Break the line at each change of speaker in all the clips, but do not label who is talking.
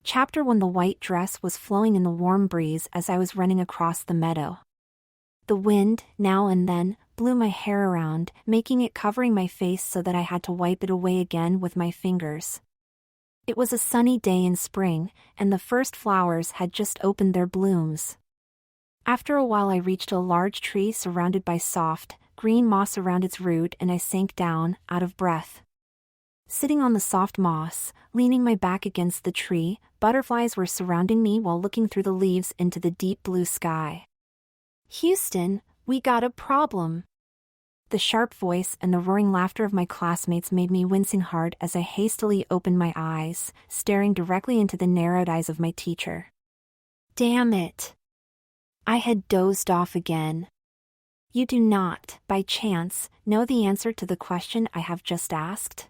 Chapter 1. The white dress was flowing in the warm breeze as I was running across the meadow. The wind, now and then, blew my hair around, making it covering my face so that I had to wipe it away again with my fingers. It was a sunny day in spring, and the first flowers had just opened their blooms. After a while I reached a large tree surrounded by soft, green moss around its root, and I sank down, out of breath. Sitting on the soft moss, leaning my back against the tree, butterflies were surrounding me while looking through the leaves into the deep blue sky. "Houston, we got a problem." The sharp voice and the roaring laughter of my classmates made me wincing hard as I hastily opened my eyes, staring directly into the narrowed eyes of my teacher. Damn it! I had dozed off again. You do not, by chance, know the answer to the question I have just asked?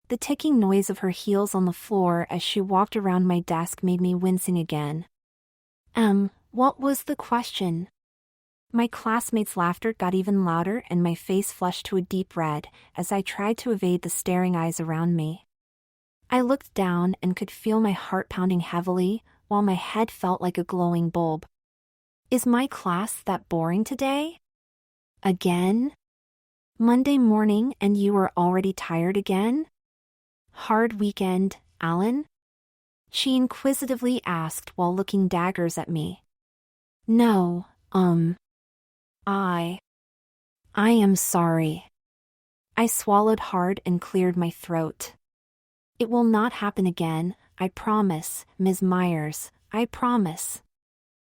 The ticking noise of her heels on the floor as she walked around my desk made me wincing again. What was the question? My classmates' laughter got even louder and my face flushed to a deep red as I tried to evade the staring eyes around me. I looked down and could feel my heart pounding heavily, while my head felt like a glowing bulb. Is my class that boring today? Again? Monday morning and you are already tired again? Hard weekend, Alan? She inquisitively asked while looking daggers at me. No, I am sorry. I swallowed hard and cleared my throat. It will not happen again, I promise, Ms. Myers, I promise.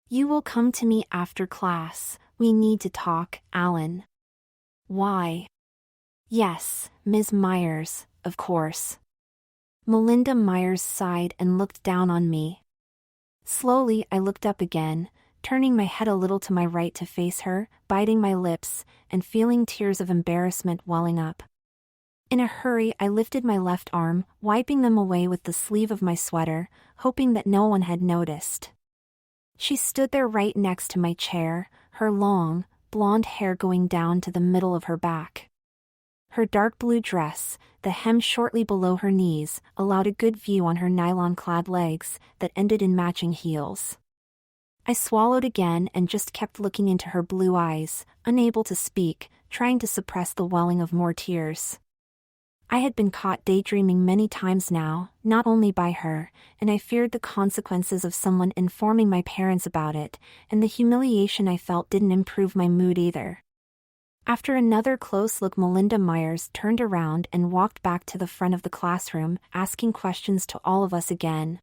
You will come to me after class, we need to talk, Alan. Why? Yes, Ms. Myers, of course. Melinda Myers sighed and looked down on me. Slowly I looked up again, turning my head a little to my right to face her, biting my lips, and feeling tears of embarrassment welling up. In a hurry I lifted my left arm, wiping them away with the sleeve of my sweater, hoping that no one had noticed. She stood there right next to my chair, her long, blonde hair going down to the middle of her back. Her dark blue dress, the hem shortly below her knees, allowed a good view on her nylon-clad legs that ended in matching heels. I swallowed again and just kept looking into her blue eyes, unable to speak, trying to suppress the welling of more tears. I had been caught daydreaming many times now, not only by her, and I feared the consequences of someone informing my parents about it, and the humiliation I felt didn't improve my mood either. After another close look, Melinda Myers turned around and walked back to the front of the classroom, asking questions to all of us again.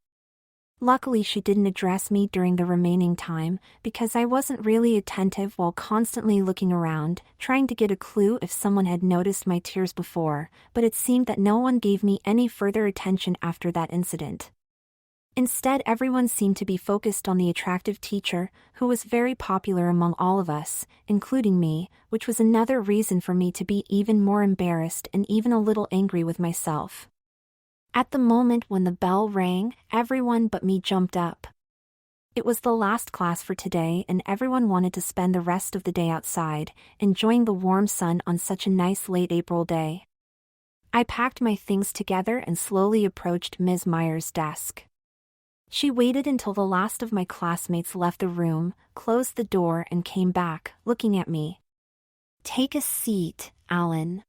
Luckily she didn't address me during the remaining time, because I wasn't really attentive while constantly looking around, trying to get a clue if someone had noticed my tears before, but it seemed that no one gave me any further attention after that incident. Instead, everyone seemed to be focused on the attractive teacher, who was very popular among all of us, including me, which was another reason for me to be even more embarrassed and even a little angry with myself. At the moment when the bell rang, everyone but me jumped up. It was the last class for today and everyone wanted to spend the rest of the day outside, enjoying the warm sun on such a nice late April day. I packed my things together and slowly approached Ms. Myers' desk. She waited until the last of my classmates left the room, closed the door and came back, looking at me. "Take a seat, Alan."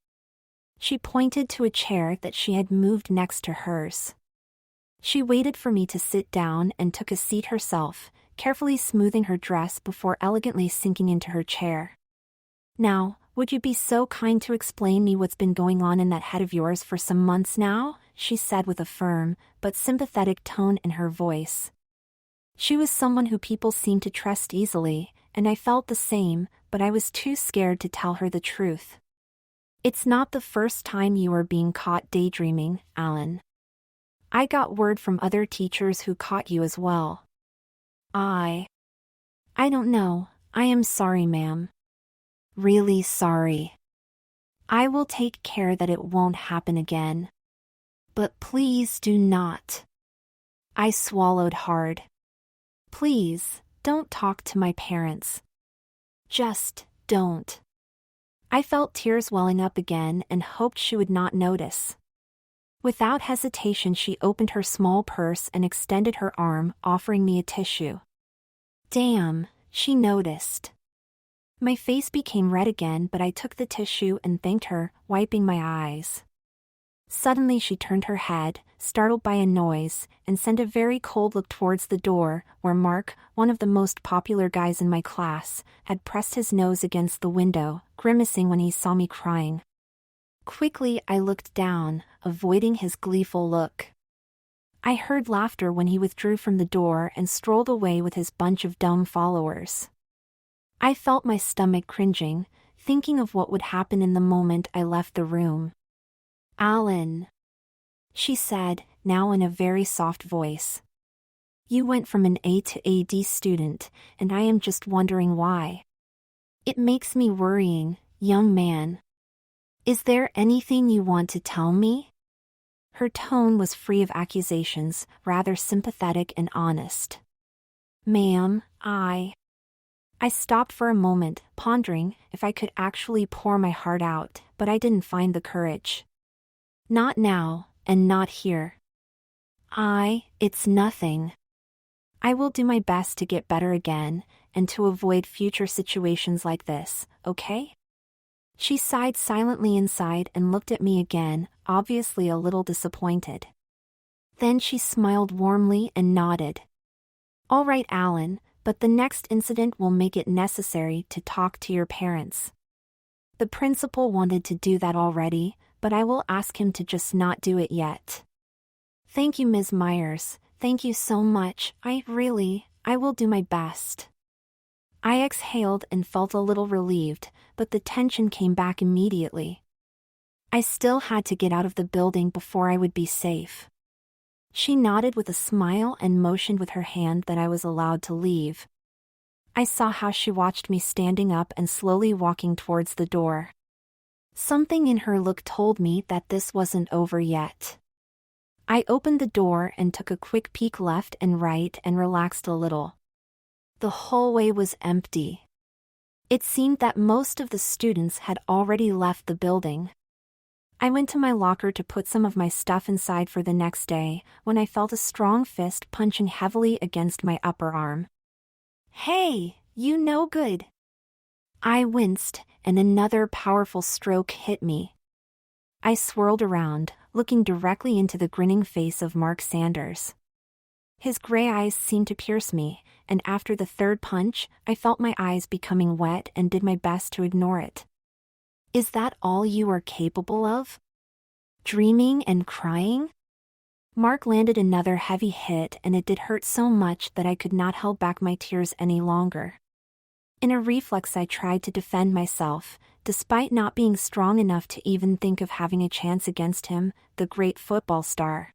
She pointed to a chair that she had moved next to hers. She waited for me to sit down and took a seat herself, carefully smoothing her dress before elegantly sinking into her chair. "Now, would you be so kind to explain me what's been going on in that head of yours for some months now?" she said with a firm, but sympathetic tone in her voice. She was someone who people seemed to trust easily, and I felt the same, but I was too scared to tell her the truth. "It's not the first time you are being caught daydreaming, Alan. I got word from other teachers who caught you as well. I don't know, I am sorry, ma'am. Really sorry. I will take care that it won't happen again. But please do not." I swallowed hard. "Please, don't talk to my parents. Just don't." I felt tears welling up again and hoped she would not notice. Without hesitation, she opened her small purse and extended her arm, offering me a tissue. Damn, she noticed. My face became red again, but I took the tissue and thanked her, wiping my eyes. Suddenly she turned her head, startled by a noise, and sent a very cold look towards the door, where Mark, one of the most popular guys in my class, had pressed his nose against the window, grimacing when he saw me crying. Quickly I looked down, avoiding his gleeful look. I heard laughter when he withdrew from the door and strolled away with his bunch of dumb followers. I felt my stomach cringing, thinking of what would happen in the moment I left the room. Alan, she said, now in a very soft voice. You went from an A to a D student, and I am just wondering why. It makes me worrying, young man. Is there anything you want to tell me? Her tone was free of accusations, rather sympathetic and honest. Ma'am, I stopped for a moment, pondering if I could actually pour my heart out, but I didn't find the courage. Not now, and not here. It's nothing. I will do my best to get better again, and to avoid future situations like this, okay? She sighed silently inside and looked at me again, obviously a little disappointed. Then she smiled warmly and nodded. All right, Alan, but the next incident will make it necessary to talk to your parents. The principal wanted to do that already, but I will ask him to just not do it yet. Thank you, Ms. Myers, thank you so much, I will do my best. I exhaled and felt a little relieved, but the tension came back immediately. I still had to get out of the building before I would be safe. She nodded with a smile and motioned with her hand that I was allowed to leave. I saw how she watched me standing up and slowly walking towards the door. Something in her look told me that this wasn't over yet. I opened the door and took a quick peek left and right and relaxed a little. The hallway was empty. It seemed that most of the students had already left the building. I went to my locker to put some of my stuff inside for the next day, when I felt a strong fist punching heavily against my upper arm. Hey, you no good. I winced, and another powerful stroke hit me. I swirled around, looking directly into the grinning face of Mark Sanders. His gray eyes seemed to pierce me, and after the third punch, I felt my eyes becoming wet and did my best to ignore it. Is that all you are capable of? Dreaming and crying? Mark landed another heavy hit, and it did hurt so much that I could not hold back my tears any longer. In a reflex, I tried to defend myself, despite not being strong enough to even think of having a chance against him, the great football star.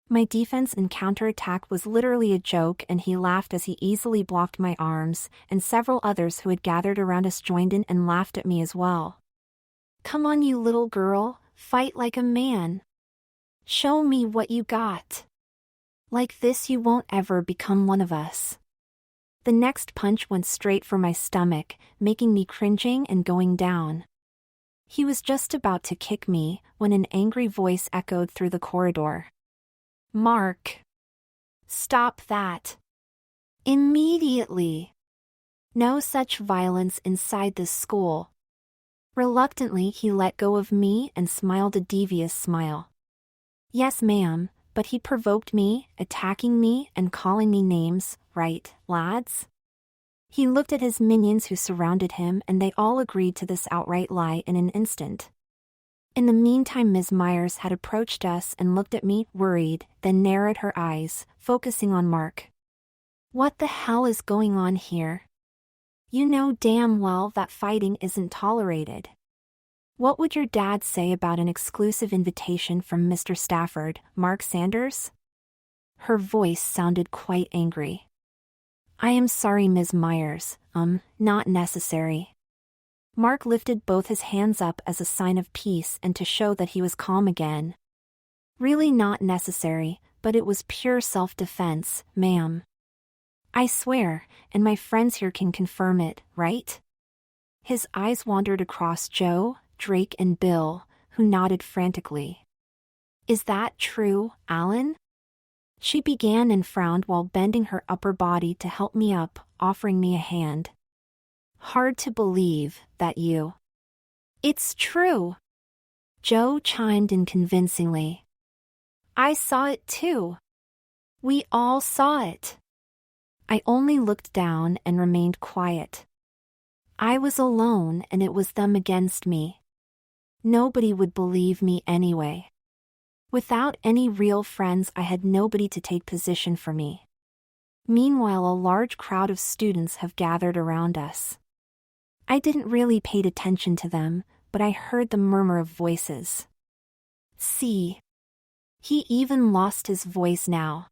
My defense and counterattack was literally a joke, and he laughed as he easily blocked my arms, and several others who had gathered around us joined in and laughed at me as well. Come on, you little girl, fight like a man. Show me what you got. Like this you won't ever become one of us. The next punch went straight for my stomach, making me cringing and going down. He was just about to kick me, when an angry voice echoed through the corridor. Mark! Stop that! Immediately! No such violence inside this school. Reluctantly, he let go of me and smiled a devious smile. Yes, ma'am, but he provoked me, attacking me and calling me names, right, lads? He looked at his minions who surrounded him, and they all agreed to this outright lie in an instant. In the meantime, Ms. Myers had approached us and looked at me, worried, then narrowed her eyes, focusing on Mark. What the hell is going on here? You know damn well that fighting isn't tolerated. What would your dad say about an exclusive invitation from Mr. Stafford, Mark Sanders? Her voice sounded quite angry. I am sorry, Ms. Myers, not necessary. Mark lifted both his hands up as a sign of peace and to show that he was calm again. Really not necessary, but it was pure self-defense, ma'am. I swear, and my friends here can confirm it, right? His eyes wandered across Joe, Drake and Bill, who nodded frantically. Is that true, Alan? She began and frowned while bending her upper body to help me up, offering me a hand. Hard to believe that you. It's true. Joe chimed in convincingly. I saw it too. We all saw it. I only looked down and remained quiet. I was alone and it was them against me. Nobody would believe me anyway. Without any real friends, I had nobody to take position for me. Meanwhile, a large crowd of students have gathered around us. I didn't really pay attention to them, but I heard the murmur of voices. See. He even lost his voice now.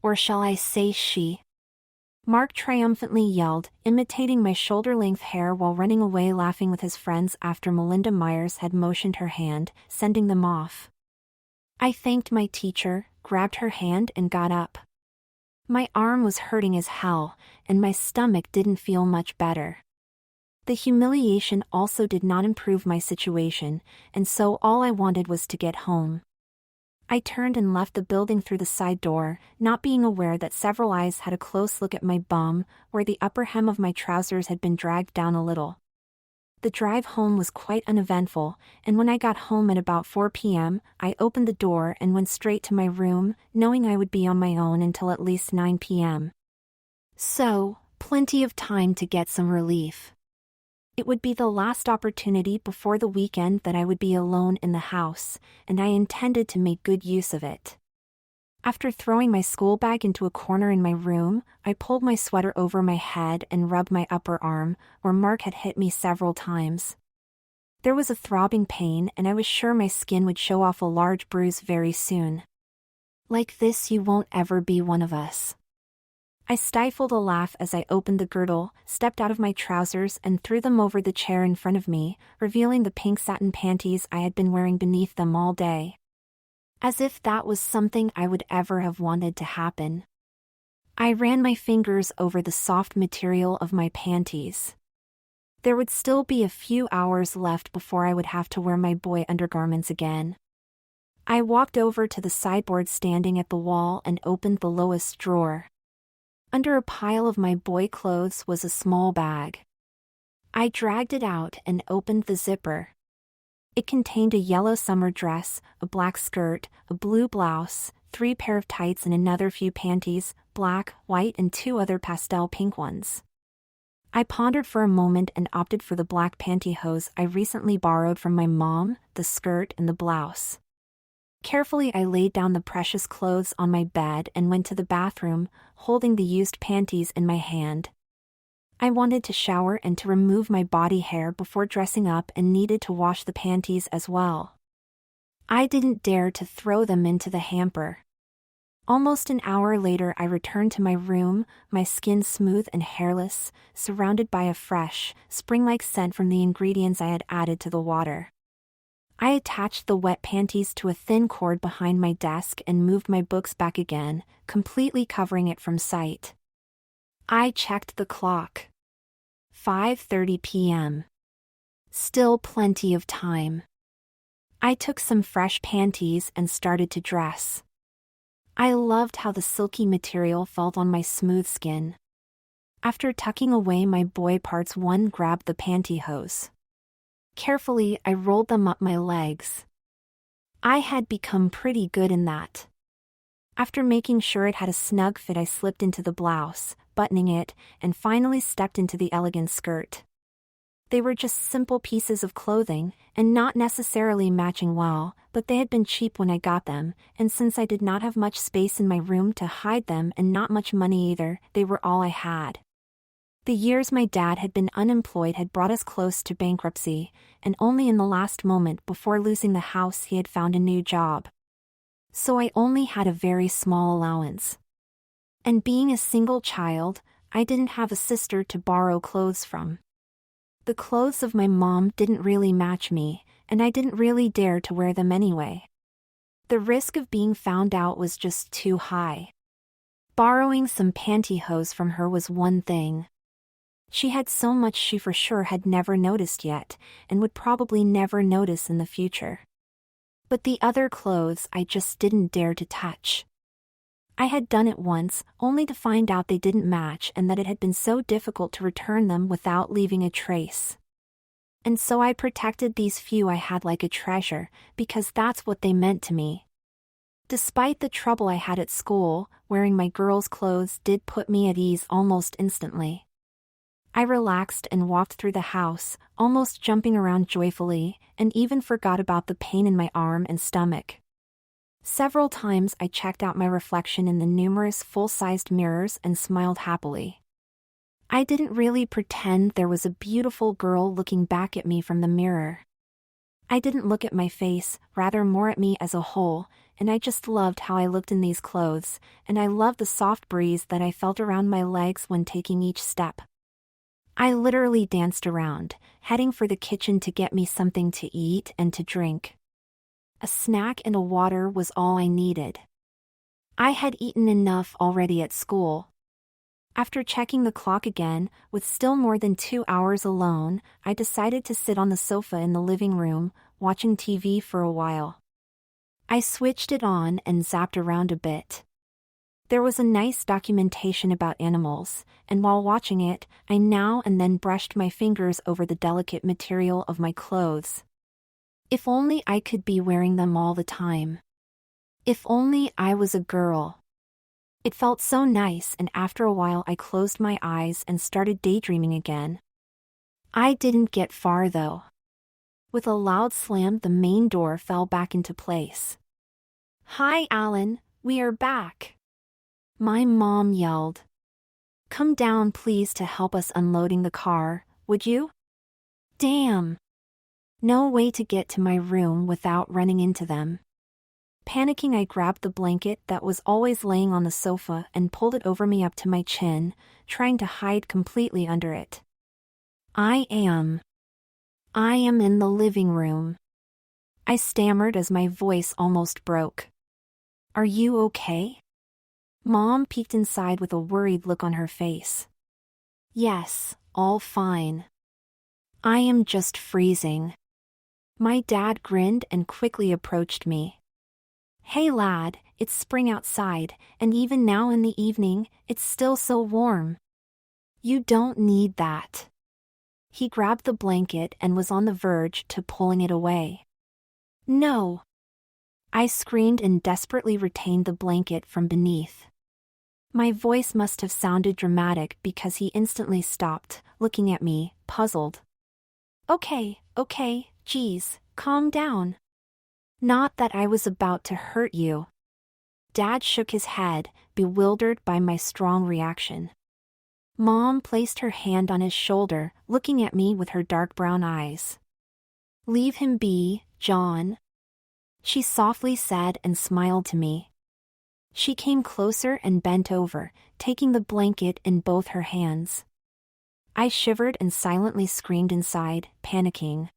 Or shall I say she? Mark triumphantly yelled, imitating my shoulder-length hair while running away laughing with his friends after Melinda Myers had motioned her hand, sending them off. I thanked my teacher, grabbed her hand and got up. My arm was hurting as hell, and my stomach didn't feel much better. The humiliation also did not improve my situation, and so all I wanted was to get home. I turned and left the building through the side door, not being aware that several eyes had a close look at my bum, where the upper hem of my trousers had been dragged down a little. The drive home was quite uneventful, and when I got home at about 4 p.m., I opened the door and went straight to my room, knowing I would be on my own until at least 9 p.m. So, plenty of time to get some relief. It would be the last opportunity before the weekend that I would be alone in the house, and I intended to make good use of it. After throwing my school bag into a corner in my room, I pulled my sweater over my head and rubbed my upper arm, where Mark had hit me several times. There was a throbbing pain and I was sure my skin would show off a large bruise very soon. Like this you won't ever be one of us. I stifled a laugh as I opened the girdle, stepped out of my trousers and threw them over the chair in front of me, revealing the pink satin panties I had been wearing beneath them all day. As if that was something I would ever have wanted to happen. I ran my fingers over the soft material of my panties. There would still be a few hours left before I would have to wear my boy undergarments again. I walked over to the sideboard standing at the wall and opened the lowest drawer. Under a pile of my boy clothes was a small bag. I dragged it out and opened the zipper. It contained a yellow summer dress, a black skirt, a blue blouse, 3 pair of tights and another few panties, black, white and 2 other pastel pink ones. I pondered for a moment and opted for the black pantyhose I recently borrowed from my mom, the skirt and the blouse. Carefully I laid down the precious clothes on my bed and went to the bathroom, holding the used panties in my hand. I wanted to shower and to remove my body hair before dressing up and needed to wash the panties as well. I didn't dare to throw them into the hamper. Almost an hour later I returned to my room, my skin smooth and hairless, surrounded by a fresh, spring-like scent from the ingredients I had added to the water. I attached the wet panties to a thin cord behind my desk and moved my books back again, completely covering it from sight. I checked the clock. 5:30 p.m. Still plenty of time. I took some fresh panties and started to dress. I loved how the silky material felt on my smooth skin. After tucking away my boy parts, one grabbed the pantyhose. Carefully, I rolled them up my legs. I had become pretty good in that. After making sure it had a snug fit, I slipped into the blouse, buttoning it, and finally stepped into the elegant skirt. They were just simple pieces of clothing, and not necessarily matching well, but they had been cheap when I got them, and since I did not have much space in my room to hide them and not much money either, they were all I had. The years my dad had been unemployed had brought us close to bankruptcy, and only in the last moment before losing the house he had found a new job. So I only had a very small allowance. And being a single child, I didn't have a sister to borrow clothes from. The clothes of my mom didn't really match me, and I didn't really dare to wear them anyway. The risk of being found out was just too high. Borrowing some pantyhose from her was one thing. She had so much she for sure had never noticed yet, and would probably never notice in the future. But the other clothes I just didn't dare to touch. I had done it once, only to find out they didn't match and that it had been so difficult to return them without leaving a trace. And so I protected these few I had like a treasure, because that's what they meant to me. Despite the trouble I had at school, wearing my girls' clothes did put me at ease almost instantly. I relaxed and walked through the house, almost jumping around joyfully, and even forgot about the pain in my arm and stomach. Several times I checked out my reflection in the numerous full-sized mirrors and smiled happily. I didn't really pretend there was a beautiful girl looking back at me from the mirror. I didn't look at my face, rather more at me as a whole, and I just loved how I looked in these clothes, and I loved the soft breeze that I felt around my legs when taking each step. I literally danced around, heading for the kitchen to get me something to eat and to drink. A snack and a water was all I needed. I had eaten enough already at school. After checking the clock again, with still more than 2 hours alone, I decided to sit on the sofa in the living room, watching TV for a while. I switched it on and zapped around a bit. There was a nice documentation about animals, and while watching it, I now and then brushed my fingers over the delicate material of my clothes. If only I could be wearing them all the time. If only I was a girl. It felt so nice, and after a while I closed my eyes and started daydreaming again. I didn't get far though. With a loud slam, the main door fell back into place. "Hi, Alan, we are back," my mom yelled. "Come down please to help us unloading the car, would you?" Damn. No way to get to my room without running into them. Panicking, I grabbed the blanket that was always laying on the sofa and pulled it over me up to my chin, trying to hide completely under it. I am in the living room," I stammered as my voice almost broke. "Are you okay?" Mom peeked inside with a worried look on her face. "Yes, all fine. I am just freezing." My dad grinned and quickly approached me. "Hey lad, it's spring outside, and even now in the evening, it's still so warm. You don't need that." He grabbed the blanket and was on the verge to pulling it away. "No!" I screamed and desperately retained the blanket from beneath. My voice must have sounded dramatic because he instantly stopped, looking at me, puzzled. Okay, geez, calm down. Not that I was about to hurt you." Dad shook his head, bewildered by my strong reaction. Mom placed her hand on his shoulder, looking at me with her dark brown eyes. "Leave him be, John," she softly said and smiled to me. She came closer and bent over, taking the blanket in both her hands. I shivered and silently screamed inside, panicking.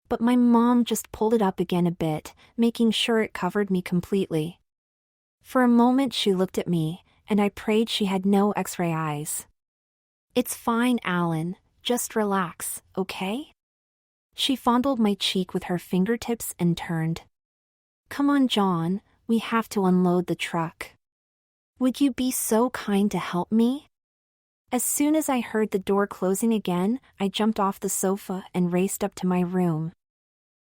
But my mom just pulled it up again a bit, making sure it covered me completely. For a moment she looked at me, and I prayed she had no X-ray eyes. "It's fine, Alan, just relax, okay?" She fondled my cheek with her fingertips and turned. "Come on, John, we have to unload the truck. Would you be so kind to help me?" As soon as I heard the door closing again, I jumped off the sofa and raced up to my room.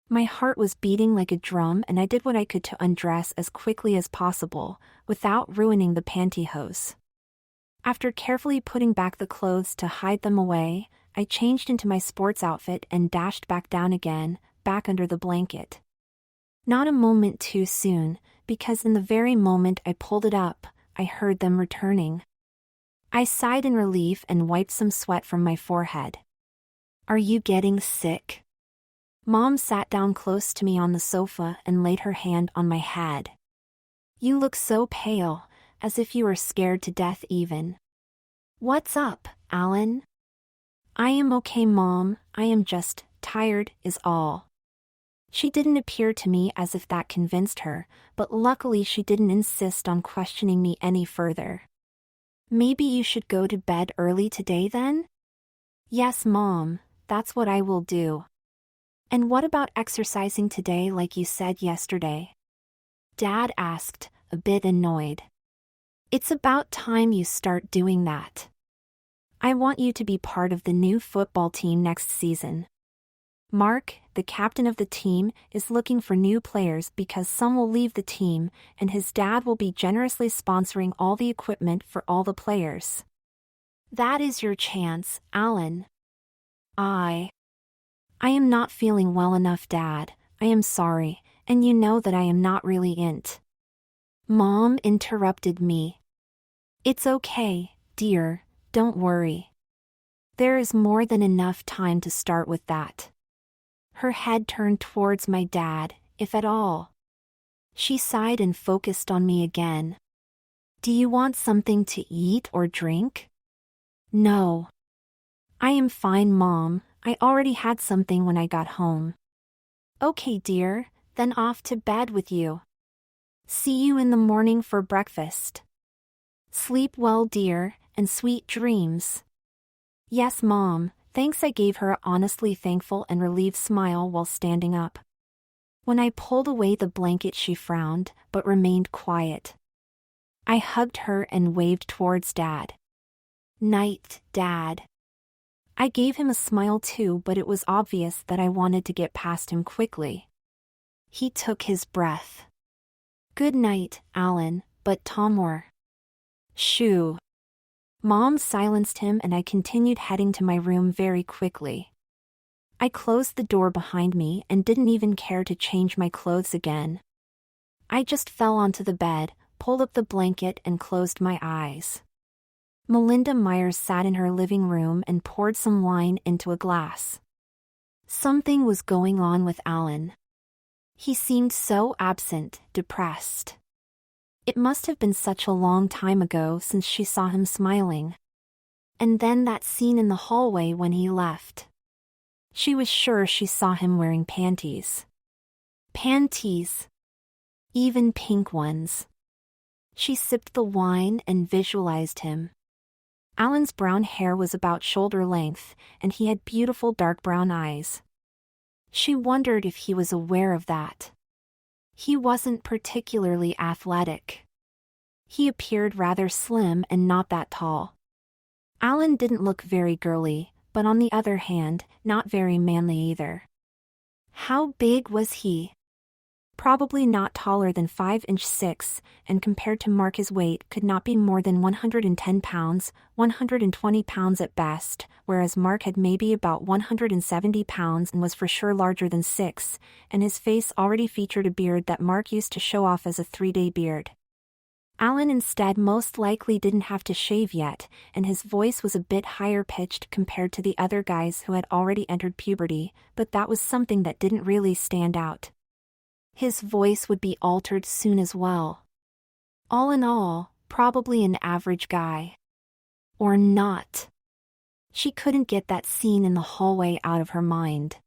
My heart was beating like a drum, and I did what I could to undress as quickly as possible, without ruining the pantyhose. After carefully putting back the clothes to hide them away, I changed into my sports outfit and dashed back down again, back under the blanket. Not a moment too soon, because in the very moment I pulled it up, I heard them returning. I sighed in relief and wiped some sweat from my forehead. "Are you getting sick?" Mom sat down close to me on the sofa and laid her hand on my head. "You look so pale, as if you were scared to death even." "What's up, Alan?" "I am okay, Mom, I am just tired, is all." She didn't appear to me as if that convinced her, but luckily she didn't insist on questioning me any further. "Maybe you should go to bed early today then?" "Yes, Mom, that's what I will do." And what about exercising today like you said yesterday? Dad asked, a bit annoyed. It's about time you start doing that. I want you to be part of the new football team next season. Mark, the captain of the team, is looking for new players because some will leave the team, and his dad will be generously sponsoring all the equipment for all the players. That is your chance, Alan. I am not feeling well enough, Dad. I am sorry, and you know that I am not really int. Mom interrupted me. It's okay, dear, don't worry. There is more than enough time to start with that. Her head turned towards my dad, if at all. She sighed and focused on me again. Do you want something to eat or drink? No. I am fine, Mom. I already had something when I got home. Okay, dear, then off to bed with you. See you in the morning for breakfast. Sleep well, dear, and sweet dreams. Yes, Mom, thanks. I gave her a honestly thankful and relieved smile while standing up. When I pulled away the blanket, she frowned, but remained quiet. I hugged her and waved towards Dad. Night, Dad. I gave him a smile too, but it was obvious that I wanted to get past him quickly. He took his breath. Good night, Alan, but Tomor. Shoo. Mom silenced him and I continued heading to my room very quickly. I closed the door behind me and didn't even care to change my clothes again. I just fell onto the bed, pulled up the blanket and closed my eyes. Melinda Myers sat in her living room and poured some wine into a glass. Something was going on with Alan. He seemed so absent, depressed. It must have been such a long time ago since she saw him smiling. And then that scene in the hallway when he left. She was sure she saw him wearing panties. Panties. Even pink ones. She sipped the wine and visualized him. Alan's brown hair was about shoulder length, and he had beautiful dark brown eyes. She wondered if he was aware of that. He wasn't particularly athletic. He appeared rather slim and not that tall. Alan didn't look very girly, but on the other hand, not very manly either. How big was he? Probably not taller than 5'6", and compared to Mark his weight could not be more than 110 pounds, 120 pounds at best, whereas Mark had maybe about 170 pounds and was for sure larger than 6, and his face already featured a beard that Mark used to show off as a 3-day beard. Alan instead most likely didn't have to shave yet, and his voice was a bit higher pitched compared to the other guys who had already entered puberty, but that was something that didn't really stand out. His voice would be altered soon as well. All in all, probably an average guy. Or not. She couldn't get that scene in the hallway out of her mind.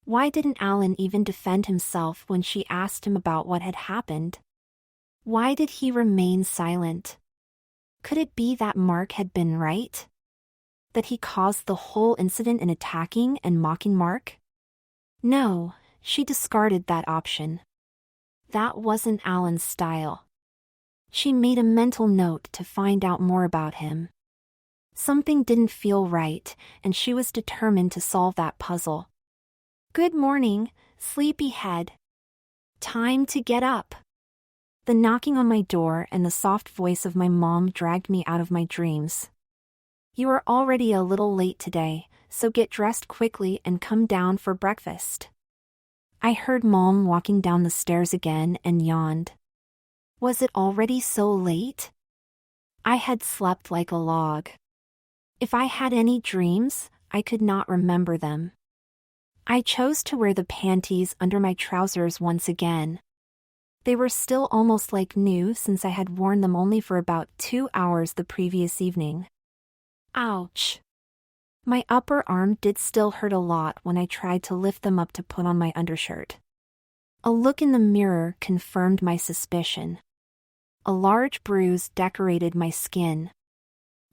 Why didn't Alan even defend himself when she asked him about what had happened? Why did he remain silent? Could it be that Mark had been right? That he caused the whole incident in attacking and mocking Mark? No. She discarded that option. That wasn't Alan's style. She made a mental note to find out more about him. Something didn't feel right, and she was determined to solve that puzzle. Good morning, sleepyhead. Time to get up. The knocking on my door and the soft voice of my mom dragged me out of my dreams. You are already a little late today, so get dressed quickly and come down for breakfast. I heard Mom walking down the stairs again and yawned. Was it already so late? I had slept like a log. If I had any dreams, I could not remember them. I chose to wear the panties under my trousers once again. They were still almost like new since I had worn them only for about 2 hours the previous evening. Ouch! My upper arm did still hurt a lot when I tried to lift them up to put on my undershirt. A look in the mirror confirmed my suspicion. A large bruise decorated my skin.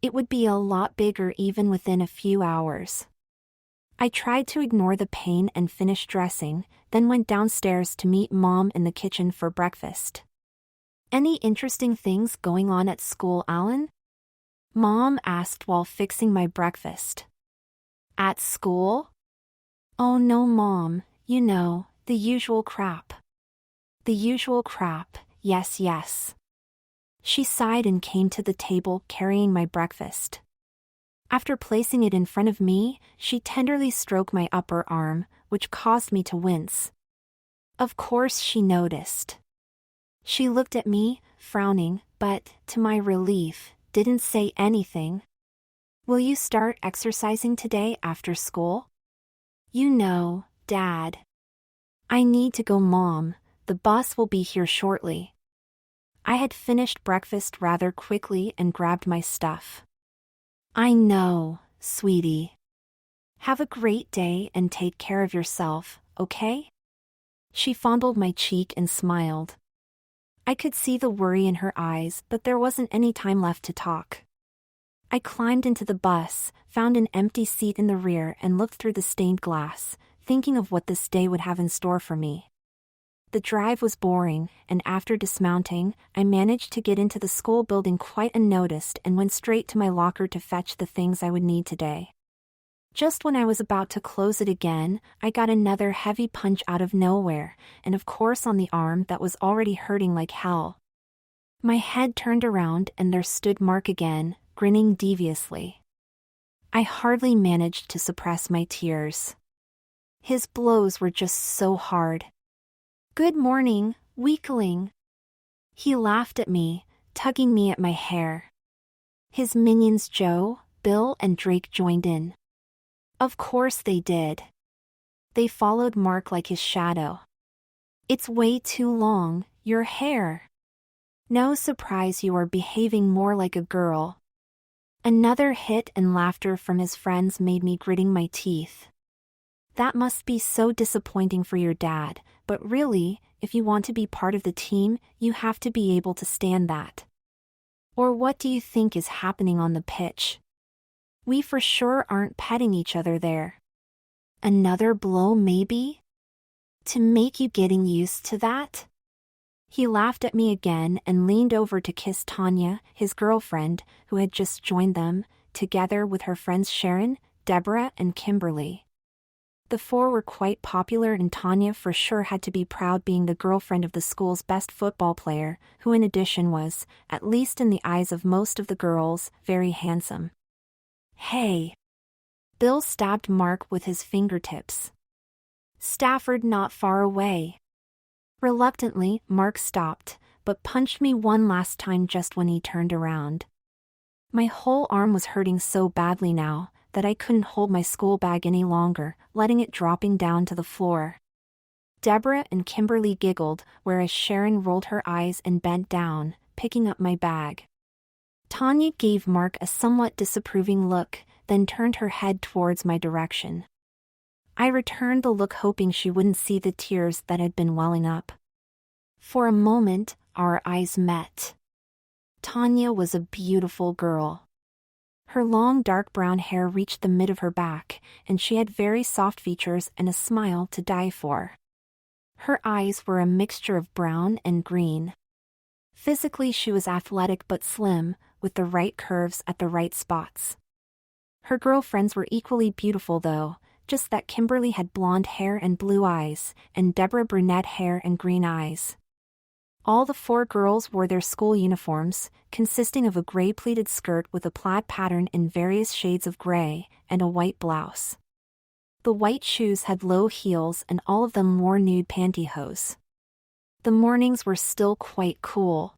It would be a lot bigger even within a few hours. I tried to ignore the pain and finish dressing, then went downstairs to meet Mom in the kitchen for breakfast. "Any interesting things going on at school, Alan?" Mom asked while fixing my breakfast. "At school?" "Oh no, Mom, you know, the usual crap." "The usual crap, yes. She sighed and came to the table carrying my breakfast. After placing it in front of me, she tenderly stroked my upper arm, which caused me to wince. Of course she noticed. She looked at me, frowning, but, to my relief, didn't say anything. "Will you start exercising today after school?" "You know, Dad." "I need to go, Mom. The bus will be here shortly." I had finished breakfast rather quickly and grabbed my stuff. "I know, sweetie. Have a great day and take care of yourself, okay?" She fondled my cheek and smiled. I could see the worry in her eyes, but there wasn't any time left to talk. I climbed into the bus, found an empty seat in the rear and looked through the stained glass, thinking of what this day would have in store for me. The drive was boring, and after dismounting, I managed to get into the school building quite unnoticed and went straight to my locker to fetch the things I would need today. Just when I was about to close it again, I got another heavy punch out of nowhere, and of course on the arm that was already hurting like hell. My head turned around and there stood Mark again, grinning deviously. I hardly managed to suppress my tears. His blows were just so hard. "Good morning, weakling." He laughed at me, tugging me at my hair. His minions Joe, Bill and Drake joined in. Of course they did. They followed Mark like his shadow. "It's way too long, your hair." "No surprise you are behaving more like a girl." Another hit and laughter from his friends made me gritting my teeth. "That must be so disappointing for your dad, but really, if you want to be part of the team, you have to be able to stand that." Or what do you think is happening on the pitch? We for sure aren't petting each other there. Another blow maybe? To make you getting used to that? He laughed at me again and leaned over to kiss Tanya, his girlfriend, who had just joined them, together with her friends Sharon, Deborah and Kimberly. The four were quite popular and Tanya for sure had to be proud being the girlfriend of the school's best football player, who in addition was, at least in the eyes of most of the girls, very handsome. "Hey!" Bill stabbed Mark with his fingertips. "Stafford not far away." Reluctantly, Mark stopped, but punched me one last time just when he turned around. My whole arm was hurting so badly now that I couldn't hold my school bag any longer, letting it dropping down to the floor. Deborah and Kimberly giggled, whereas Sharon rolled her eyes and bent down, picking up my bag. Tanya gave Mark a somewhat disapproving look, then turned her head towards my direction. I returned the look hoping she wouldn't see the tears that had been welling up. For a moment, our eyes met. Tanya was a beautiful girl. Her long dark brown hair reached the mid of her back, and she had very soft features and a smile to die for. Her eyes were a mixture of brown and green. Physically she was athletic but slim, with the right curves at the right spots. Her girlfriends were equally beautiful though, just that Kimberly had blonde hair and blue eyes, and Deborah brunette hair and green eyes. All the four girls wore their school uniforms, consisting of a gray pleated skirt with a plaid pattern in various shades of gray, and a white blouse. The white shoes had low heels and all of them wore nude pantyhose. The mornings were still quite cool.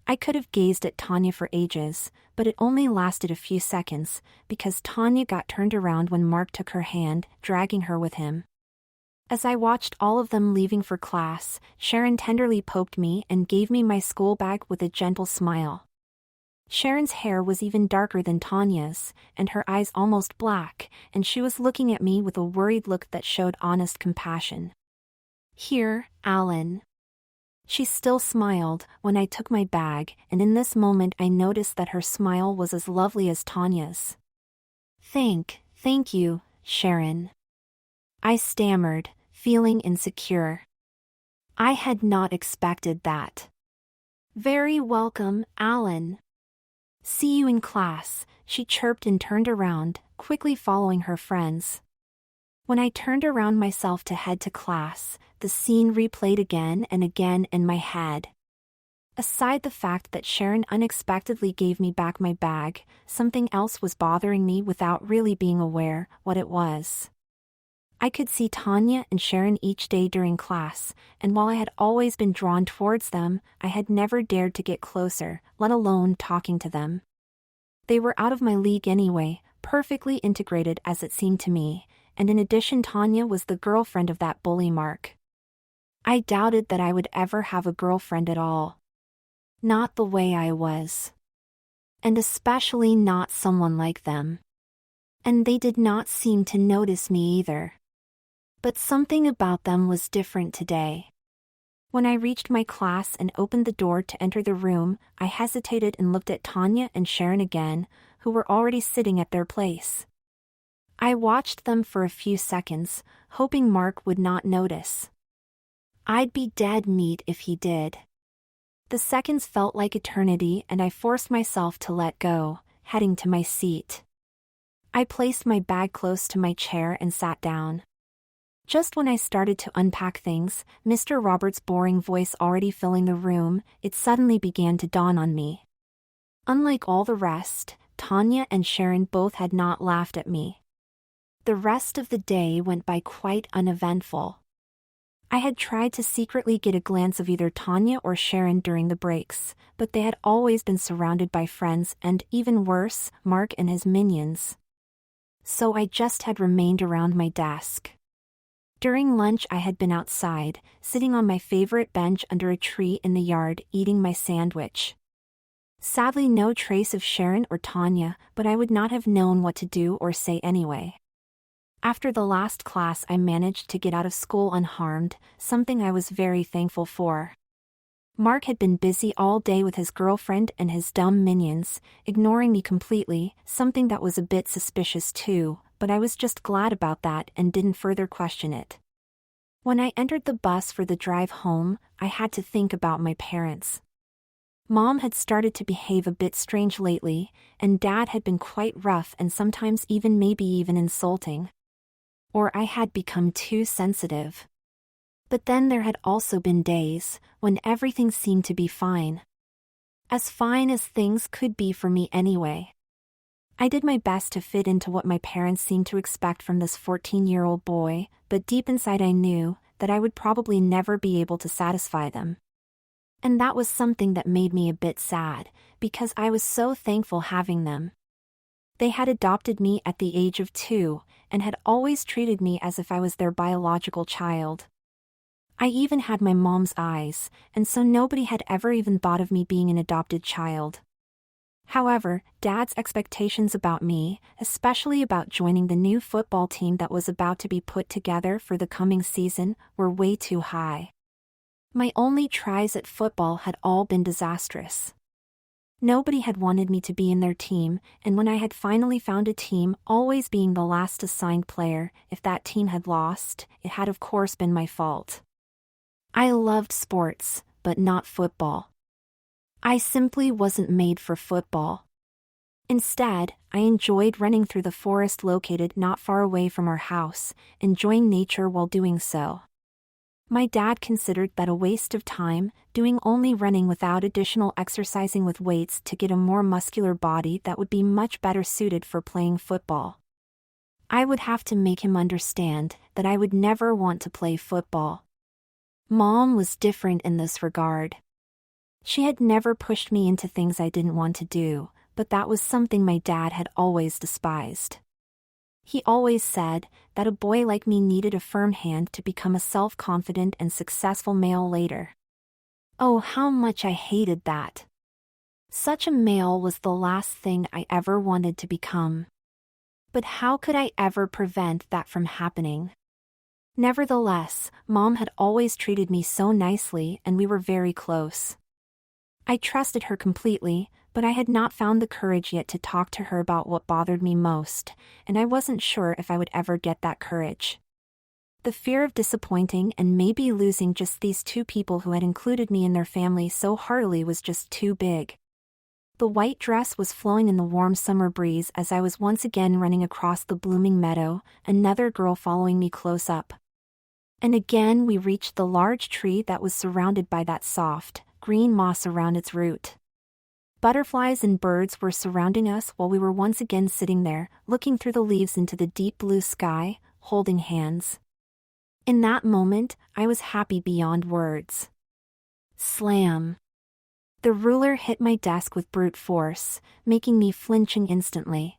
I could have gazed at Tanya for ages, but it only lasted a few seconds, because Tanya got turned around when Mark took her hand, dragging her with him. As I watched all of them leaving for class, Sharon tenderly poked me and gave me my school bag with a gentle smile. Sharon's hair was even darker than Tanya's, and her eyes almost black, and she was looking at me with a worried look that showed honest compassion. "Here, Alan." She still smiled when I took my bag, and in this moment I noticed that her smile was as lovely as Tanya's. Thank you," Sharon. I stammered, feeling insecure. I had not expected that. Very welcome, Alan. See you in class, she chirped and turned around, quickly following her friends. When I turned around myself to head to class, the scene replayed again and again in my head. Aside the fact that Sharon unexpectedly gave me back my bag, something else was bothering me without really being aware what it was. I could see Tanya and Sharon each day during class, and while I had always been drawn towards them, I had never dared to get closer, let alone talking to them. They were out of my league anyway, perfectly integrated as it seemed to me, and in addition Tanya was the girlfriend of that bully Mark. I doubted that I would ever have a girlfriend at all. Not the way I was. And especially not someone like them. And they did not seem to notice me either. But something about them was different today. When I reached my class and opened the door to enter the room, I hesitated and looked at Tanya and Sharon again, who were already sitting at their place. I watched them for a few seconds, hoping Mark would not notice. I'd be dead meat if he did. The seconds felt like eternity and I forced myself to let go, heading to my seat. I placed my bag close to my chair and sat down. Just when I started to unpack things, Mr. Roberts' boring voice already filling the room, it suddenly began to dawn on me. Unlike all the rest, Tanya and Sharon both had not laughed at me. The rest of the day went by quite uneventful. I had tried to secretly get a glance of either Tanya or Sharon during the breaks, but they had always been surrounded by friends and, even worse, Mark and his minions. So I just had remained around my desk. During lunch I had been outside, sitting on my favorite bench under a tree in the yard eating my sandwich. Sadly no trace of Sharon or Tanya, but I would not have known what to do or say anyway. After the last class I managed to get out of school unharmed, something I was very thankful for. Mark had been busy all day with his girlfriend and his dumb minions, ignoring me completely, something that was a bit suspicious too, but I was just glad about that and didn't further question it. When I entered the bus for the drive home, I had to think about my parents. Mom had started to behave a bit strange lately, and Dad had been quite rough and sometimes maybe even insulting. Or I had become too sensitive. But then there had also been days when everything seemed to be fine. As fine as things could be for me anyway. I did my best to fit into what my parents seemed to expect from this 14-year-old boy, but deep inside I knew that I would probably never be able to satisfy them. And that was something that made me a bit sad, because I was so thankful having them. They had adopted me at the age of 2, and had always treated me as if I was their biological child. I even had my mom's eyes, and so nobody had ever even thought of me being an adopted child. However, Dad's expectations about me, especially about joining the new football team that was about to be put together for the coming season, were way too high. My only tries at football had all been disastrous. Nobody had wanted me to be in their team, and when I had finally found a team, always being the last assigned player, if that team had lost, it had of course been my fault. I loved sports, but not football. I simply wasn't made for football. Instead, I enjoyed running through the forest located not far away from our house, enjoying nature while doing so. My dad considered that a waste of time, doing only running without additional exercising with weights to get a more muscular body that would be much better suited for playing football. I would have to make him understand that I would never want to play football. Mom was different in this regard. She had never pushed me into things I didn't want to do, but that was something my dad had always despised. He always said that a boy like me needed a firm hand to become a self-confident and successful male later. Oh, how much I hated that. Such a male was the last thing I ever wanted to become. But how could I ever prevent that from happening? Nevertheless, Mom had always treated me so nicely and we were very close. I trusted her completely, but I had not found the courage yet to talk to her about what bothered me most, and I wasn't sure if I would ever get that courage. The fear of disappointing and maybe losing just these two people who had included me in their family so heartily was just too big. The white dress was flowing in the warm summer breeze as I was once again running across the blooming meadow, another girl following me close up. And again we reached the large tree that was surrounded by that soft, green moss around its root. Butterflies and birds were surrounding us while we were once again sitting there, looking through the leaves into the deep blue sky, holding hands. In that moment, I was happy beyond words. Slam! The ruler hit my desk with brute force, making me flinching instantly.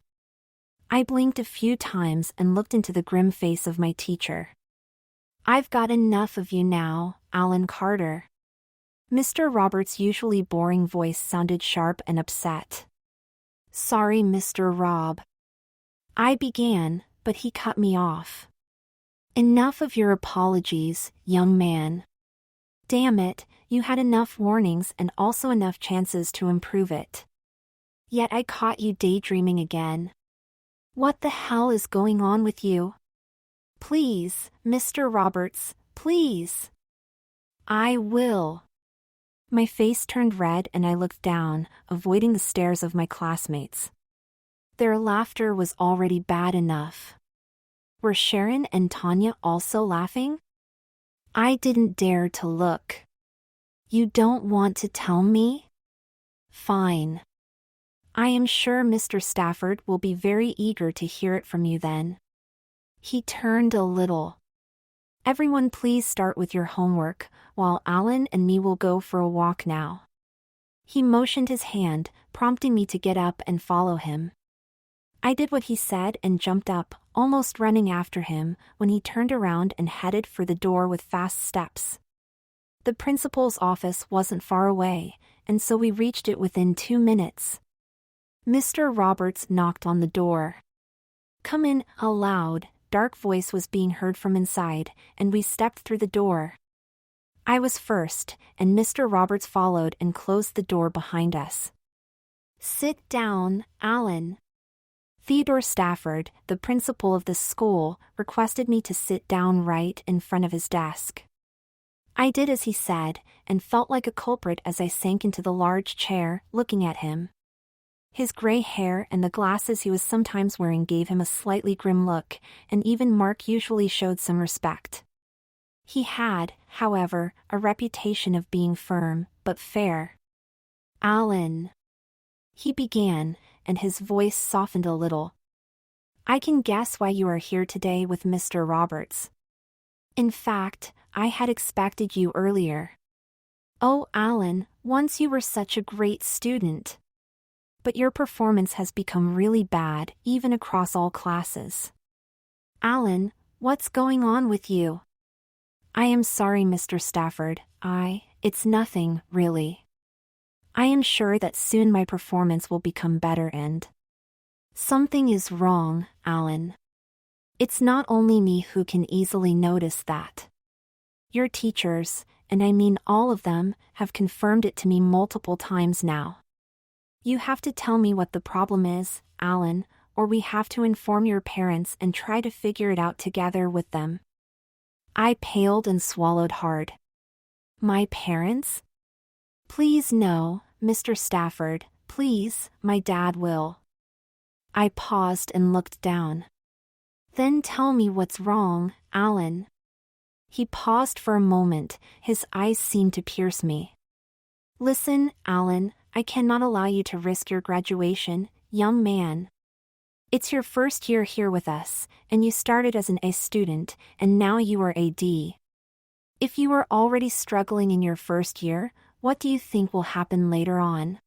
I blinked a few times and looked into the grim face of my teacher. "I've got enough of you now, Alan Carter." Mr. Roberts' usually boring voice sounded sharp and upset. "Sorry, Mr. Rob." I began, but he cut me off. "Enough of your apologies, young man. Damn it, you had enough warnings and also enough chances to improve it. Yet I caught you daydreaming again. What the hell is going on with you? Please, Mr. Roberts, please." "I will." My face turned red and I looked down, avoiding the stares of my classmates. Their laughter was already bad enough. Were Sharon and Tanya also laughing? I didn't dare to look. "You don't want to tell me? Fine. I am sure Mr. Stafford will be very eager to hear it from you then." He turned a little. "Everyone please start with your homework, while Alan and me will go for a walk now." He motioned his hand, prompting me to get up and follow him. I did what he said and jumped up, almost running after him, when he turned around and headed for the door with fast steps. The principal's office wasn't far away, and so we reached it within 2 minutes. Mr. Roberts knocked on the door. "Come in," a loud, dark voice was being heard from inside, and we stepped through the door. I was first, and Mr. Roberts followed and closed the door behind us. "Sit down, Alan." Theodore Stafford, the principal of the school, requested me to sit down right in front of his desk. I did as he said, and felt like a culprit as I sank into the large chair, looking at him. His gray hair and the glasses he was sometimes wearing gave him a slightly grim look, and even Mark usually showed some respect. He had, however, a reputation of being firm, but fair. "Alan," he began, and his voice softened a little. "I can guess why you are here today with Mr. Roberts. In fact, I had expected you earlier. Oh, Alan, once you were such a great student. But your performance has become really bad, even across all classes. Alan, what's going on with you?" "I am sorry, Mr. Stafford, it's nothing, really. I am sure that soon my performance will become better and..." "Something is wrong, Alan. It's not only me who can easily notice that. Your teachers, and I mean all of them, have confirmed it to me multiple times now. You have to tell me what the problem is, Alan, or we have to inform your parents and try to figure it out together with them." I paled and swallowed hard. "My parents? Please no, Mr. Stafford, please, my dad will." I paused and looked down. "Then tell me what's wrong, Alan." He paused for a moment, his eyes seemed to pierce me. "Listen, Alan, I cannot allow you to risk your graduation, young man. It's your first year here with us, and you started as an A student, and now you are a D. If you are already struggling in your first year, what do you think will happen later on?"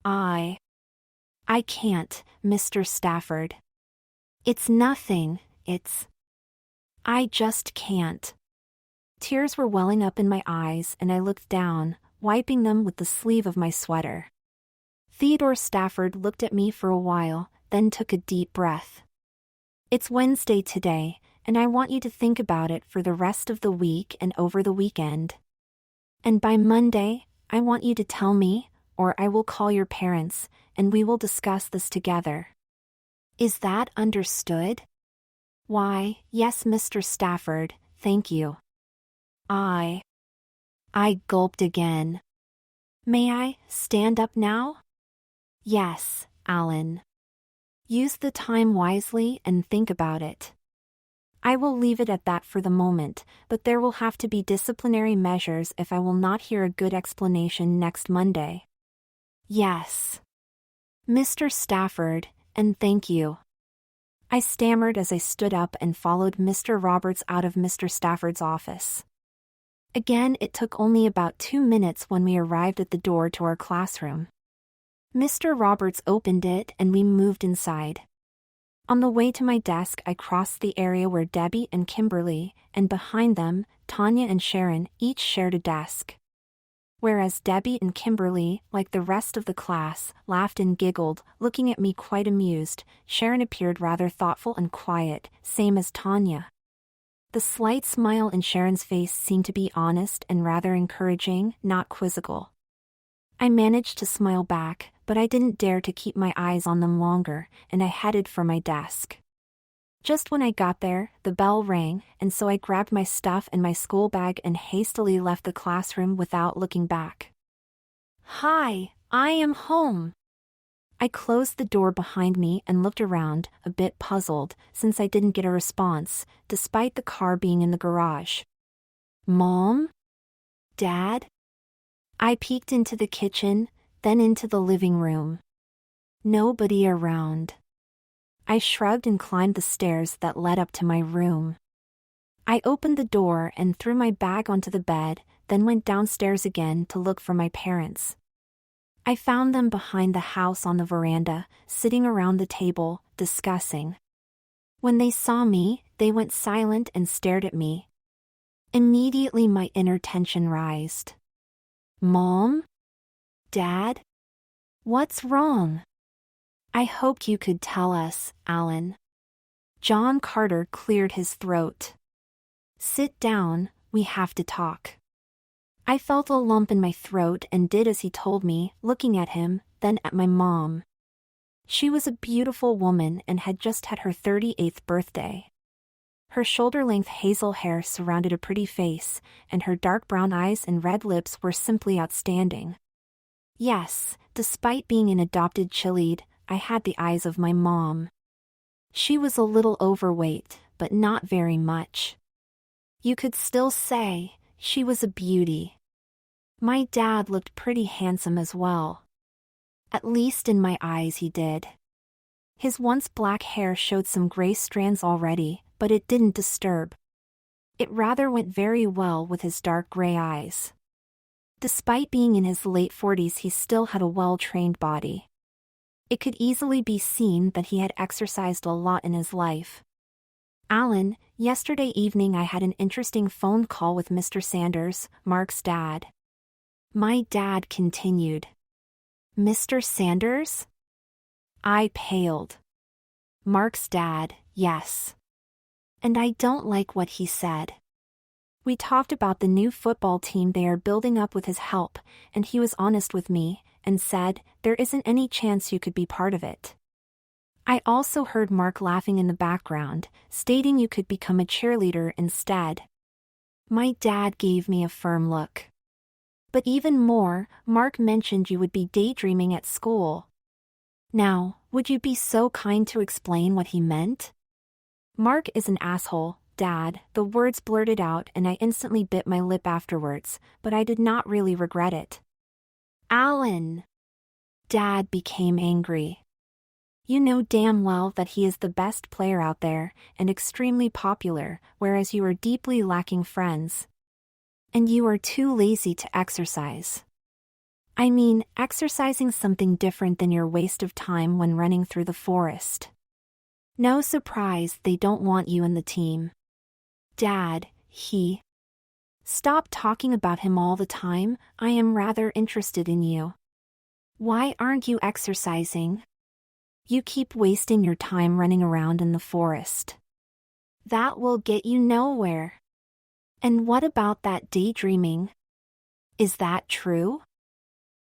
I can't, Mr. Stafford. It's nothing, I just can't." Tears were welling up in my eyes and I looked down, wiping them with the sleeve of my sweater. Theodore Stafford looked at me for a while, then took a deep breath. "It's Wednesday today, and I want you to think about it for the rest of the week and over the weekend. And by Monday, I want you to tell me, or I will call your parents, and we will discuss this together. Is that understood? Why, yes, Mr. Stafford, thank you. I gulped again. May I stand up now? Yes, Alan. Use the time wisely and think about it. I will leave it at that for the moment, but there will have to be disciplinary measures if I will not hear a good explanation next Monday. Yes. Mr. Stafford, and thank you. I stammered as I stood up and followed Mr. Roberts out of Mr. Stafford's office. Again, it took only about 2 minutes when we arrived at the door to our classroom. Mr. Roberts opened it and we moved inside. On the way to my desk, I crossed the area where Debbie and Kimberly, and behind them, Tanya and Sharon, each shared a desk. Whereas Debbie and Kimberly, like the rest of the class, laughed and giggled, looking at me quite amused, Sharon appeared rather thoughtful and quiet, same as Tanya. The slight smile in Sharon's face seemed to be honest and rather encouraging, not quizzical. I managed to smile back, but I didn't dare to keep my eyes on them longer, and I headed for my desk. Just when I got there, the bell rang, and so I grabbed my stuff and my school bag and hastily left the classroom without looking back. Hi, I am home. I closed the door behind me and looked around, a bit puzzled, since I didn't get a response, despite the car being in the garage. Mom? Dad? I peeked into the kitchen, then into the living room. Nobody around. I shrugged and climbed the stairs that led up to my room. I opened the door and threw my bag onto the bed, then went downstairs again to look for my parents. I found them behind the house on the veranda, sitting around the table, discussing. When they saw me, they went silent and stared at me. Immediately my inner tension rised. Mom? Dad? What's wrong? I hoped you could tell us, Alan. John Carter cleared his throat. Sit down, we have to talk. I felt a lump in my throat and did as he told me, looking at him, then at my mom. She was a beautiful woman and had just had her 38th birthday. Her shoulder-length hazel hair surrounded a pretty face, and her dark brown eyes and red lips were simply outstanding. Yes, despite being an adopted cheerleader, I had the eyes of my mom. She was a little overweight, but not very much. You could still say, she was a beauty. My dad looked pretty handsome as well. At least in my eyes he did. His once black hair showed some gray strands already, but it didn't disturb. It rather went very well with his dark gray eyes. Despite being in his late 40s, he still had a well-trained body. It could easily be seen that he had exercised a lot in his life. Alan, yesterday evening I had an interesting phone call with Mr. Sanders, Mark's dad. My dad continued. Mr. Sanders? I paled. Mark's dad, yes. And I don't like what he said. We talked about the new football team they are building up with his help, and he was honest with me, and said, there isn't any chance you could be part of it. I also heard Mark laughing in the background, stating you could become a cheerleader instead. My dad gave me a firm look. But even more, Mark mentioned you would be daydreaming at school. Now, would you be so kind to explain what he meant? Mark is an asshole, Dad, the words blurted out and I instantly bit my lip afterwards, but I did not really regret it. Alan! Dad became angry. You know damn well that he is the best player out there, and extremely popular, whereas you are deeply lacking friends. And you are too lazy to exercise. I mean, exercising something different than your waste of time when running through the forest. No surprise they don't want you in the team. Dad, Stop talking about him all the time, I am rather interested in you. Why aren't you exercising? You keep wasting your time running around in the forest. That will get you nowhere. And what about that daydreaming? Is that true?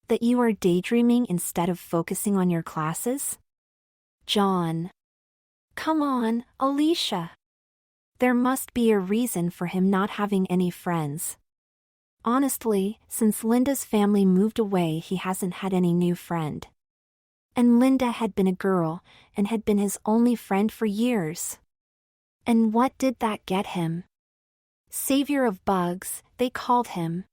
That you are daydreaming instead of focusing on your classes? John. Come on, Alicia. There must be a reason for him not having any friends. Honestly, since Linda's family moved away, he hasn't had any new friend. And Linda had been a girl, and had been his only friend for years. And what did that get him? Savior of bugs, they called him.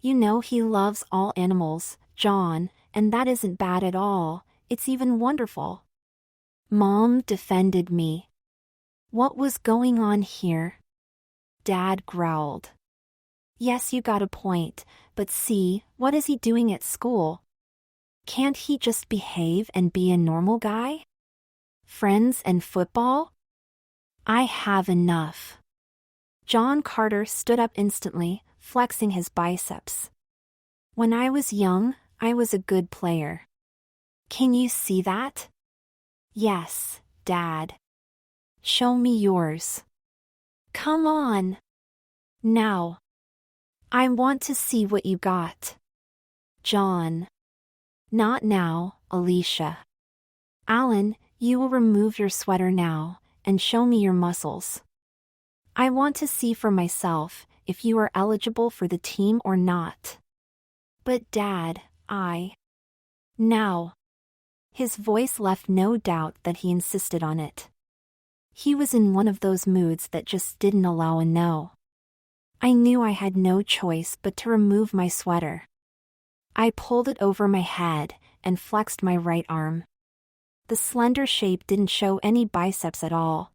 You know he loves all animals, John, and that isn't bad at all, it's even wonderful. Mom defended me. What was going on here? Dad growled. Yes, you got a point, but see, what is he doing at school? Can't he just behave and be a normal guy? Friends and football? I have enough. John Carter stood up instantly, flexing his biceps. When I was young, I was a good player. Can you see that? Yes, Dad. Show me yours. Come on. Now. I want to see what you got. John. Not now, Alicia. Alan, you will remove your sweater now, and show me your muscles. I want to see for myself if you are eligible for the team or not. But Dad, Now. His voice left no doubt that he insisted on it. He was in one of those moods that just didn't allow a no. I knew I had no choice but to remove my sweater. I pulled it over my head and flexed my right arm. The slender shape didn't show any biceps at all.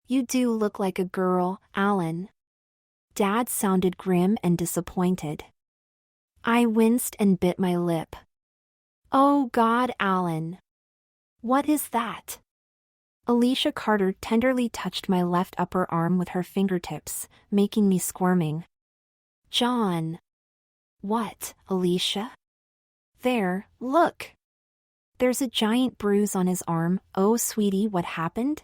You do look like a girl, Alan. Dad sounded grim and disappointed. I winced and bit my lip. Oh God, Alan. What is that? Alicia Carter tenderly touched my left upper arm with her fingertips, making me squirming. John. What, Alicia? There, look. There's a giant bruise on his arm. Oh, sweetie, what happened?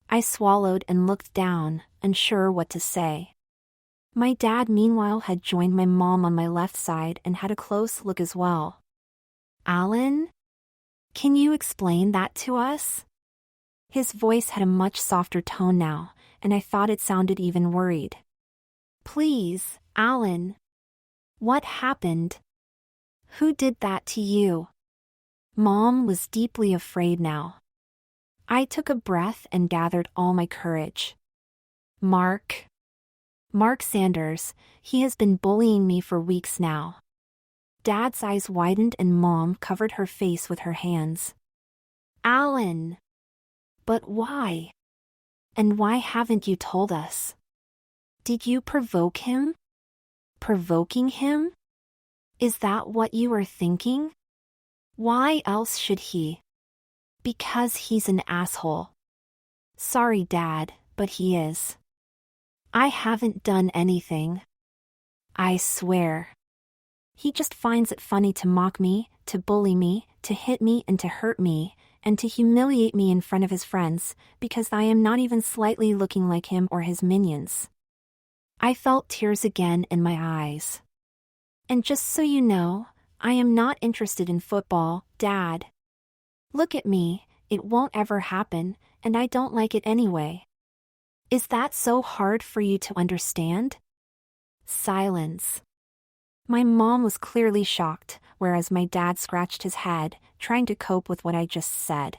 I swallowed and looked down, unsure what to say. My dad, meanwhile, had joined my mom on my left side and had a close look as well. Alan? Can you explain that to us? His voice had a much softer tone now, and I thought it sounded even worried. Please, Alan. What happened? Who did that to you? Mom was deeply afraid now. I took a breath and gathered all my courage. Mark Sanders, he has been bullying me for weeks now. Dad's eyes widened and Mom covered her face with her hands. Alan! But why? And why haven't you told us? Did you provoke him? Provoking him? Is that what you are thinking? Why else should he? Because he's an asshole. Sorry, Dad, but he is. I haven't done anything. I swear. He just finds it funny to mock me, to bully me, to hit me and to hurt me, and to humiliate me in front of his friends, because I am not even slightly looking like him or his minions. I felt tears again in my eyes. And just so you know, I am not interested in football, Dad. Look at me, it won't ever happen, and I don't like it anyway. Is that so hard for you to understand? Silence. My mom was clearly shocked, whereas my dad scratched his head, trying to cope with what I just said.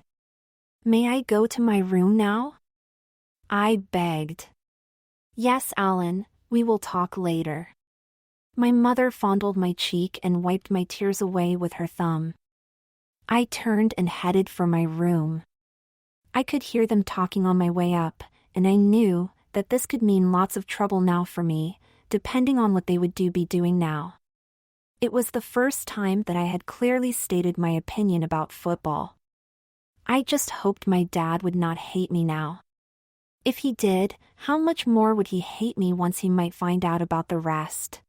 May I go to my room now? I begged. Yes, Alan, we will talk later. My mother fondled my cheek and wiped my tears away with her thumb. I turned and headed for my room. I could hear them talking on my way up, and I knew that this could mean lots of trouble now for me, depending on what they would be doing now. It was the first time that I had clearly stated my opinion about football. I just hoped my dad would not hate me now. If he did, how much more would he hate me once he might find out about the rest?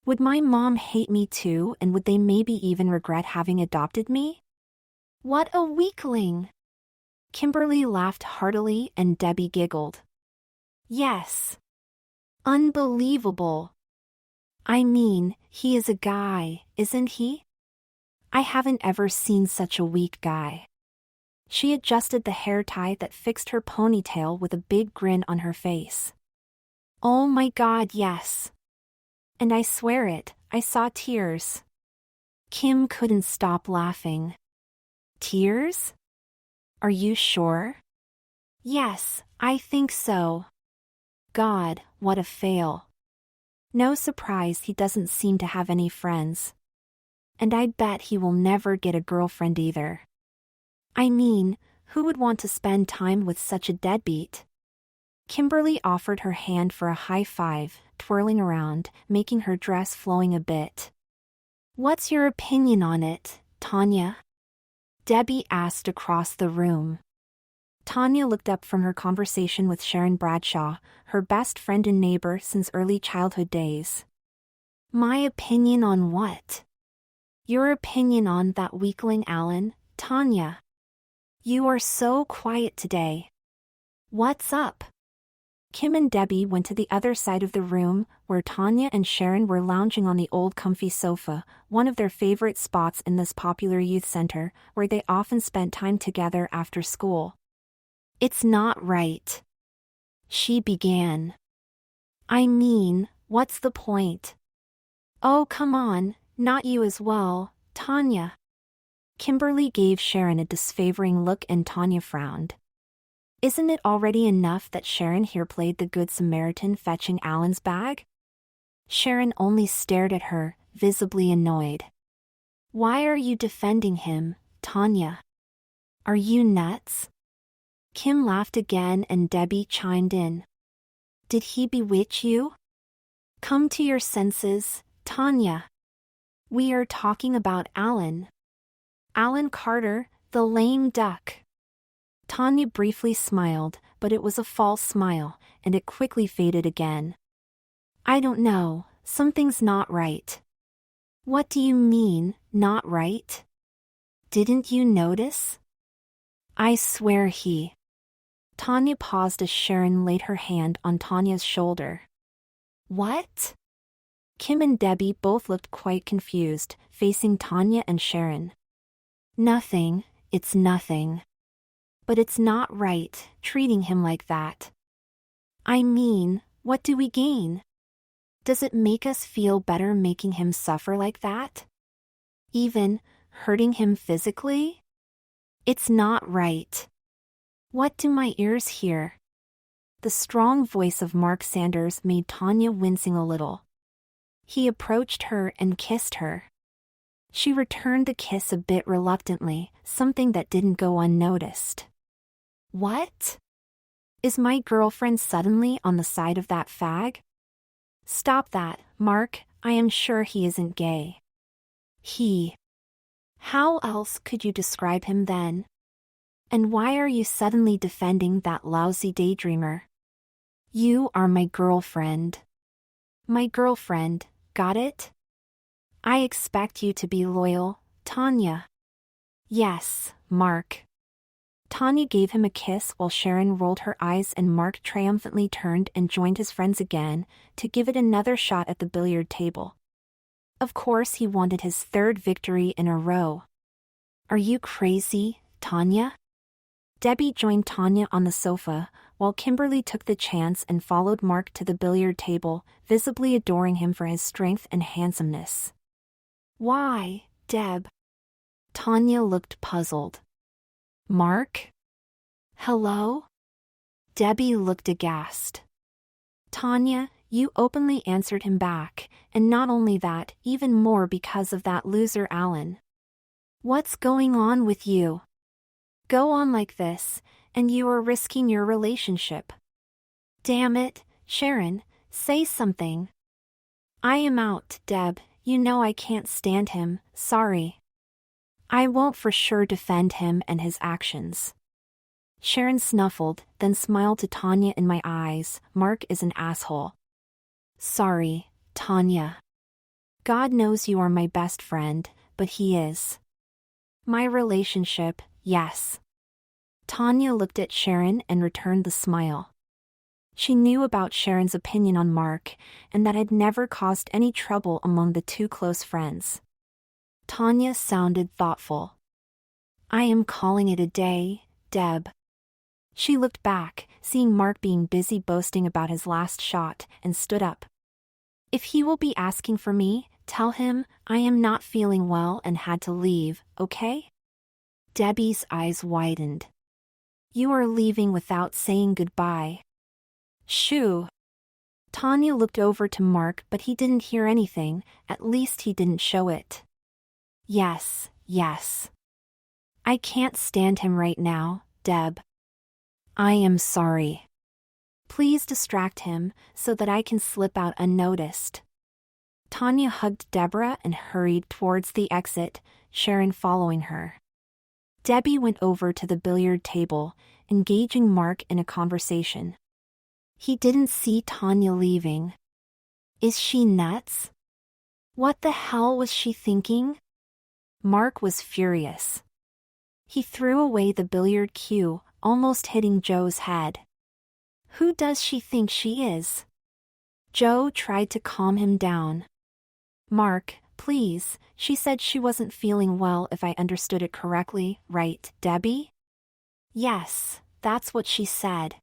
Would my mom hate me too, and would they maybe even regret having adopted me? What a weakling! Kimberly laughed heartily and Debbie giggled. Yes. Unbelievable. I mean, he is a guy, isn't he? I haven't ever seen such a weak guy. She adjusted the hair tie that fixed her ponytail with a big grin on her face. Oh my God, yes. And I swear it, I saw tears. Kim couldn't stop laughing. Tears? Are you sure? Yes, I think so. God, what a fail. No surprise he doesn't seem to have any friends. And I bet he will never get a girlfriend either. I mean, who would want to spend time with such a deadbeat? Kimberly offered her hand for a high five, twirling around, making her dress flowing a bit. What's your opinion on it, Tanya? Debbie asked across the room. Tanya looked up from her conversation with Sharon Bradshaw, her best friend and neighbor since early childhood days. My opinion on what? Your opinion on that weakling Alan, Tanya. You are so quiet today. What's up? Kim and Debbie went to the other side of the room, where Tanya and Sharon were lounging on the old comfy sofa, one of their favorite spots in this popular youth center, where they often spent time together after school. It's not right. She began. I mean, what's the point? Oh, come on, not you as well, Tanya. Kimberly gave Sharon a disfavoring look and Tanya frowned. Isn't it already enough that Sharon here played the Good Samaritan fetching Alan's bag? Sharon only stared at her, visibly annoyed. Why are you defending him, Tanya? Are you nuts? Kim laughed again and Debbie chimed in. Did he bewitch you? Come to your senses, Tanya. We are talking about Alan. Alan Carter, the lame duck. Tanya briefly smiled, but it was a false smile, and it quickly faded again. I don't know, something's not right. What do you mean, not right? Didn't you notice? I swear he. Tanya paused as Sharon laid her hand on Tanya's shoulder. What? Kim and Debbie both looked quite confused, facing Tanya and Sharon. Nothing, it's nothing. But it's not right, treating him like that. I mean, what do we gain? Does it make us feel better making him suffer like that? Even hurting him physically? It's not right. What do my ears hear? The strong voice of Mark Sanders made Tanya wincing a little. He approached her and kissed her. She returned the kiss a bit reluctantly, something that didn't go unnoticed. What? Is my girlfriend suddenly on the side of that fag? Stop that, Mark, I am sure he isn't gay. He. How else could you describe him then? And why are you suddenly defending that lousy daydreamer? You are my girlfriend. My girlfriend, got it? I expect you to be loyal, Tanya. Yes, Mark. Tanya gave him a kiss while Sharon rolled her eyes and Mark triumphantly turned and joined his friends again, to give it another shot at the billiard table. Of course he wanted his third victory in a row. Are you crazy, Tanya? Debbie joined Tanya on the sofa, while Kimberly took the chance and followed Mark to the billiard table, visibly adoring him for his strength and handsomeness. Why, Deb? Tanya looked puzzled. Mark? Hello? Debbie looked aghast. Tanya, you openly answered him back, and not only that, even more because of that loser Alan. What's going on with you? Go on like this, and you are risking your relationship. Damn it, Sharon, say something. I am out, Deb, you know I can't stand him, sorry. I won't for sure defend him and his actions. Sharon snuffled, then smiled to Tanya in my eyes. Mark is an asshole. Sorry, Tanya. God knows you are my best friend, but he is. My relationship, yes. Tanya looked at Sharon and returned the smile. She knew about Sharon's opinion on Mark, and that had never caused any trouble among the two close friends. Tanya sounded thoughtful. I am calling it a day, Deb. She looked back, seeing Mark being busy boasting about his last shot, and stood up. If he will be asking for me, tell him I am not feeling well and had to leave, okay? Debbie's eyes widened. You are leaving without saying goodbye. Shoo. Tanya looked over to Mark, but he didn't hear anything, at least he didn't show it. Yes. I can't stand him right now, Deb. I am sorry. Please distract him so that I can slip out unnoticed. Tanya hugged Deborah and hurried towards the exit, Sharon following her. Debbie went over to the billiard table, engaging Mark in a conversation. He didn't see Tanya leaving. Is she nuts? What the hell was she thinking? Mark was furious. He threw away the billiard cue, almost hitting Joe's head. Who does she think she is? Joe tried to calm him down. Mark, please, she said she wasn't feeling well if I understood it correctly, right, Debbie? Yes, that's what she said.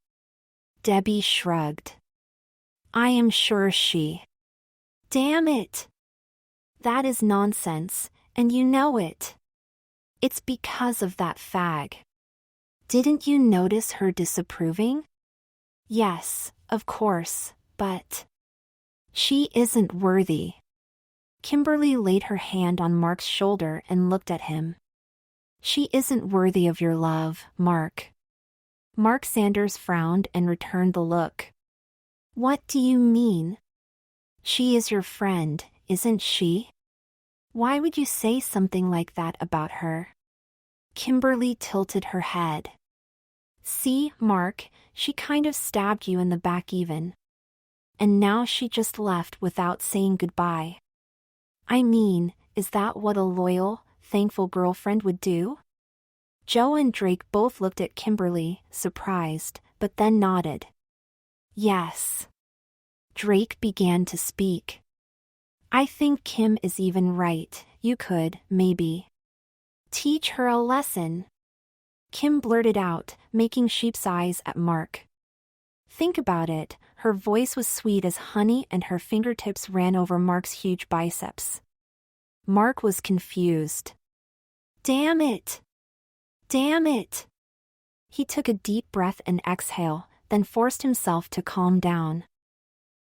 Debbie shrugged. I am sure she... Damn it! That is nonsense, and you know it. It's because of that fag. Didn't you notice her disapproving? Yes, of course, but... She isn't worthy. Kimberly laid her hand on Mark's shoulder and looked at him. She isn't worthy of your love, Mark. Mark Sanders frowned and returned the look. What do you mean? She is your friend, isn't she? Why would you say something like that about her? Kimberly tilted her head. See, Mark, she kind of stabbed you in the back even. And now she just left without saying goodbye. I mean, is that what a loyal, thankful girlfriend would do? Joe and Drake both looked at Kimberly, surprised, but then nodded. Yes. Drake began to speak. I think Kim is even right. You could, maybe, teach her a lesson. Kim blurted out, making sheep's eyes at Mark. Think about it, her voice was sweet as honey and her fingertips ran over Mark's huge biceps. Mark was confused. Damn it! Damn it! He took a deep breath and exhale, then forced himself to calm down.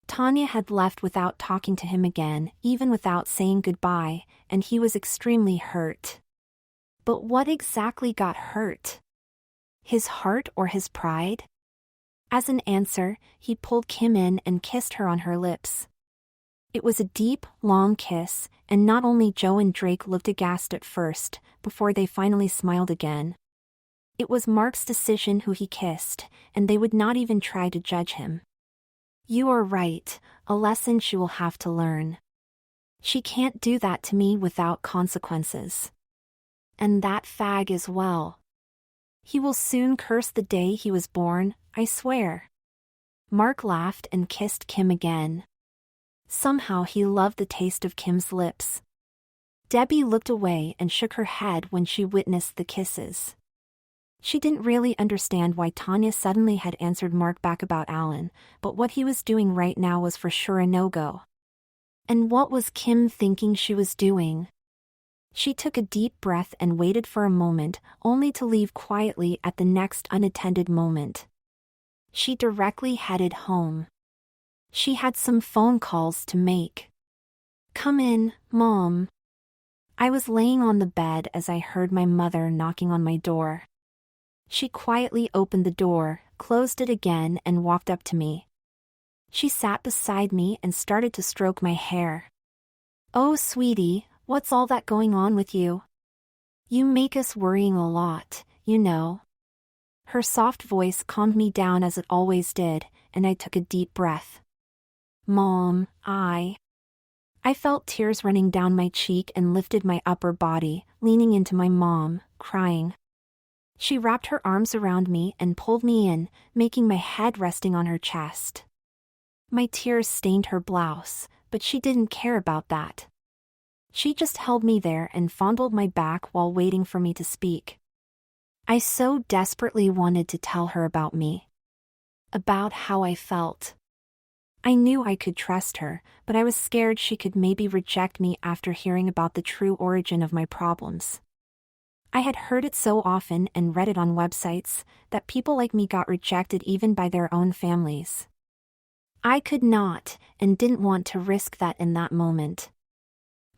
Tanya had left without talking to him again, even without saying goodbye, and he was extremely hurt. But what exactly got hurt? His heart or his pride? As an answer, he pulled Kim in and kissed her on her lips. It was a deep, long kiss, and not only Joe and Drake looked aghast at first, before they finally smiled again. It was Mark's decision who he kissed, and they would not even try to judge him. You are right, a lesson she will have to learn. She can't do that to me without consequences. And that fag as well. He will soon curse the day he was born, I swear. Mark laughed and kissed Kim again. Somehow he loved the taste of Kim's lips. Debbie looked away and shook her head when she witnessed the kisses. She didn't really understand why Tanya suddenly had answered Mark back about Alan, but what he was doing right now was for sure a no-go. And what was Kim thinking she was doing? She took a deep breath and waited for a moment, only to leave quietly at the next unattended moment. She directly headed home. She had some phone calls to make. Come in, Mom. I was laying on the bed as I heard my mother knocking on my door. She quietly opened the door, closed it again and walked up to me. She sat beside me and started to stroke my hair. Oh, sweetie, what's all that going on with you? You make us worrying a lot, you know. Her soft voice calmed me down as it always did, and I took a deep breath. Mom, I felt tears running down my cheek and lifted my upper body, leaning into my mom, crying. She wrapped her arms around me and pulled me in, making my head resting on her chest. My tears stained her blouse, but she didn't care about that. She just held me there and fondled my back while waiting for me to speak. I so desperately wanted to tell her about me. About how I felt. I knew I could trust her, but I was scared she could maybe reject me after hearing about the true origin of my problems. I had heard it so often and read it on websites that people like me got rejected even by their own families. I could not and didn't want to risk that in that moment.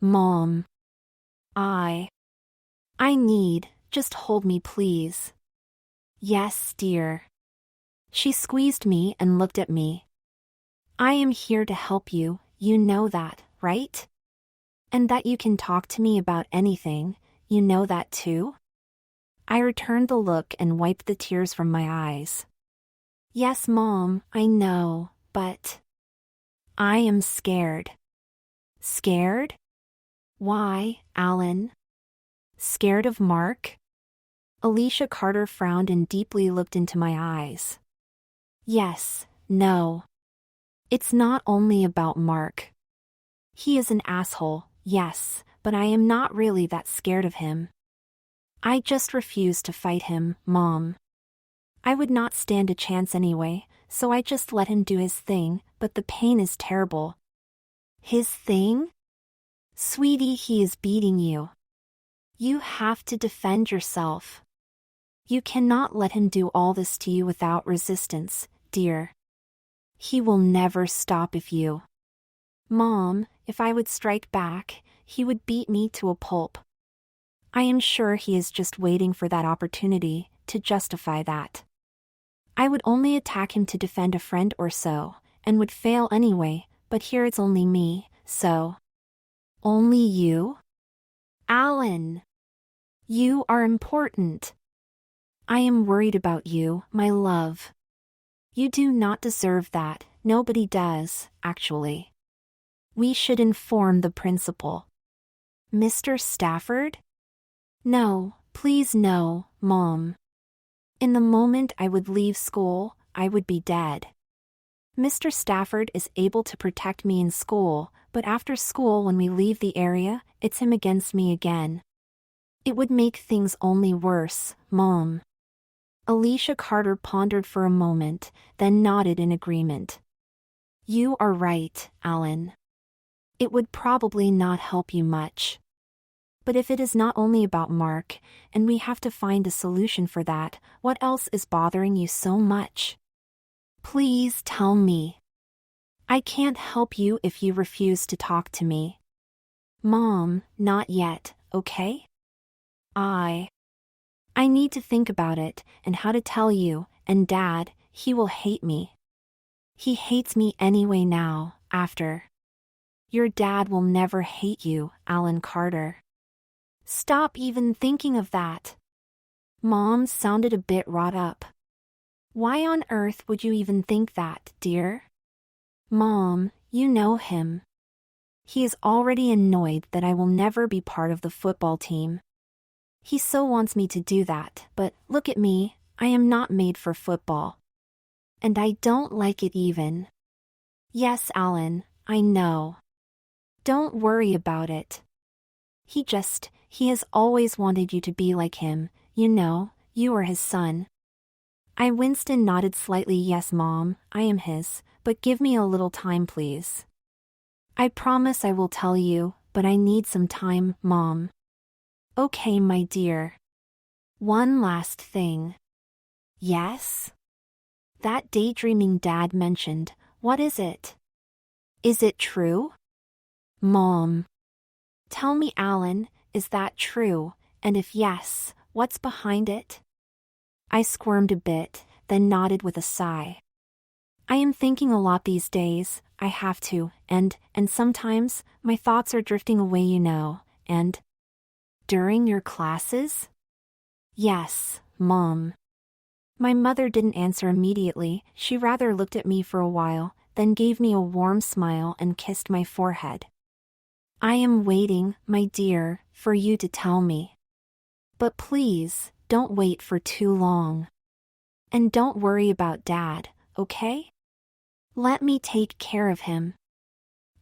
Mom. I need, just hold me please. Yes, dear. She squeezed me and looked at me. I am here to help you, you know that, right? And that you can talk to me about anything, you know that too? I returned the look and wiped the tears from my eyes. Yes, Mom, I know, but I am scared. Scared? Why, Alan? Scared of Mark? Alicia Carter frowned and deeply looked into my eyes. Yes, no. It's not only about Mark. He is an asshole, yes, but I am not really that scared of him. I just refuse to fight him, Mom. I would not stand a chance anyway, so I just let him do his thing, but the pain is terrible. His thing? Sweetie, he is beating you. You have to defend yourself. You cannot let him do all this to you without resistance, dear. He will never stop if you. Mom, if I would strike back, he would beat me to a pulp. I am sure he is just waiting for that opportunity to justify that. I would only attack him to defend a friend or so, and would fail anyway, but here it's only me, so. Only you? Alan! You are important. I am worried about you, my love. You do not deserve that, nobody does, actually. We should inform the principal. Mr. Stafford? No, please no, Mom. In the moment I would leave school, I would be dead. Mr. Stafford is able to protect me in school, but after school when we leave the area, it's him against me again. It would make things only worse, Mom. Alicia Carter pondered for a moment, then nodded in agreement. You are right, Alan. It would probably not help you much. But if it is not only about Mark, and we have to find a solution for that, what else is bothering you so much? Please tell me. I can't help you if you refuse to talk to me. Mom, not yet, okay? I need to think about it, and how to tell you, and Dad, he will hate me. He hates me anyway now, after. Your dad will never hate you, Alan Carter. Stop even thinking of that. Mom sounded a bit wrought up. Why on earth would you even think that, dear? Mom, you know him. He is already annoyed that I will never be part of the football team. He so wants me to do that, but look at me, I am not made for football. And I don't like it even. Yes, Alan, I know. Don't worry about it. He has always wanted you to be like him, you know, you are his son. I winced and nodded slightly. Yes, Mom, I am his, but give me a little time please. I promise I will tell you, but I need some time, Mom. Okay, my dear. One last thing. Yes? That daydreaming Dad mentioned, what is it? Is it true? Mom. Tell me, Alan, is that true, and if yes, what's behind it? I squirmed a bit, then nodded with a sigh. I am thinking a lot these days, I have to, and sometimes, my thoughts are drifting away, you know, and... During your classes? Yes, Mom. My mother didn't answer immediately, she rather looked at me for a while, then gave me a warm smile and kissed my forehead. I am waiting, my dear, for you to tell me. But please, Don't wait for too long. And don't worry about Dad, okay? Let me take care of him.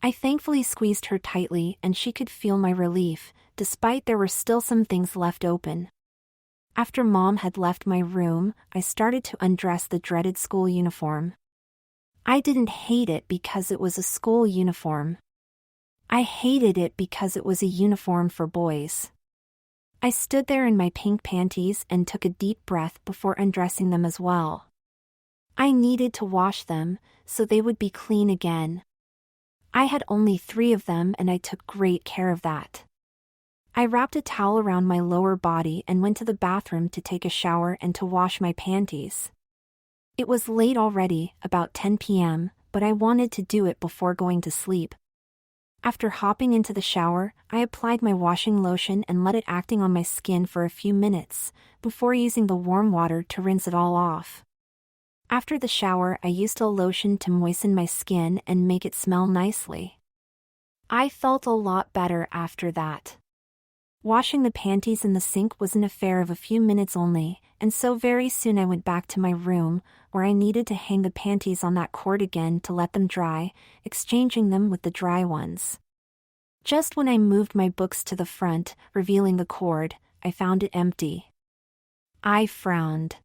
I thankfully squeezed her tightly and she could feel my relief, despite there were still some things left open. After Mom had left my room, I started to undress the dreaded school uniform. I didn't hate it because it was a school uniform. I hated it because it was a uniform for boys. I stood there in my pink panties and took a deep breath before undressing them as well. I needed to wash them, so they would be clean again. I had only 3 of them and I took great care of that. I wrapped a towel around my lower body and went to the bathroom to take a shower and to wash my panties. It was late already, about 10 p.m., but I wanted to do it before going to sleep. After hopping into the shower, I applied my washing lotion and let it acting on my skin for a few minutes, before using the warm water to rinse it all off. After the shower, I used a lotion to moisten my skin and make it smell nicely. I felt a lot better after that. Washing the panties in the sink was an affair of a few minutes only, and so very soon I went back to my room, where I needed to hang the panties on that cord again to let them dry, exchanging them with the dry ones. Just when I moved my books to the front, revealing the cord, I found it empty. I frowned.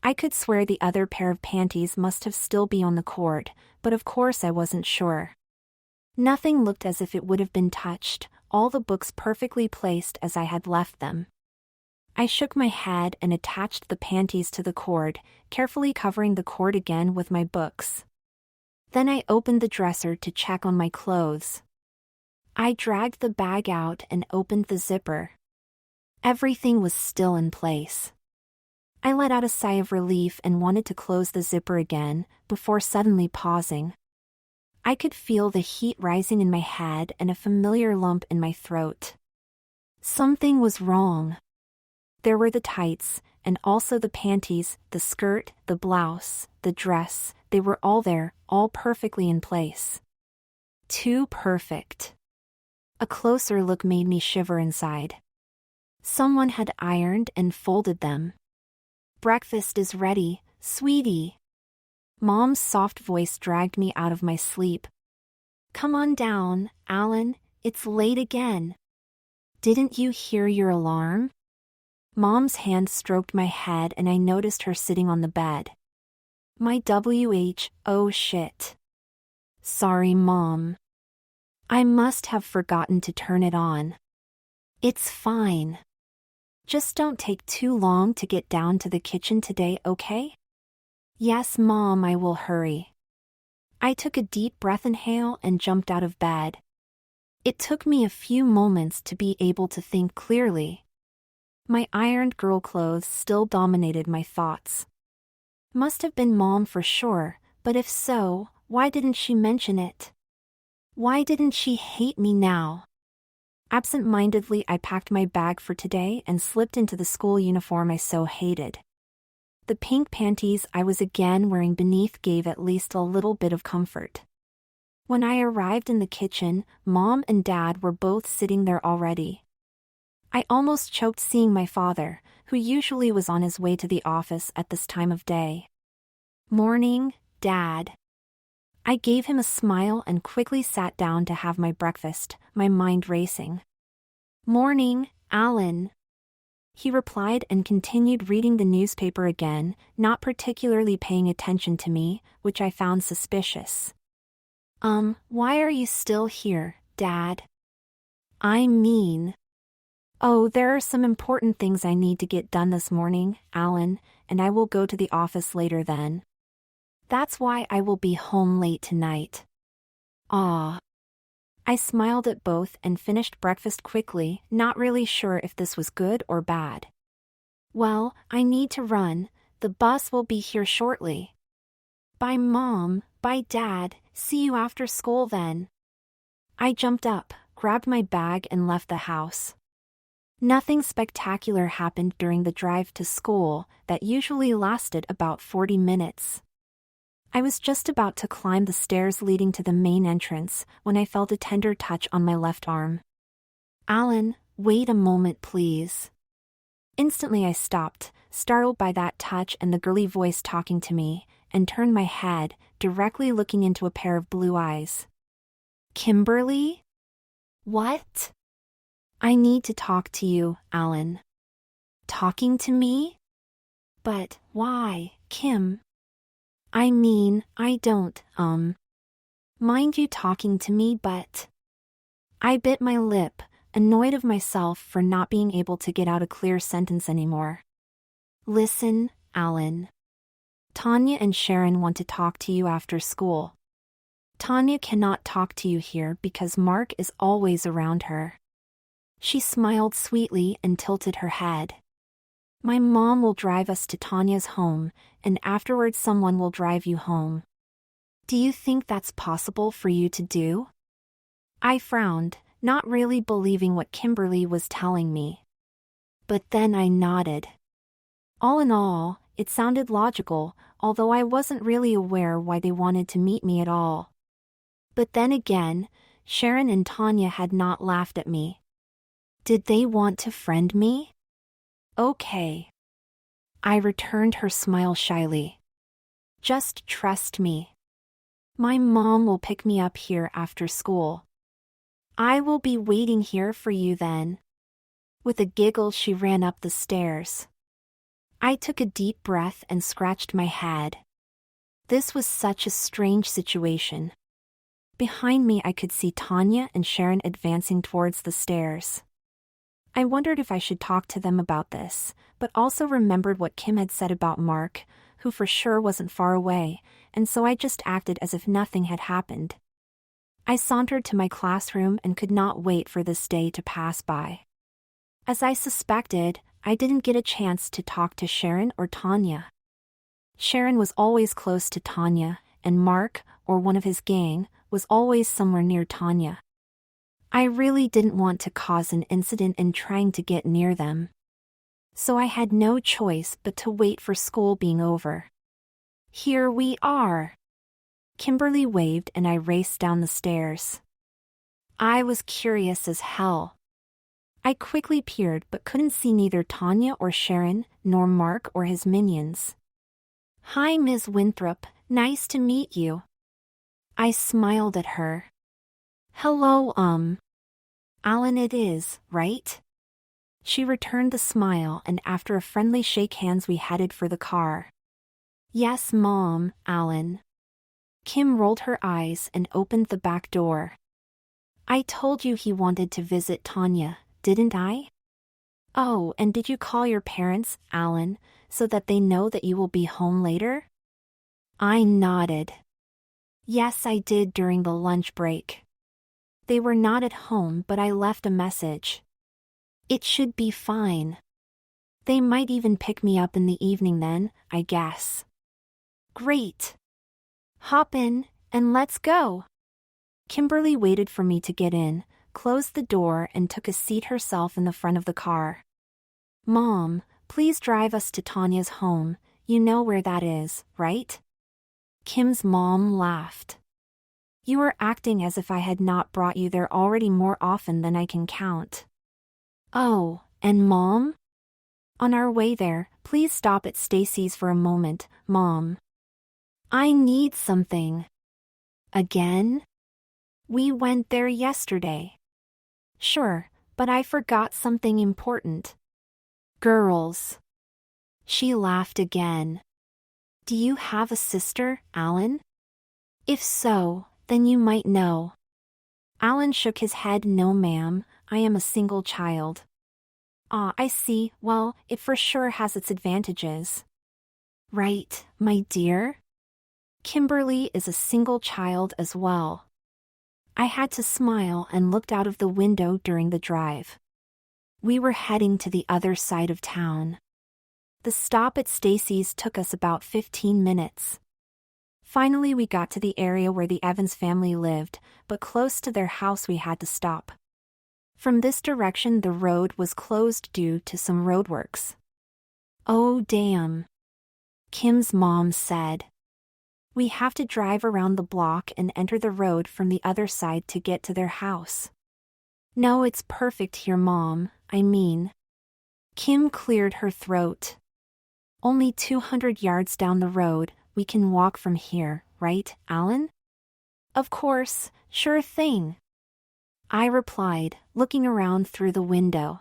I could swear the other pair of panties must have still be on the cord, but of course I wasn't sure. Nothing looked as if it would have been touched, all the books perfectly placed as I had left them. I shook my head and attached the panties to the cord, carefully covering the cord again with my books. Then I opened the dresser to check on my clothes. I dragged the bag out and opened the zipper. Everything was still in place. I let out a sigh of relief and wanted to close the zipper again, before suddenly pausing. I could feel the heat rising in my head and a familiar lump in my throat. Something was wrong. There were the tights, and also the panties, the skirt, the blouse, the dress, they were all there, all perfectly in place. Too perfect. A closer look made me shiver inside. Someone had ironed and folded them. Breakfast is ready, sweetie. Mom's soft voice dragged me out of my sleep. Come on down, Alan, it's late again. Didn't you hear your alarm? Mom's hand stroked my head and I noticed her sitting on the bed. My oh shit. Sorry, Mom. I must have forgotten to turn it on. It's fine. Just don't take too long to get down to the kitchen today, okay? Yes, Mom, I will hurry. I took a deep breath inhale and jumped out of bed. It took me a few moments to be able to think clearly. My ironed girl clothes still dominated my thoughts. Must have been Mom for sure, but if so, why didn't she mention it? Why didn't she hate me now? Absent-mindedly, I packed my bag for today and slipped into the school uniform I so hated. The pink panties I was again wearing beneath gave at least a little bit of comfort. When I arrived in the kitchen, Mom and Dad were both sitting there already. I almost choked seeing my father, who usually was on his way to the office at this time of day. Morning, Dad. I gave him a smile and quickly sat down to have my breakfast, my mind racing. Morning, Alan. He replied and continued reading the newspaper again, not particularly paying attention to me, which I found suspicious. Why are you still here, Dad? I mean... Oh, there are some important things I need to get done this morning, Alan, and I will go to the office later then. That's why I will be home late tonight. Ah. I smiled at both and finished breakfast quickly, not really sure if this was good or bad. Well, I need to run, the bus will be here shortly. Bye, Mom, bye, Dad, see you after school then. I jumped up, grabbed my bag and left the house. Nothing spectacular happened during the drive to school, that usually lasted about 40 minutes. I was just about to climb the stairs leading to the main entrance when I felt a tender touch on my left arm. Alan, wait a moment please. Instantly I stopped, startled by that touch and the girly voice talking to me, and turned my head, directly looking into a pair of blue eyes. Kimberly? What? I need to talk to you, Alan. Talking to me? But why, Kim? I mean, I don't, mind you talking to me, but... I bit my lip, annoyed of myself for not being able to get out a clear sentence anymore. Listen, Alan. Tanya and Sharon want to talk to you after school. Tanya cannot talk to you here because Mark is always around her. She smiled sweetly and tilted her head. My mom will drive us to Tanya's home, and afterwards someone will drive you home. Do you think that's possible for you to do? I frowned, not really believing what Kimberly was telling me. But then I nodded. All in all, it sounded logical, although I wasn't really aware why they wanted to meet me at all. But then again, Sharon and Tanya had not laughed at me. Did they want to friend me? Okay. I returned her smile shyly. Just trust me. My mom will pick me up here after school. I will be waiting here for you then. With a giggle, she ran up the stairs. I took a deep breath and scratched my head. This was such a strange situation. Behind me, I could see Tanya and Sharon advancing towards the stairs. I wondered if I should talk to them about this, but also remembered what Kim had said about Mark, who for sure wasn't far away, and so I just acted as if nothing had happened. I sauntered to my classroom and could not wait for this day to pass by. As I suspected, I didn't get a chance to talk to Sharon or Tanya. Sharon was always close to Tanya, and Mark, or one of his gang, was always somewhere near Tanya. I really didn't want to cause an incident in trying to get near them. So I had no choice but to wait for school being over. Here we are. Kimberly waved and I raced down the stairs. I was curious as hell. I quickly peered but couldn't see neither Tanya or Sharon, nor Mark or his minions. Hi, Ms. Winthrop, nice to meet you. I smiled at her. Hello, Alan it is, right? She returned the smile and after a friendly shake hands we headed for the car. Yes, Mom, Alan. Kim rolled her eyes and opened the back door. I told you he wanted to visit Tanya, didn't I? Oh, and did you call your parents, Alan, so that they know that you will be home later? I nodded. Yes, I did during the lunch break. They were not at home, but I left a message. It should be fine. They might even pick me up in the evening then, I guess. Great. Hop in, and let's go. Kimberly waited for me to get in, closed the door and took a seat herself in the front of the car. Mom, please drive us to Tanya's home, you know where that is, right? Kim's mom laughed. You are acting as if I had not brought you there already more often than I can count. Oh, and Mom? On our way there, please stop at Stacy's for a moment, Mom. I need something. Again? We went there yesterday. Sure, but I forgot something important. Girls. She laughed again. Do you have a sister, Alan? If so, then you might know. Alan shook his head. No, ma'am, I am a single child. Ah, I see. Well, it for sure has its advantages. Right, my dear? Kimberly is a single child as well. I had to smile and looked out of the window during the drive. We were heading to the other side of town. The stop at Stacy's took us about 15 minutes. Finally, we got to the area where the Evans family lived, but close to their house we had to stop. From this direction the road was closed due to some roadworks. Oh damn. Kim's mom said. We have to drive around the block and enter the road from the other side to get to their house. No, it's perfect here, Mom, I mean. Kim cleared her throat. Only 200 yards down the road, we can walk from here, right, Alan? Of course, sure thing. I replied, looking around through the window.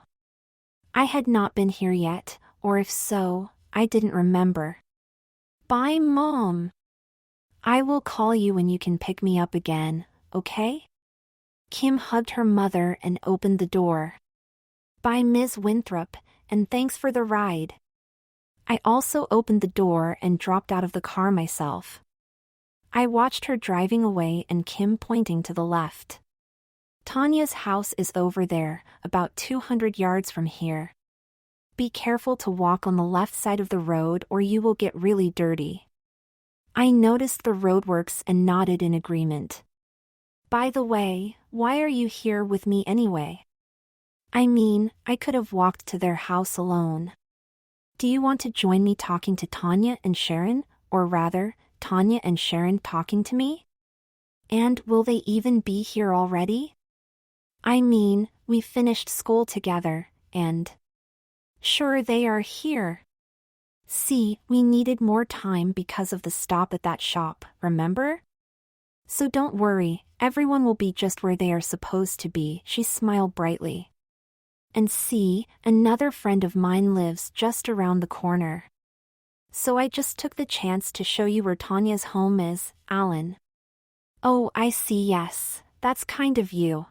I had not been here yet, or if so, I didn't remember. Bye, Mom. I will call you when you can pick me up again, okay? Kim hugged her mother and opened the door. Bye, Ms. Winthrop, and thanks for the ride. I also opened the door and dropped out of the car myself. I watched her driving away and Kim pointing to the left. Tanya's house is over there, about 200 yards from here. Be careful to walk on the left side of the road or you will get really dirty. I noticed the roadworks and nodded in agreement. By the way, why are you here with me anyway? I mean, I could have walked to their house alone. Do you want to join me talking to Tanya and Sharon, or rather, Tanya and Sharon talking to me? And will they even be here already? I mean, we finished school together, and... Sure, they are here. See, we needed more time because of the stop at that shop, remember? So don't worry, everyone will be just where they are supposed to be, she smiled brightly. And see, another friend of mine lives just around the corner. So I just took the chance to show you where Tanya's home is, Alan. Oh, I see, yes, that's kind of you.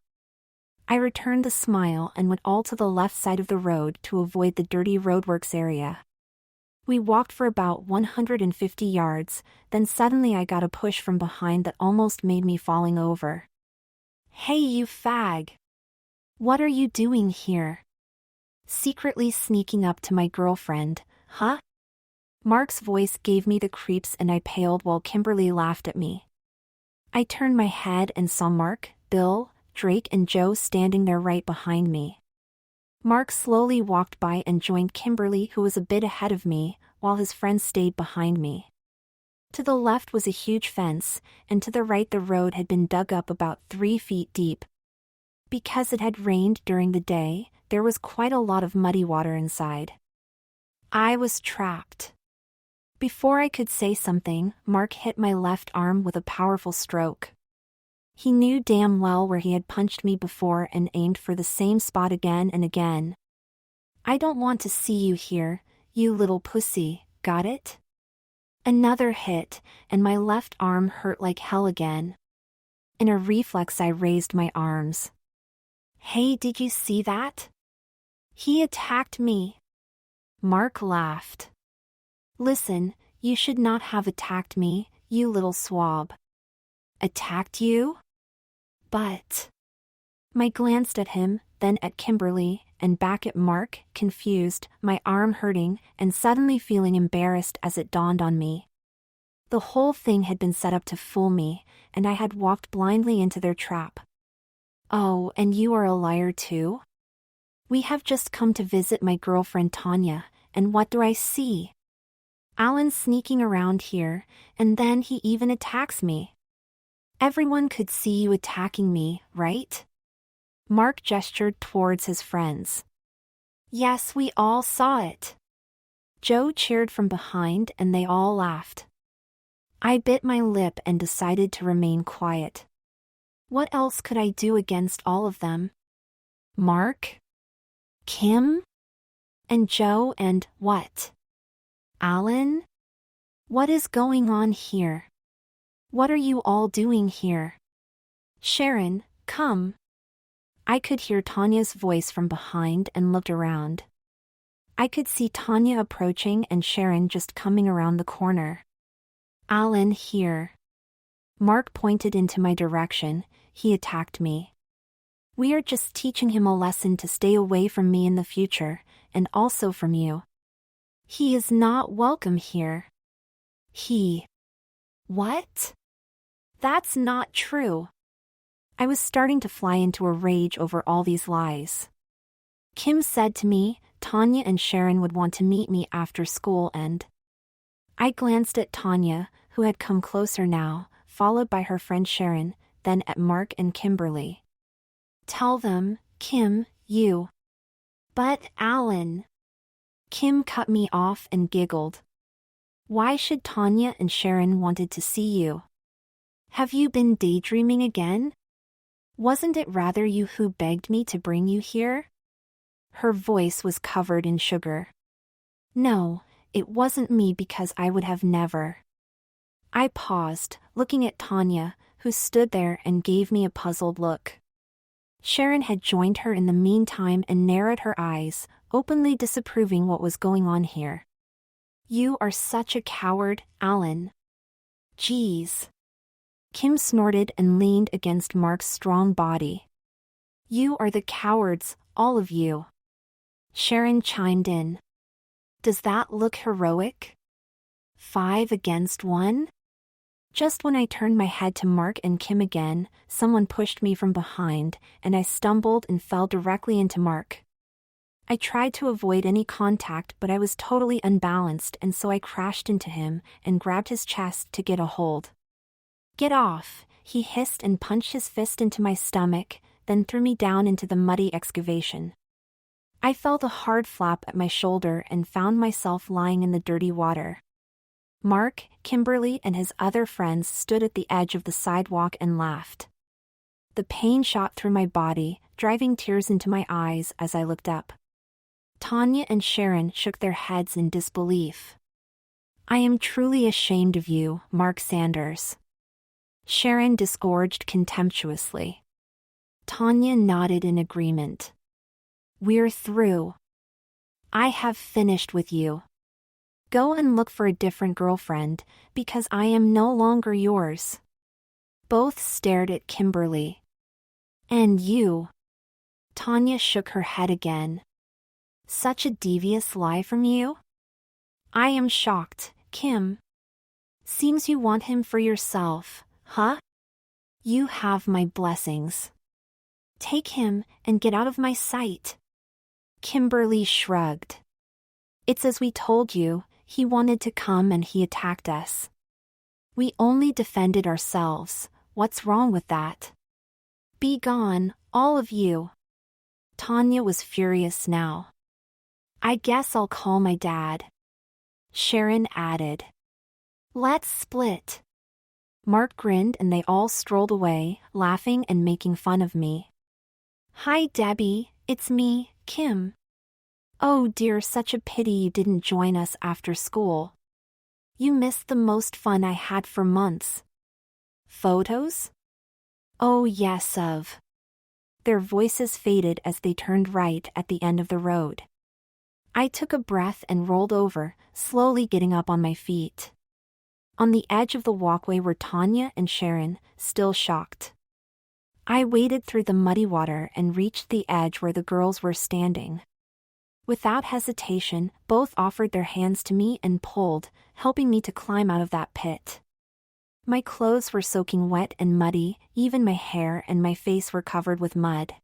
I returned the smile and went all to the left side of the road to avoid the dirty roadworks area. We walked for about 150 yards, then suddenly I got a push from behind that almost made me falling over. Hey, you fag! What are you doing here? Secretly sneaking up to my girlfriend, huh? Mark's voice gave me the creeps and I paled while Kimberly laughed at me. I turned my head and saw Mark, Bill, Drake and Joe standing there right behind me. Mark slowly walked by and joined Kimberly, who was a bit ahead of me, while his friends stayed behind me. To the left was a huge fence, and to the right the road had been dug up about 3 feet deep. Because it had rained during the day, there was quite a lot of muddy water inside. I was trapped. Before I could say something, Mark hit my left arm with a powerful stroke. He knew damn well where he had punched me before and aimed for the same spot again and again. I don't want to see you here, you little pussy, got it? Another hit, and my left arm hurt like hell again. In a reflex I raised my arms. Hey, did you see that? He attacked me. Mark laughed. Listen, you should not have attacked me, you little swab. Attacked you? But... I glanced at him, then at Kimberly, and back at Mark, confused, my arm hurting, and suddenly feeling embarrassed as it dawned on me. The whole thing had been set up to fool me, and I had walked blindly into their trap. Oh, and you are a liar too? We have just come to visit my girlfriend Tanya, and what do I see? Alan sneaking around here, and then he even attacks me. Everyone could see you attacking me, right? Mark gestured towards his friends. Yes, we all saw it. Joe cheered from behind and they all laughed. I bit my lip and decided to remain quiet. What else could I do against all of them? Mark? Kim? And Joe and what? Alan? What is going on here? What are you all doing here? Sharon, come. I could hear Tanya's voice from behind and looked around. I could see Tanya approaching and Sharon just coming around the corner. Alan here. Mark pointed into my direction. He attacked me. We are just teaching him a lesson to stay away from me in the future, and also from you. He is not welcome here. What? That's not true. I was starting to fly into a rage over all these lies. Kim said to me, Tanya and Sharon would want to meet me after school and... I glanced at Tanya, who had come closer now, followed by her friend Sharon, then at Mark and Kimberly. Tell them, Kim, you. But Alan. Kim cut me off and giggled. Why should Tanya and Sharon wanted to see you? Have you been daydreaming again? Wasn't it rather you who begged me to bring you here? Her voice was covered in sugar. No, it wasn't me because I would have never. I paused, looking at Tanya, who stood there and gave me a puzzled look. Sharon had joined her in the meantime and narrowed her eyes, openly disapproving what was going on here. You are such a coward, Alan. Geez. Kim snorted and leaned against Mark's strong body. You are the cowards, all of you. Sharon chimed in. Does that look heroic? 5 against 1? Just when I turned my head to Mark and Kim again, someone pushed me from behind, and I stumbled and fell directly into Mark. I tried to avoid any contact, but I was totally unbalanced, and so I crashed into him and grabbed his chest to get a hold. Get off, he hissed and punched his fist into my stomach, then threw me down into the muddy excavation. I felt a hard flap at my shoulder and found myself lying in the dirty water. Mark, Kimberly, and his other friends stood at the edge of the sidewalk and laughed. The pain shot through my body, driving tears into my eyes as I looked up. Tanya and Sharon shook their heads in disbelief. I am truly ashamed of you, Mark Sanders. Sharon disgorged contemptuously. Tanya nodded in agreement. We're through. I have finished with you. Go and look for a different girlfriend, because I am no longer yours. Both stared at Kimberly. And you? Tanya shook her head again. Such a devious lie from you? I am shocked, Kim. Seems you want him for yourself, huh? You have my blessings. Take him and get out of my sight. Kimberly shrugged. It's as we told you, he wanted to come and he attacked us. We only defended ourselves. What's wrong with that? Be gone, all of you. Tanya was furious now. I guess I'll call my dad. Sharon added. Let's split. Mark grinned and they all strolled away, laughing and making fun of me. Hi Debbie, it's me, Kim. Oh dear, such a pity you didn't join us after school. You missed the most fun I had for months. Photos? Oh yes of. Their voices faded as they turned right at the end of the road. I took a breath and rolled over, slowly getting up on my feet. On the edge of the walkway were Tanya and Sharon, still shocked. I waded through the muddy water and reached the edge where the girls were standing. Without hesitation, both offered their hands to me and pulled, helping me to climb out of that pit. My clothes were soaking wet and muddy, even my hair and my face were covered with mud.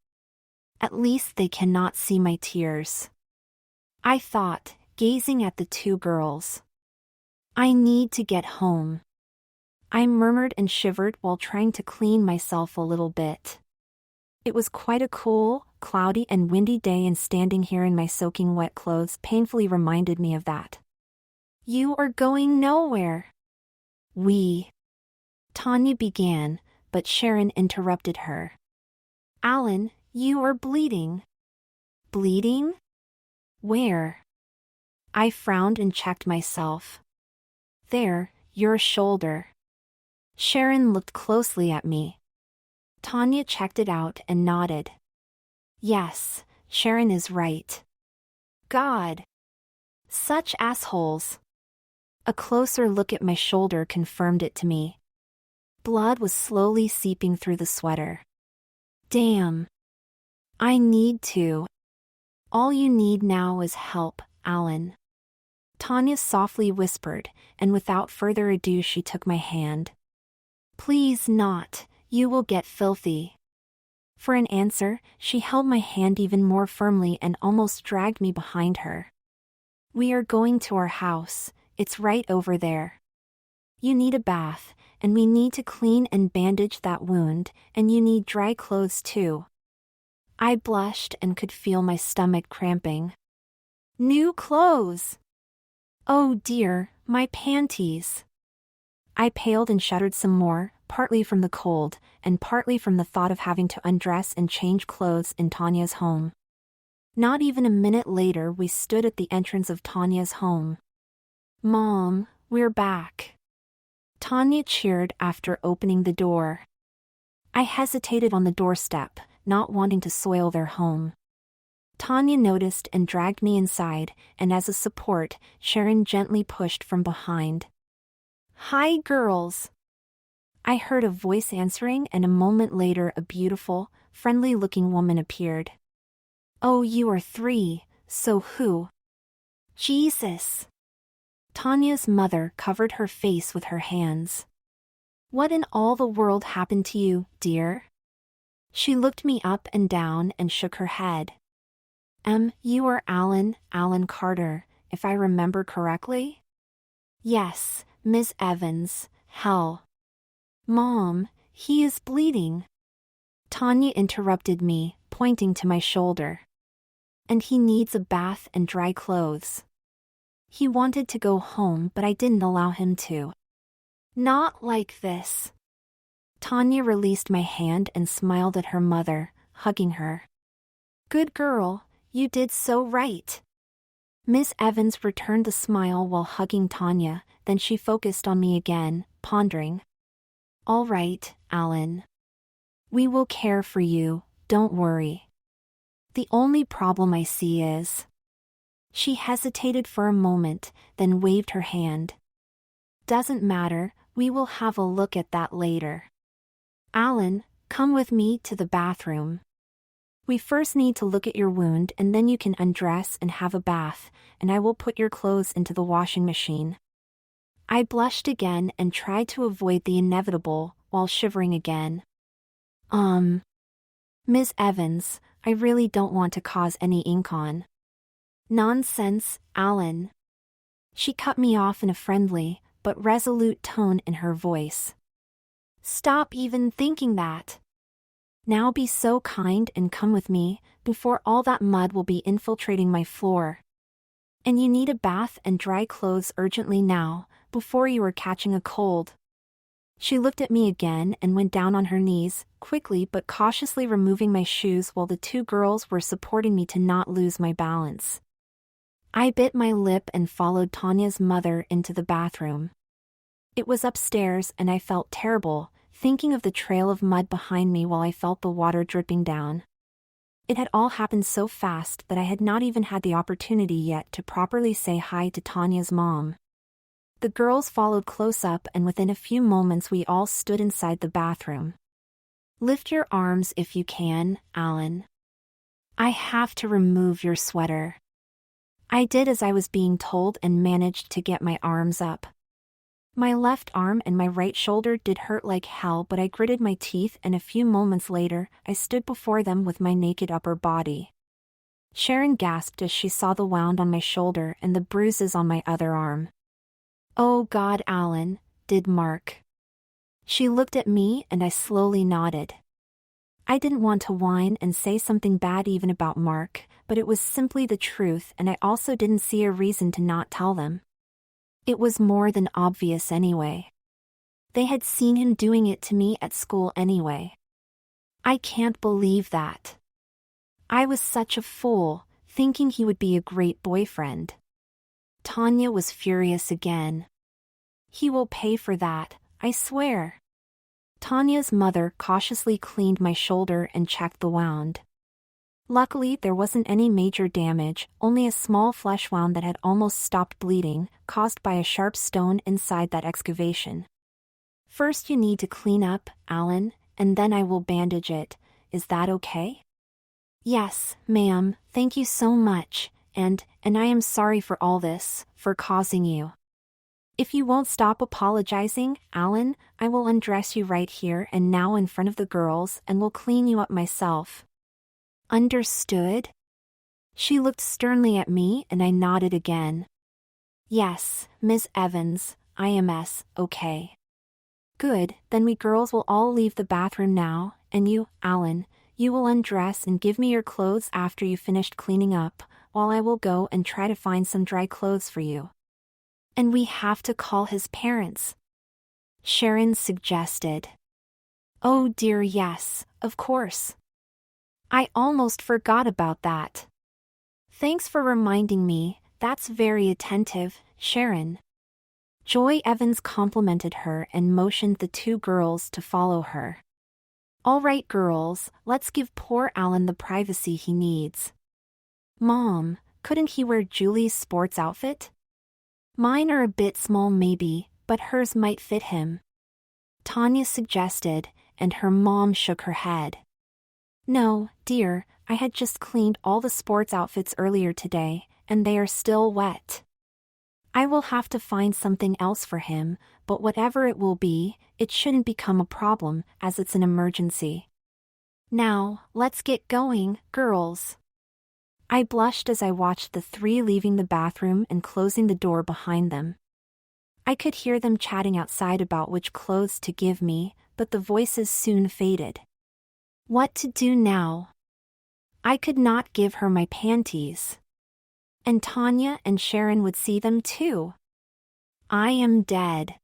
At least they cannot see my tears. I thought, gazing at the two girls. I need to get home. I murmured and shivered while trying to clean myself a little bit. It was quite a cool, cloudy and windy day, and standing here in my soaking wet clothes painfully reminded me of that. You are going nowhere. Tanya began, but Sharon interrupted her. Alan, you are bleeding. Bleeding? Where? I frowned and checked myself. There, your shoulder. Sharon looked closely at me. Tanya checked it out and nodded. Yes, Sharon is right. God. Such assholes. A closer look at my shoulder confirmed it to me. Blood was slowly seeping through the sweater. Damn. I need to. All you need now is help, Alan. Tanya softly whispered, and without further ado she took my hand. Please not, you will get filthy. For an answer, she held my hand even more firmly and almost dragged me behind her. We are going to our house, it's right over there. You need a bath, and we need to clean and bandage that wound, and you need dry clothes too. I blushed and could feel my stomach cramping. New clothes! Oh dear, my panties! I paled and shuddered some more, partly from the cold, and partly from the thought of having to undress and change clothes in Tanya's home. Not even a minute later we stood at the entrance of Tanya's home. Mom, we're back. Tanya cheered after opening the door. I hesitated on the doorstep, not wanting to soil their home. Tanya noticed and dragged me inside, and as a support, Sharon gently pushed from behind. Hi, girls! I heard a voice answering, and a moment later a beautiful, friendly-looking woman appeared. Oh, you are 3, so who? Jesus! Tanya's mother covered her face with her hands. What in all the world happened to you, dear? She looked me up and down and shook her head. You are Alan Carter, if I remember correctly? Yes, Miss Evans, hell. Mom, he is bleeding. Tanya interrupted me, pointing to my shoulder. And he needs a bath and dry clothes. He wanted to go home, but I didn't allow him to. Not like this. Tanya released my hand and smiled at her mother, hugging her. Good girl, you did so right. Miss Evans returned the smile while hugging Tanya, then she focused on me again, pondering. All right, Alan. We will care for you, don't worry. The only problem I see is... She hesitated for a moment, then waved her hand. Doesn't matter, we will have a look at that later. Alan, come with me to the bathroom. We first need to look at your wound and then you can undress and have a bath, and I will put your clothes into the washing machine. I blushed again and tried to avoid the inevitable, while shivering again. Ms. Evans, I really don't want to cause any ink on. Nonsense, Alan. She cut me off in a friendly, but resolute tone in her voice. Stop even thinking that. Now be so kind and come with me, before all that mud will be infiltrating my floor. And you need a bath and dry clothes urgently now, before you are catching a cold. She looked at me again and went down on her knees, quickly but cautiously removing my shoes while the 2 girls were supporting me to not lose my balance. I bit my lip and followed Tanya's mother into the bathroom. It was upstairs and I felt terrible, thinking of the trail of mud behind me while I felt the water dripping down. It had all happened so fast that I had not even had the opportunity yet to properly say hi to Tanya's mom. The girls followed close up and within a few moments we all stood inside the bathroom. Lift your arms if you can, Alan. I have to remove your sweater. I did as I was being told and managed to get my arms up. My left arm and my right shoulder did hurt like hell, but I gritted my teeth and a few moments later, I stood before them with my naked upper body. Sharon gasped as she saw the wound on my shoulder and the bruises on my other arm. Oh God, Alan, did Mark? She looked at me and I slowly nodded. I didn't want to whine and say something bad even about Mark, but it was simply the truth and I also didn't see a reason to not tell them. It was more than obvious anyway. They had seen him doing it to me at school anyway. I can't believe that. I was such a fool, thinking he would be a great boyfriend. Tanya was furious again. He will pay for that, I swear. Tanya's mother cautiously cleaned my shoulder and checked the wound. Luckily, there wasn't any major damage, only a small flesh wound that had almost stopped bleeding, caused by a sharp stone inside that excavation. First you need to clean up, Alan, and then I will bandage it. Is that okay? Yes, ma'am, thank you so much, and I am sorry for all this, for causing you. If you won't stop apologizing, Alan, I will undress you right here and now in front of the girls and will clean you up myself. Understood? She looked sternly at me and I nodded again. Yes, Miss Evans, I am okay. Good, then we girls will all leave the bathroom now, and you, Alan, you will undress and give me your clothes after you finished cleaning up, while I will go and try to find some dry clothes for you. And we have to call his parents, Sharon suggested. Oh dear, yes, of course. I almost forgot about that. Thanks for reminding me, that's very attentive, Sharon. Joy Evans complimented her and motioned the two girls to follow her. All right, girls, let's give poor Alan the privacy he needs. Mom, couldn't he wear Julie's sports outfit? Mine are a bit small maybe, but hers might fit him, Tanya suggested, and her mom shook her head. No, dear, I had just cleaned all the sports outfits earlier today, and they are still wet. I will have to find something else for him, but whatever it will be, it shouldn't become a problem as it's an emergency. Now, let's get going, girls. I blushed as I watched the three leaving the bathroom and closing the door behind them. I could hear them chatting outside about which clothes to give me, but the voices soon faded. What to do now? I could not give her my panties. And Tanya and Sharon would see them too. I am dead,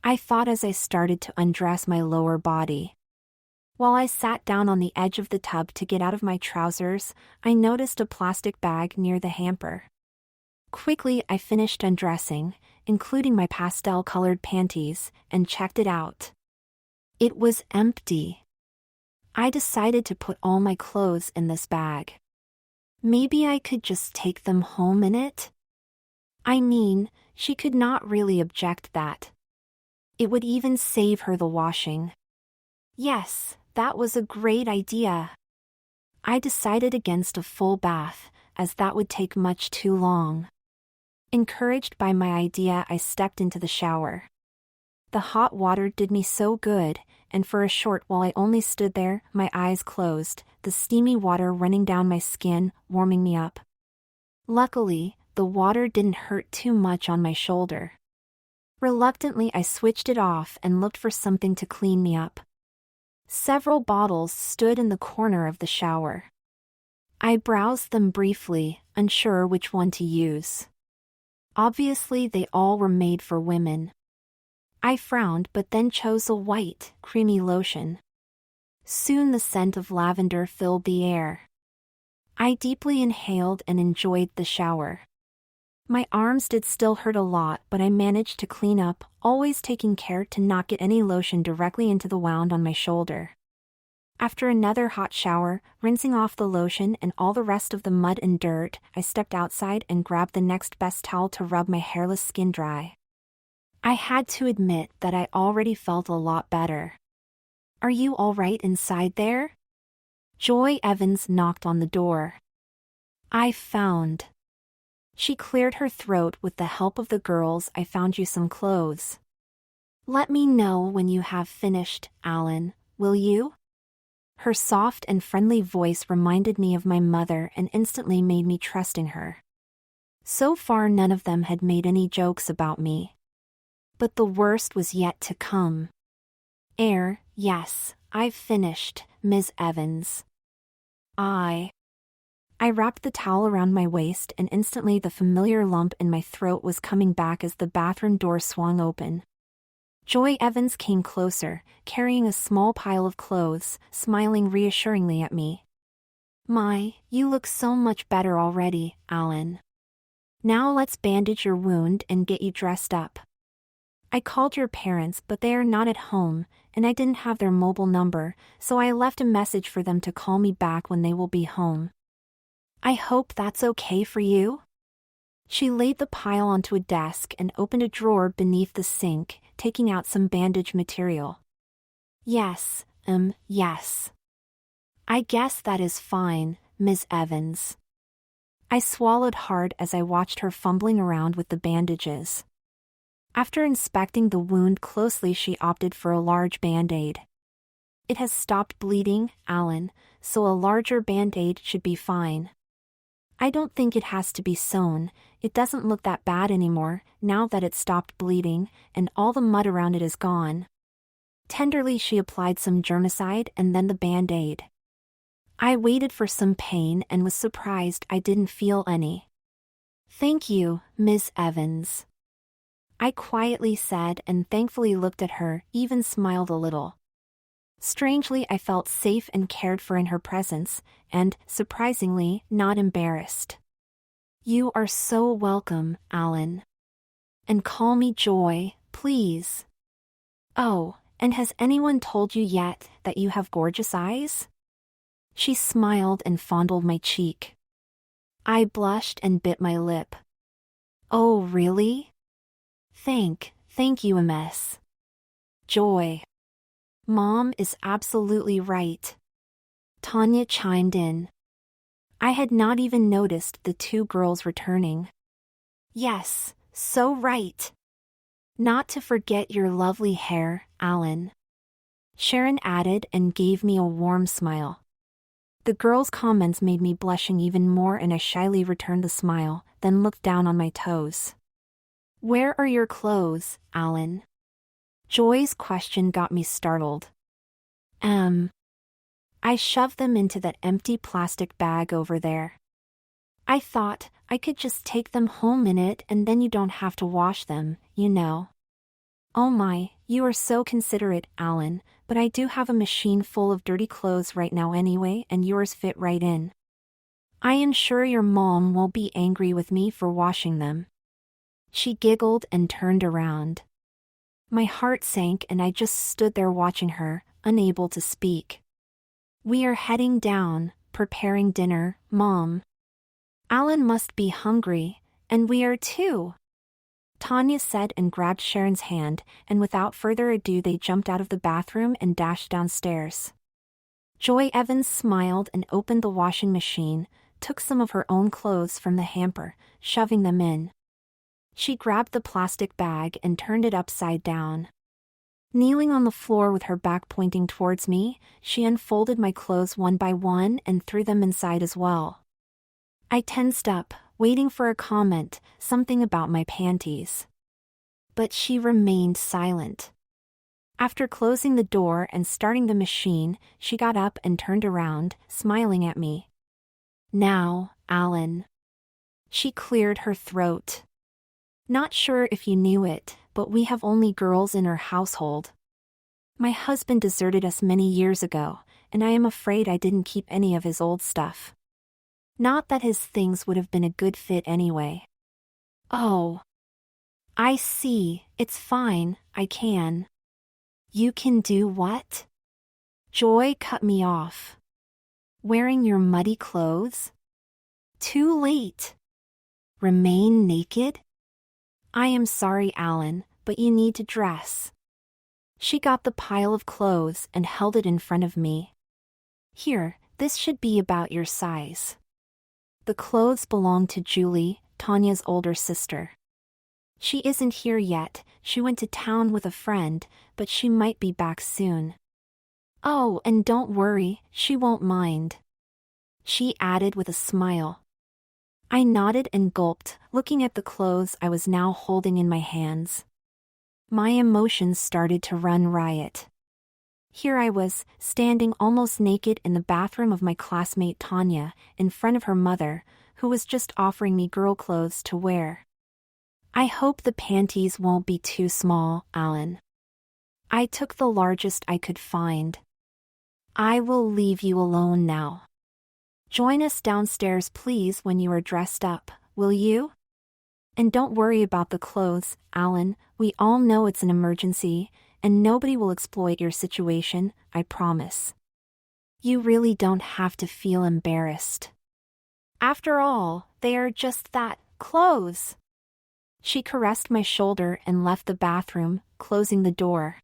I thought as I started to undress my lower body. While I sat down on the edge of the tub to get out of my trousers, I noticed a plastic bag near the hamper. Quickly I finished undressing, including my pastel-colored panties, and checked it out. It was empty. I decided to put all my clothes in this bag. Maybe I could just take them home in it? I mean, she could not really object that. It would even save her the washing. Yes, that was a great idea. I decided against a full bath, as that would take much too long. Encouraged by my idea, I stepped into the shower. The hot water did me so good, and for a short while I only stood there, my eyes closed, the steamy water running down my skin, warming me up. Luckily, the water didn't hurt too much on my shoulder. Reluctantly, I switched it off and looked for something to clean me up. Several bottles stood in the corner of the shower. I browsed them briefly, unsure which one to use. Obviously, they all were made for women. I frowned but then chose a white, creamy lotion. Soon the scent of lavender filled the air. I deeply inhaled and enjoyed the shower. My arms did still hurt a lot, but I managed to clean up, always taking care to not get any lotion directly into the wound on my shoulder. After another hot shower, rinsing off the lotion and all the rest of the mud and dirt, I stepped outside and grabbed the next best towel to rub my hairless skin dry. I had to admit that I already felt a lot better. Are you all right inside there? Joy Evans knocked on the door. I found. She cleared her throat with the help of the girls. I found you some clothes. Let me know when you have finished, Alan, will you? Her soft and friendly voice reminded me of my mother and instantly made me trust in her. So far none of them had made any jokes about me. But the worst was yet to come. Yes, I've finished, Ms. Evans. I wrapped the towel around my waist and instantly the familiar lump in my throat was coming back as the bathroom door swung open. Joy Evans came closer, carrying a small pile of clothes, smiling reassuringly at me. My, you look so much better already, Alan. Now let's bandage your wound and get you dressed up. I called your parents but they are not at home, and I didn't have their mobile number, so I left a message for them to call me back when they will be home. I hope that's okay for you? She laid the pile onto a desk and opened a drawer beneath the sink, taking out some bandage material. Yes. I guess that is fine, Ms. Evans. I swallowed hard as I watched her fumbling around with the bandages. After inspecting the wound closely, she opted for a large band-aid. It has stopped bleeding, Alan, so a larger band-aid should be fine. I don't think it has to be sewn. It doesn't look that bad anymore, now that it stopped bleeding, and all the mud around it is gone. Tenderly she applied some germicide and then the band-aid. I waited for some pain and was surprised I didn't feel any. "Thank you, Miss Evans," I quietly said and thankfully looked at her, even smiled a little. Strangely, I felt safe and cared for in her presence, and, surprisingly, not embarrassed. "You are so welcome, Alan. And call me Joy, please. Oh, and has anyone told you yet that you have gorgeous eyes?" She smiled and fondled my cheek. I blushed and bit my lip. "Oh, really? Thank you, Ms. Joy. Mom is absolutely right," Tanya chimed in. I had not even noticed the two girls returning. "Yes, so right. Not to forget your lovely hair, Alan," Sharon added and gave me a warm smile. The girls' comments made me blushing even more, and I shyly returned the smile, then looked down on my toes. "Where are your clothes, Alan?" Joy's question got me startled. I shoved them into that empty plastic bag over there. I thought I could just take them home in it and then you don't have to wash them, you know. "Oh my, you are so considerate, Alan, but I do have a machine full of dirty clothes right now anyway and yours fit right in. I am sure your mom won't be angry with me for washing them." She giggled and turned around. My heart sank and I just stood there watching her, unable to speak. "We are heading down, preparing dinner, Mom. Alan must be hungry, and we are too," Tanya said and grabbed Sharon's hand, and without further ado they jumped out of the bathroom and dashed downstairs. Joy Evans smiled and opened the washing machine, took some of her own clothes from the hamper, shoving them in. She grabbed the plastic bag and turned it upside down. Kneeling on the floor with her back pointing towards me, she unfolded my clothes one by one and threw them inside as well. I tensed up, waiting for a comment, something about my panties. But she remained silent. After closing the door and starting the machine, she got up and turned around, smiling at me. "Now, Alan." She cleared her throat. "Not sure if you knew it, but we have only girls in our household. My husband deserted us many years ago, and I am afraid I didn't keep any of his old stuff. Not that his things would have been a good fit anyway." "Oh. I see, it's fine, I can." "You can do what?" Joy cut me off. "Wearing your muddy clothes? Too late. Remain naked? I am sorry, Alan, but you need to dress." She got the pile of clothes and held it in front of me. "Here, this should be about your size." The clothes belonged to Julie, Tanya's older sister. "She isn't here yet, she went to town with a friend, but she might be back soon." "Oh, and don't worry, she won't mind," she added with a smile. I nodded and gulped, looking at the clothes I was now holding in my hands. My emotions started to run riot. Here I was, standing almost naked in the bathroom of my classmate Tanya, in front of her mother, who was just offering me girl clothes to wear. "I hope the panties won't be too small, Alan." I took the largest I could find. "I will leave you alone now. Join us downstairs please when you are dressed up, will you? And don't worry about the clothes, Alan, we all know it's an emergency, and nobody will exploit your situation, I promise. You really don't have to feel embarrassed. After all, they are just that, clothes." She caressed my shoulder and left the bathroom, closing the door.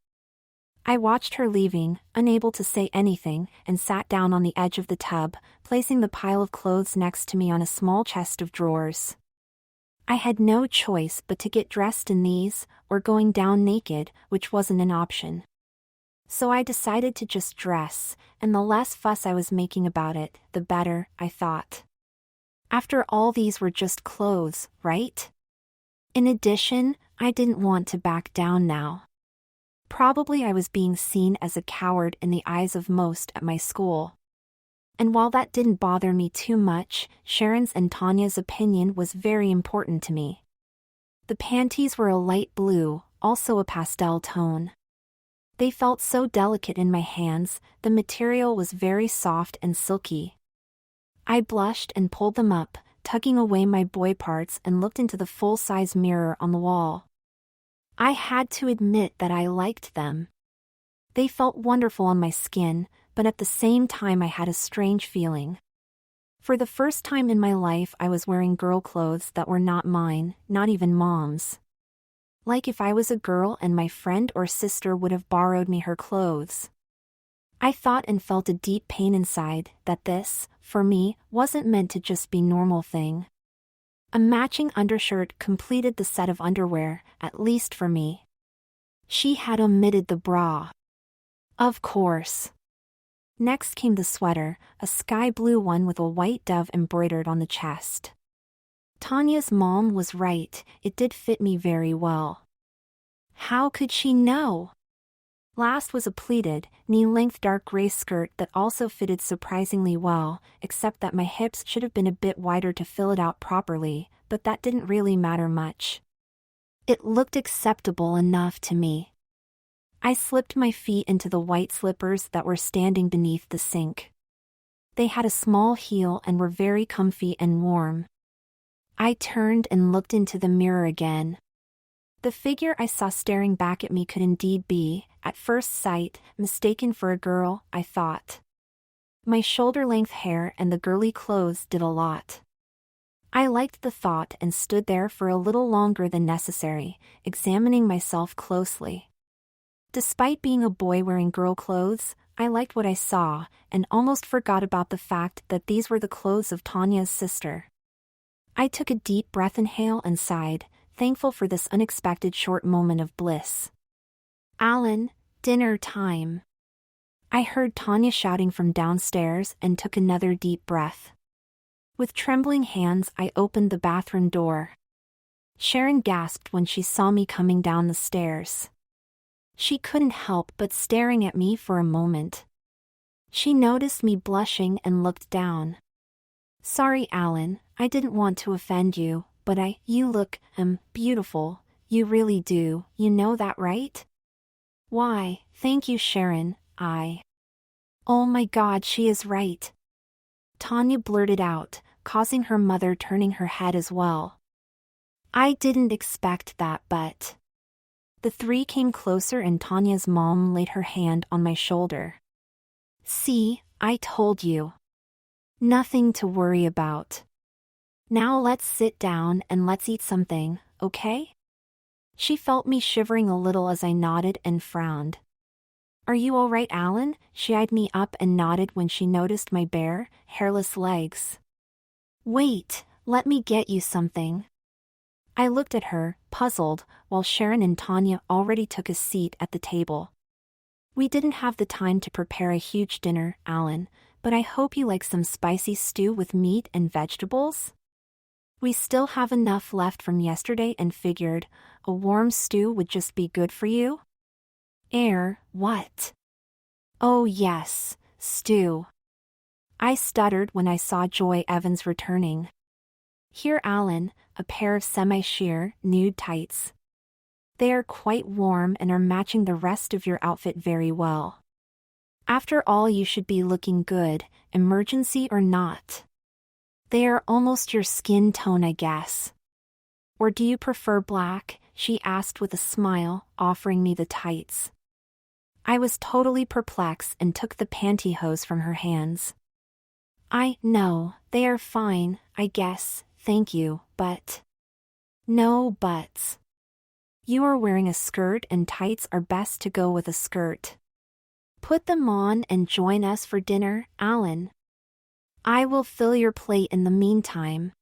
I watched her leaving, unable to say anything, and sat down on the edge of the tub, placing the pile of clothes next to me on a small chest of drawers. I had no choice but to get dressed in these, or going down naked, which wasn't an option. So I decided to just dress, and the less fuss I was making about it, the better, I thought. After all, these were just clothes, right? In addition, I didn't want to back down now. Probably I was being seen as a coward in the eyes of most at my school. And while that didn't bother me too much, Sharon's and Tanya's opinion was very important to me. The panties were a light blue, also a pastel tone. They felt so delicate in my hands, the material was very soft and silky. I blushed and pulled them up, tugging away my boy parts, and looked into the full-size mirror on the wall. I had to admit that I liked them. They felt wonderful on my skin, but at the same time I had a strange feeling. For the first time in my life I was wearing girl clothes that were not mine, not even Mom's. Like if I was a girl and my friend or sister would have borrowed me her clothes. I thought and felt a deep pain inside that this, for me, wasn't meant to just be normal thing. A matching undershirt completed the set of underwear, at least for me. She had omitted the bra. Of course. Next came the sweater, a sky blue one with a white dove embroidered on the chest. Tanya's mom was right, it did fit me very well. How could she know? Last was a pleated, knee-length dark gray skirt that also fitted surprisingly well, except that my hips should have been a bit wider to fill it out properly, but that didn't really matter much. It looked acceptable enough to me. I slipped my feet into the white slippers that were standing beneath the sink. They had a small heel and were very comfy and warm. I turned and looked into the mirror again. The figure I saw staring back at me could indeed be, at first sight, mistaken for a girl, I thought. My shoulder-length hair and the girly clothes did a lot. I liked the thought and stood there for a little longer than necessary, examining myself closely. Despite being a boy wearing girl clothes, I liked what I saw, and almost forgot about the fact that these were the clothes of Tanya's sister. I took a deep breath, inhale and sighed, thankful for this unexpected short moment of bliss. Alan, dinner time. I heard Tanya shouting from downstairs and took another deep breath. With trembling hands I opened the bathroom door. Sharon gasped when she saw me coming down the stairs. She couldn't help but staring at me for a moment. She noticed me blushing and looked down. Sorry, Alan, I didn't want to offend you, but you look, beautiful, you really do, you know that, right? Why, thank you, Sharon, Oh my God, she is right. Tanya blurted out, causing her mother turning her head as well. I didn't expect that, but... The three came closer and Tanya's mom laid her hand on my shoulder. See, I told you. Nothing to worry about. Now let's sit down and let's eat something, okay? She felt me shivering a little as I nodded and frowned. Are you all right, Alan? She eyed me up and nodded when she noticed my bare, hairless legs. Wait, let me get you something. I looked at her, puzzled, while Sharon and Tanya already took a seat at the table. We didn't have the time to prepare a huge dinner, Alan, but I hope you like some spicy stew with meat and vegetables? We still have enough left from yesterday and figured, a warm stew would just be good for you? What? Oh yes, stew. I stuttered when I saw Joy Evans returning. Here, Alan, a pair of semi-sheer, nude tights. They are quite warm and are matching the rest of your outfit very well. After all, you should be looking good, emergency or not. They are almost your skin tone, I guess. Or do you prefer black? She asked with a smile, offering me the tights. I was totally perplexed and took the pantyhose from her hands. No, they are fine, I guess, thank you, but... No buts. You are wearing a skirt and tights are best to go with a skirt. Put them on and join us for dinner, Alan. I will fill your plate in the meantime.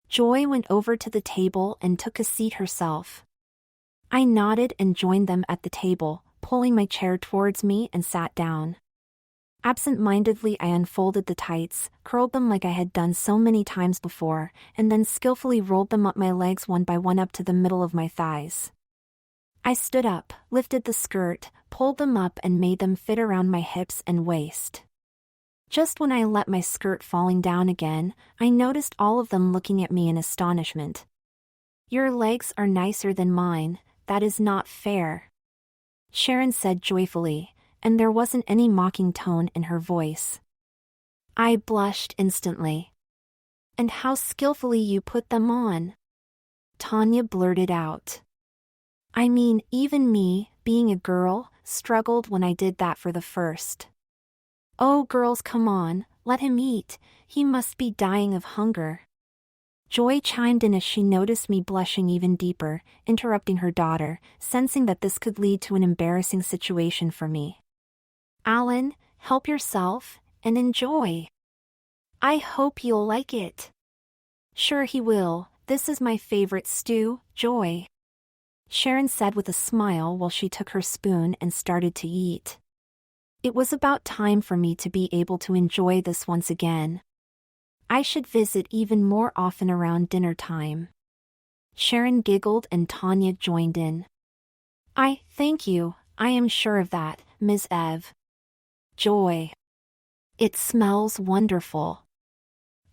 Joy went over to the table and took a seat herself. I nodded and joined them at the table, pulling my chair towards me and sat down. Absent-mindedly I unfolded the tights, curled them like I had done so many times before, and then skillfully rolled them up my legs one by one up to the middle of my thighs. I stood up, lifted the skirt, pulled them up and made them fit around my hips and waist. Just when I let my skirt falling down again, I noticed all of them looking at me in astonishment. Your legs are nicer than mine, that is not fair, Sharon said joyfully, and there wasn't any mocking tone in her voice. I blushed instantly. And how skillfully you put them on, Tanya blurted out. I mean, even me, being a girl, struggled when I did that for the first. Oh girls, come on, let him eat, he must be dying of hunger. Joy chimed in as she noticed me blushing even deeper, interrupting her daughter, sensing that this could lead to an embarrassing situation for me. Alan, help yourself, and enjoy. I hope you'll like it. Sure he will, this is my favorite stew, Joy, Sharon said with a smile while she took her spoon and started to eat. It was about time for me to be able to enjoy this once again. I should visit even more often around dinner time. Sharon giggled and Tanya joined in. Thank you, I am sure of that, Ms. Ev. Joy. It smells wonderful.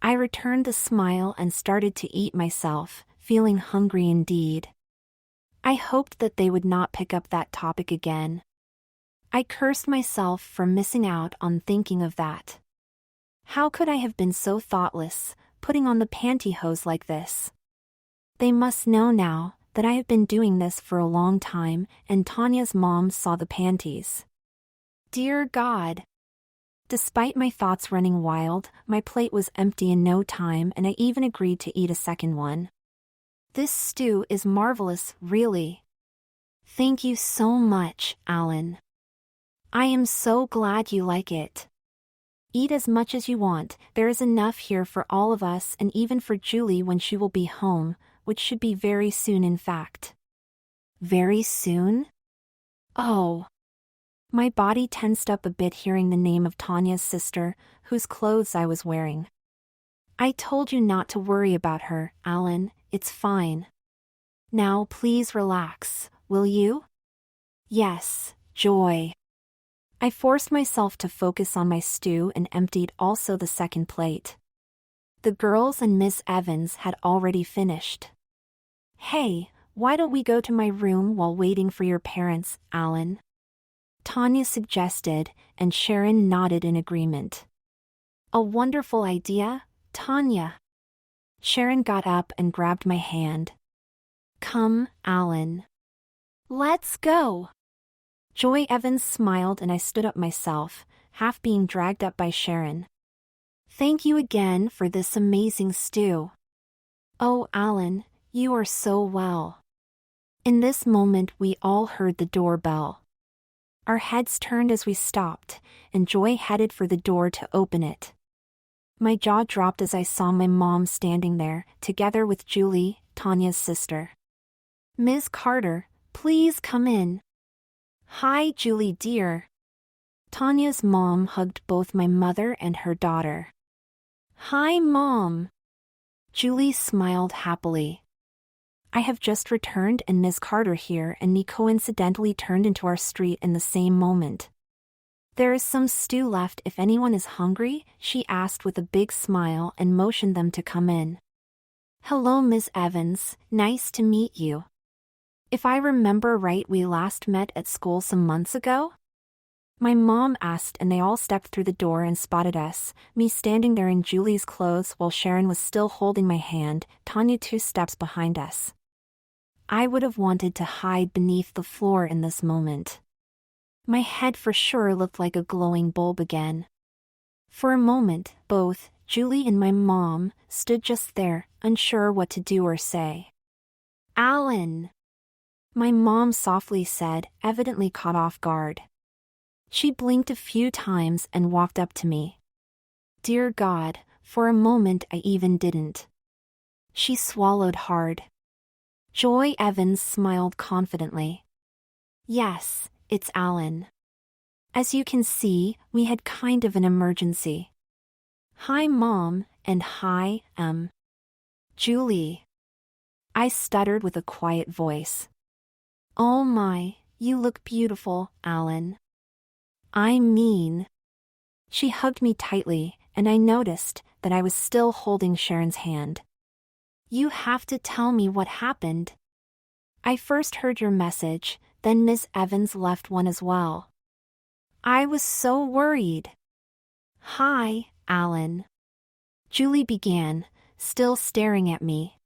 I returned the smile and started to eat myself, feeling hungry indeed. I hoped that they would not pick up that topic again. I cursed myself for missing out on thinking of that. How could I have been so thoughtless, putting on the pantyhose like this? They must know now that I have been doing this for a long time, and Tanya's mom saw the panties. Dear God! Despite my thoughts running wild, my plate was empty in no time and I even agreed to eat a second one. This stew is marvelous, really. Thank you so much, Alan. I am so glad you like it. Eat as much as you want, there is enough here for all of us and even for Julie when she will be home, which should be very soon in fact. Very soon? Oh. My body tensed up a bit hearing the name of Tanya's sister, whose clothes I was wearing. I told you not to worry about her, Alan, it's fine. Now please relax, will you? Yes, Joy. I forced myself to focus on my stew and emptied also the second plate. The girls and Miss Evans had already finished. Hey, why don't we go to my room while waiting for your parents, Alan? Tanya suggested, and Sharon nodded in agreement. A wonderful idea, Tanya. Sharon got up and grabbed my hand. Come, Alan. Let's go. Joy Evans smiled and I stood up myself, half being dragged up by Sharon. Thank you again for this amazing stew. Oh, Alan, you are so well. In this moment we all heard the doorbell. Our heads turned as we stopped, and Joy headed for the door to open it. My jaw dropped as I saw my mom standing there, together with Julie, Tanya's sister. Ms. Carter, please come in. Hi, Julie dear. Tanya's mom hugged both my mother and her daughter. Hi, Mom. Julie smiled happily. I have just returned and Ms. Carter here and me coincidentally turned into our street in the same moment. There is some stew left if anyone is hungry, she asked with a big smile and motioned them to come in. Hello, Ms. Evans, nice to meet you. If I remember right, we last met at school some months ago? My mom asked and they all stepped through the door and spotted us, me standing there in Julie's clothes while Sharon was still holding my hand, Tanya 2 steps behind us. I would have wanted to hide beneath the floor in this moment. My head for sure looked like a glowing bulb again. For a moment, both Julie and my mom stood just there, unsure what to do or say. Alan! My mom softly said, evidently caught off guard. She blinked a few times and walked up to me. Dear God, for a moment I even didn't. She swallowed hard. Joy Evans smiled confidently. Yes, it's Alan. As you can see, we had kind of an emergency. Hi Mom, and hi, Julie. I stuttered with a quiet voice. Oh my, you look beautiful, Alan. I mean. She hugged me tightly, and I noticed that I was still holding Sharon's hand. You have to tell me what happened. I first heard your message, then Ms. Evans left one as well. I was so worried. Hi, Alan. Julie began, still staring at me.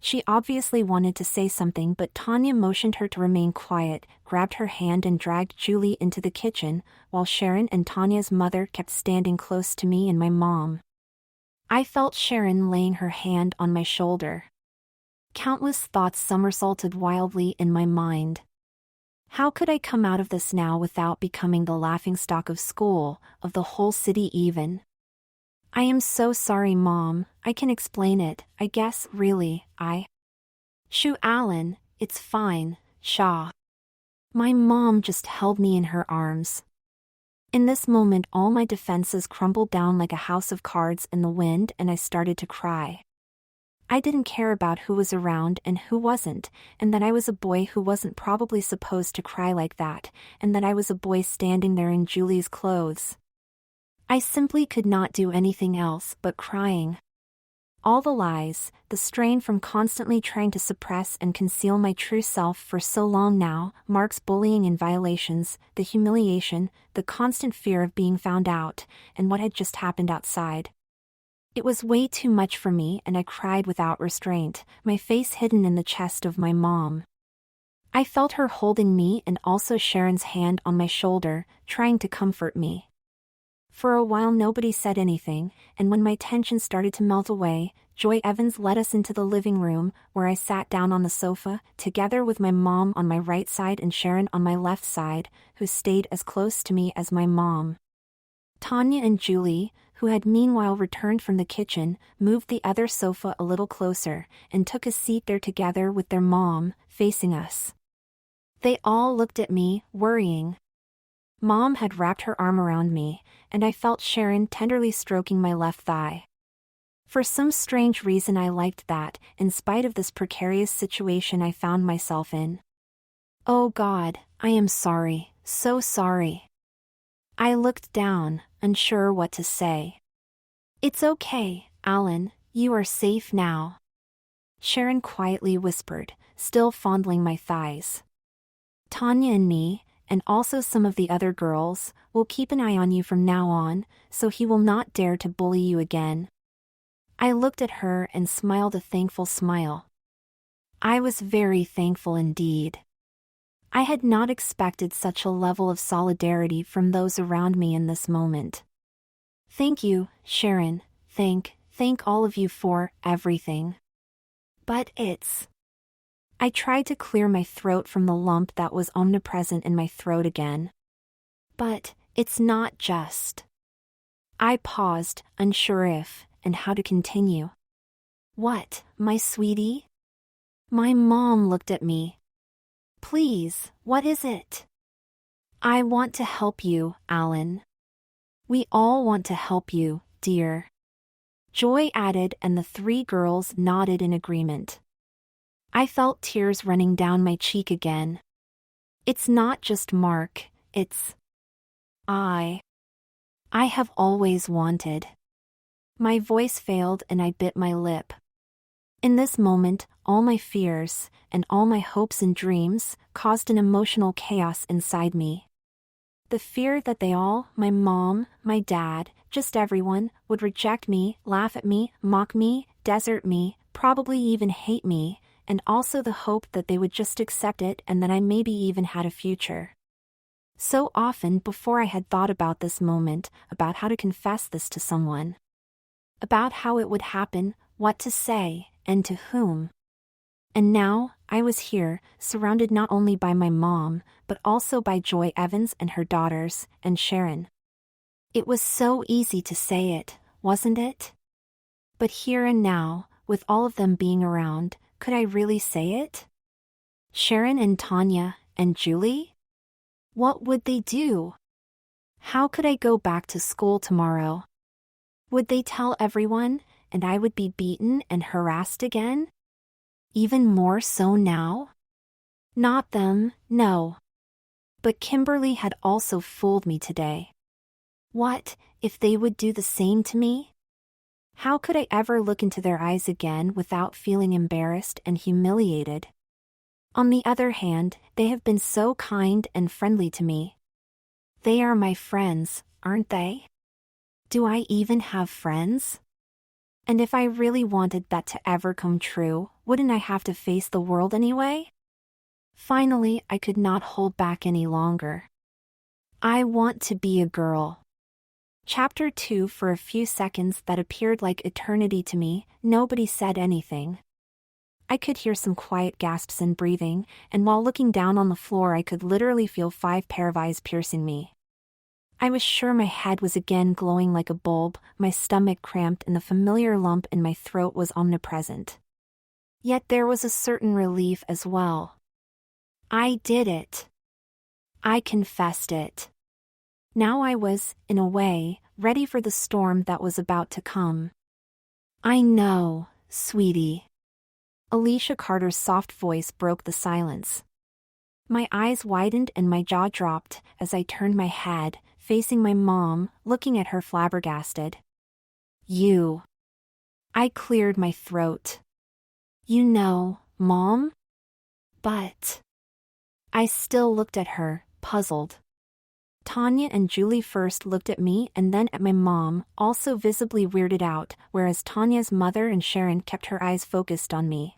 She obviously wanted to say something, but Tanya motioned her to remain quiet, grabbed her hand and dragged Julie into the kitchen, while Sharon and Tanya's mother kept standing close to me and my mom. I felt Sharon laying her hand on my shoulder. Countless thoughts somersaulted wildly in my mind. How could I come out of this now without becoming the laughingstock of school, of the whole city even? I am so sorry, Mom. I can explain it, I guess, really, Shoo, Alan, it's fine, Shaw. My mom just held me in her arms. In this moment all my defenses crumbled down like a house of cards in the wind and I started to cry. I didn't care about who was around and who wasn't, and that I was a boy who wasn't probably supposed to cry like that, and that I was a boy standing there in Julie's clothes. I simply could not do anything else but crying. All the lies, the strain from constantly trying to suppress and conceal my true self for so long now, Mark's bullying and violations, the humiliation, the constant fear of being found out, and what had just happened outside. It was way too much for me and I cried without restraint, my face hidden in the chest of my mom. I felt her holding me and also Sharon's hand on my shoulder, trying to comfort me. For a while nobody said anything, and when my tension started to melt away, Joy Evans led us into the living room, where I sat down on the sofa, together with my mom on my right side and Sharon on my left side, who stayed as close to me as my mom. Tanya and Julie, who had meanwhile returned from the kitchen, moved the other sofa a little closer, and took a seat there together with their mom, facing us. They all looked at me, worrying. Mom had wrapped her arm around me, and I felt Sharon tenderly stroking my left thigh. For some strange reason I liked that, in spite of this precarious situation I found myself in. Oh God, I am sorry, so sorry. I looked down, unsure what to say. It's okay, Alan, you are safe now. Sharon quietly whispered, still fondling my thighs. Tanya and me, and also some of the other girls, will keep an eye on you from now on, so he will not dare to bully you again. I looked at her and smiled a thankful smile. I was very thankful indeed. I had not expected such a level of solidarity from those around me in this moment. Thank you, Sharon, thank all of you for everything. But I tried to clear my throat from the lump that was omnipresent in my throat again. But it's not just. I paused, unsure if and how to continue. What, my sweetie? My mom looked at me. Please, what is it? I want to help you, Alan. We all want to help you, dear. Joy added, and the three girls nodded in agreement. I felt tears running down my cheek again. It's not just Mark, it's I have always wanted. My voice failed and I bit my lip. In this moment, all my fears, and all my hopes and dreams, caused an emotional chaos inside me. The fear that they all, my mom, my dad, just everyone, would reject me, laugh at me, mock me, desert me, probably even hate me, and also the hope that they would just accept it and that I maybe even had a future. So often before I had thought about this moment, about how to confess this to someone. About how it would happen, what to say, and to whom. And now, I was here, surrounded not only by my mom, but also by Joy Evans and her daughters, and Sharon. It was so easy to say it, wasn't it? But here and now, with all of them being around, could I really say it? Sharon and Tanya, and Julie? What would they do? How could I go back to school tomorrow? Would they tell everyone, and I would be beaten and harassed again? Even more so now? Not them, no. But Kimberly had also fooled me today. What if they would do the same to me? How could I ever look into their eyes again without feeling embarrassed and humiliated? On the other hand, they have been so kind and friendly to me. They are my friends, aren't they? Do I even have friends? And if I really wanted that to ever come true, wouldn't I have to face the world anyway? Finally, I could not hold back any longer. I want to be a girl. Chapter 2. For a few seconds that appeared like eternity to me, nobody said anything. I could hear some quiet gasps and breathing, and while looking down on the floor I could literally feel 5 pair of eyes piercing me. I was sure my head was again glowing like a bulb, my stomach cramped and the familiar lump in my throat was omnipresent. Yet there was a certain relief as well. I did it. I confessed it. Now I was, in a way, ready for the storm that was about to come. I know, sweetie. Alicia Carter's soft voice broke the silence. My eyes widened and my jaw dropped as I turned my head, facing my mom, looking at her flabbergasted. You. I cleared my throat. You know, Mom? But. I still looked at her, puzzled. Tanya and Julie first looked at me and then at my mom, also visibly weirded out, whereas Tanya's mother and Sharon kept her eyes focused on me.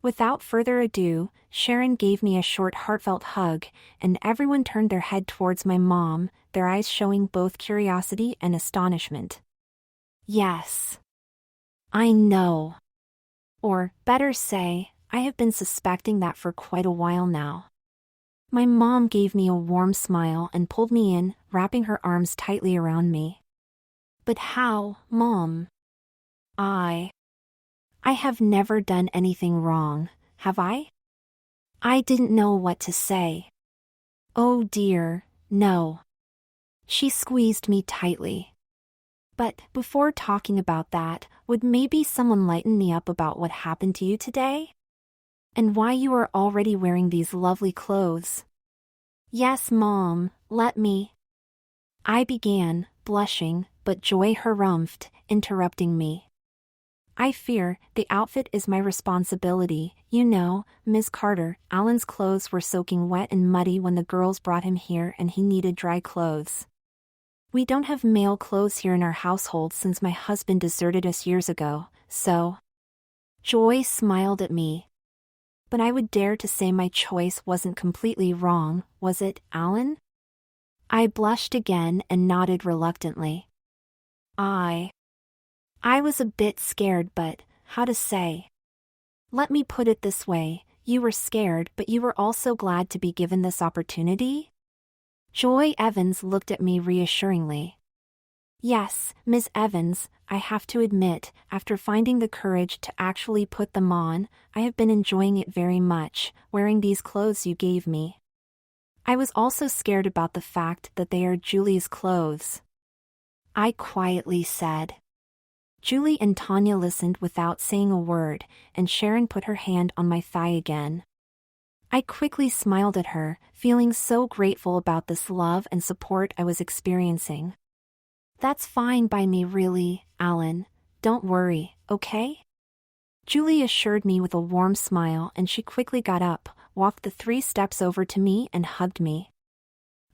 Without further ado, Sharon gave me a short heartfelt hug, and everyone turned their head towards my mom, their eyes showing both curiosity and astonishment. Yes. I know. Or, better say, I have been suspecting that for quite a while now. My mom gave me a warm smile and pulled me in, wrapping her arms tightly around me. But how, Mom? I have never done anything wrong, have I? I didn't know what to say. Oh dear, no. She squeezed me tightly. But before talking about that, would maybe someone lighten me up about what happened to you today? And why you are already wearing these lovely clothes? Yes, Mom, let me. I began, blushing, but Joy harumphed, interrupting me. I fear the outfit is my responsibility, you know, Ms. Carter. Alan's clothes were soaking wet and muddy when the girls brought him here and he needed dry clothes. We don't have male clothes here in our household since my husband deserted us years ago, so. Joy smiled at me. But I would dare to say my choice wasn't completely wrong, was it, Alan? I blushed again and nodded reluctantly. I was a bit scared, but, how to say? Let me put it this way, you were scared but you were also glad to be given this opportunity? Joy Evans looked at me reassuringly. Yes, Ms. Evans, I have to admit, after finding the courage to actually put them on, I have been enjoying it very much, wearing these clothes you gave me. I was also scared about the fact that they are Julie's clothes. I quietly said. Julie and Tanya listened without saying a word, and Sharon put her hand on my thigh again. I quickly smiled at her, feeling so grateful about this love and support I was experiencing. That's fine by me really, Alan. Don't worry, okay? Julie assured me with a warm smile and she quickly got up, walked the 3 steps over to me and hugged me.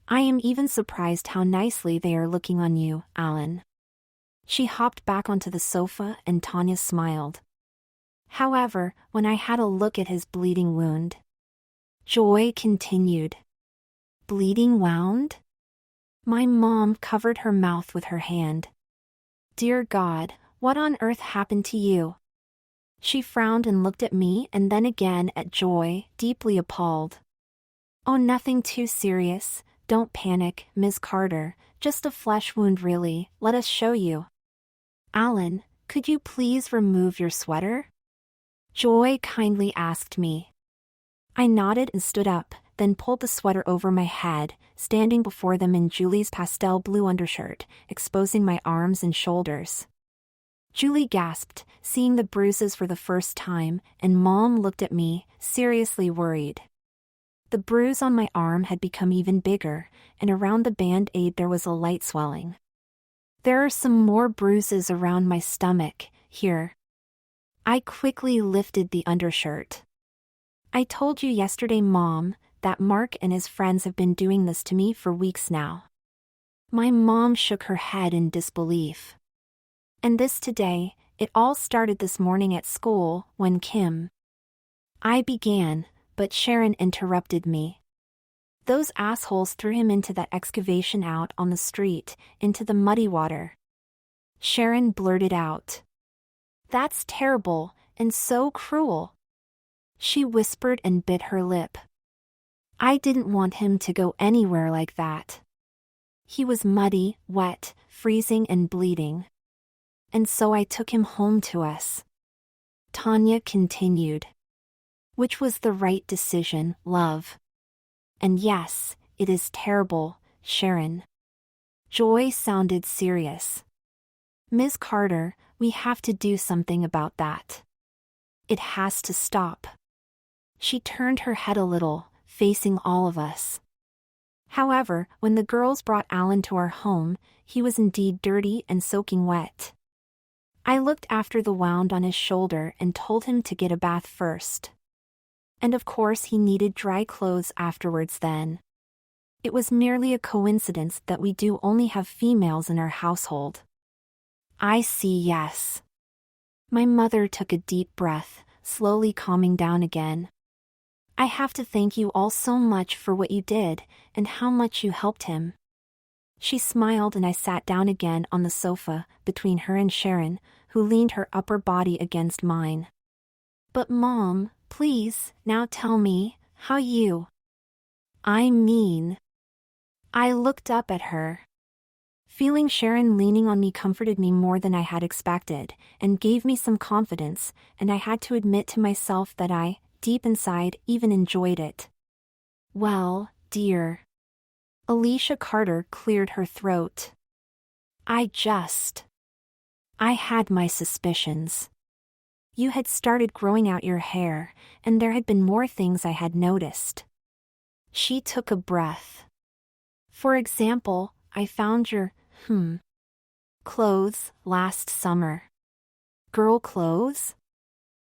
I am even surprised how nicely they are looking on you, Alan. She hopped back onto the sofa and Tanya smiled. However, when I had a look at his bleeding wound, Joy continued. Bleeding wound? My mom covered her mouth with her hand. Dear God, what on earth happened to you? She frowned and looked at me and then again at Joy, deeply appalled. Oh, nothing too serious, don't panic, Ms. Carter, just a flesh wound really, let us show you. Alan, could you please remove your sweater? Joy kindly asked me. I nodded and stood up, then pulled the sweater over my head, standing before them in Julie's pastel blue undershirt, exposing my arms and shoulders. Julie gasped, seeing the bruises for the first time, and Mom looked at me, seriously worried. The bruise on my arm had become even bigger, and around the band-aid there was a light swelling. There are some more bruises around my stomach, here. I quickly lifted the undershirt. I told you yesterday, Mom, that Mark and his friends have been doing this to me for weeks now. My mom shook her head in disbelief. And this today, it all started this morning at school, when Kim. I began, but Sharon interrupted me. Those assholes threw him into that excavation out on the street, into the muddy water. Sharon blurted out. That's terrible, and so cruel. She whispered and bit her lip. I didn't want him to go anywhere like that. He was muddy, wet, freezing and bleeding. And so I took him home to us. Tanya continued. Which was the right decision, love. And yes, it is terrible, Sharon. Joy sounded serious. Ms. Carter, we have to do something about that. It has to stop. She turned her head a little, facing all of us. However, when the girls brought Alan to our home, he was indeed dirty and soaking wet. I looked after the wound on his shoulder and told him to get a bath first. And of course he needed dry clothes afterwards then. It was merely a coincidence that we do only have females in our household. I see, yes. My mother took a deep breath, slowly calming down again. I have to thank you all so much for what you did, and how much you helped him. She smiled and I sat down again on the sofa, between her and Sharon, who leaned her upper body against mine. But Mom, please, now tell me, how you... I mean... I looked up at her. Feeling Sharon leaning on me comforted me more than I had expected, and gave me some confidence, and I had to admit to myself that I, deep inside, even enjoyed it. Well, dear. Alicia Carter cleared her throat. I had my suspicions. You had started growing out your hair, and there had been more things I had noticed. She took a breath. For example, I found your, clothes last summer. Girl clothes?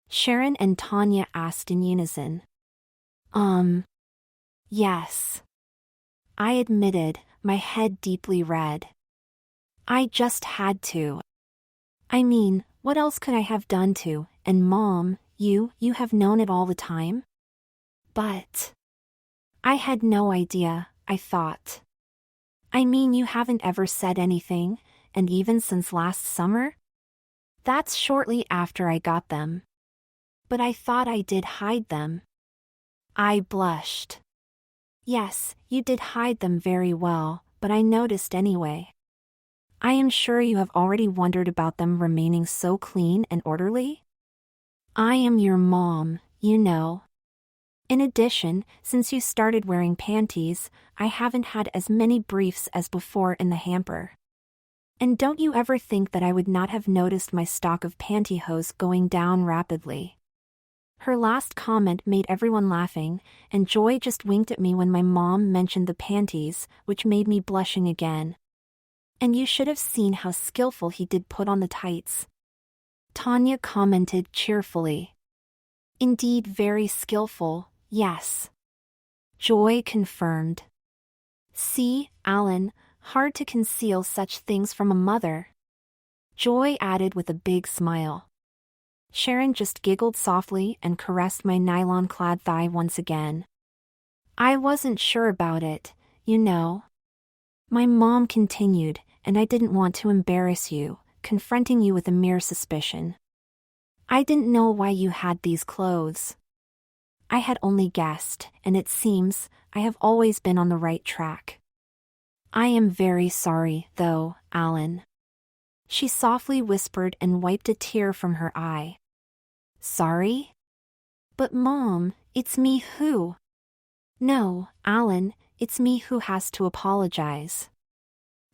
Sharon and Tanya asked in unison. Yes. I admitted, my head deeply red. I just had to. I mean, what else could I have done to, and Mom, you have known it all the time? But... I had no idea, I thought. I mean, you haven't ever said anything, and even since last summer? That's shortly after I got them. But I thought I did hide them. I blushed. Yes, you did hide them very well, but I noticed anyway. I am sure you have already wondered about them remaining so clean and orderly. I am your mom, you know. In addition, since you started wearing panties, I haven't had as many briefs as before in the hamper. And don't you ever think that I would not have noticed my stock of pantyhose going down rapidly. Her last comment made everyone laughing, and Joy just winked at me when my mom mentioned the panties, which made me blushing again. And you should have seen how skillful he did put on the tights. Tanya commented cheerfully. Indeed, very skillful, yes. Joy confirmed. See, Alan, hard to conceal such things from a mother. Joy added with a big smile. Sharon just giggled softly and caressed my nylon-clad thigh once again. I wasn't sure about it, you know. My mom continued, and I didn't want to embarrass you, confronting you with a mere suspicion. I didn't know why you had these clothes. I had only guessed, and it seems, I have always been on the right track. I am very sorry, though, Alan. She softly whispered and wiped a tear from her eye. Sorry? But Mom, it's me who... No, Alan, it's me who has to apologize.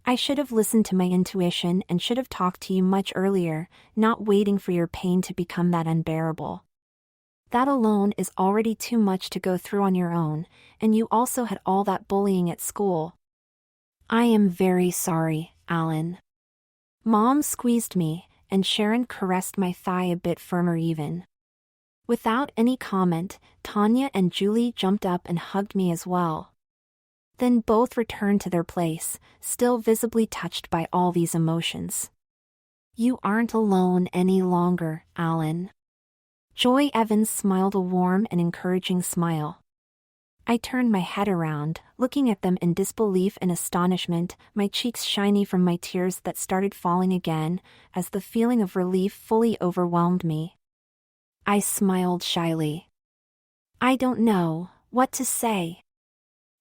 I should have listened to my intuition and should have talked to you much earlier, not waiting for your pain to become that unbearable. That alone is already too much to go through on your own, and you also had all that bullying at school. I am very sorry, Alan. Mom squeezed me, and Sharon caressed my thigh a bit firmer even. Without any comment, Tanya and Julie jumped up and hugged me as well. Then both returned to their place, still visibly touched by all these emotions. You aren't alone any longer, Alan. Joy Evans smiled a warm and encouraging smile. I turned my head around, looking at them in disbelief and astonishment, my cheeks shiny from my tears that started falling again, as the feeling of relief fully overwhelmed me. I smiled shyly. I don't know what to say.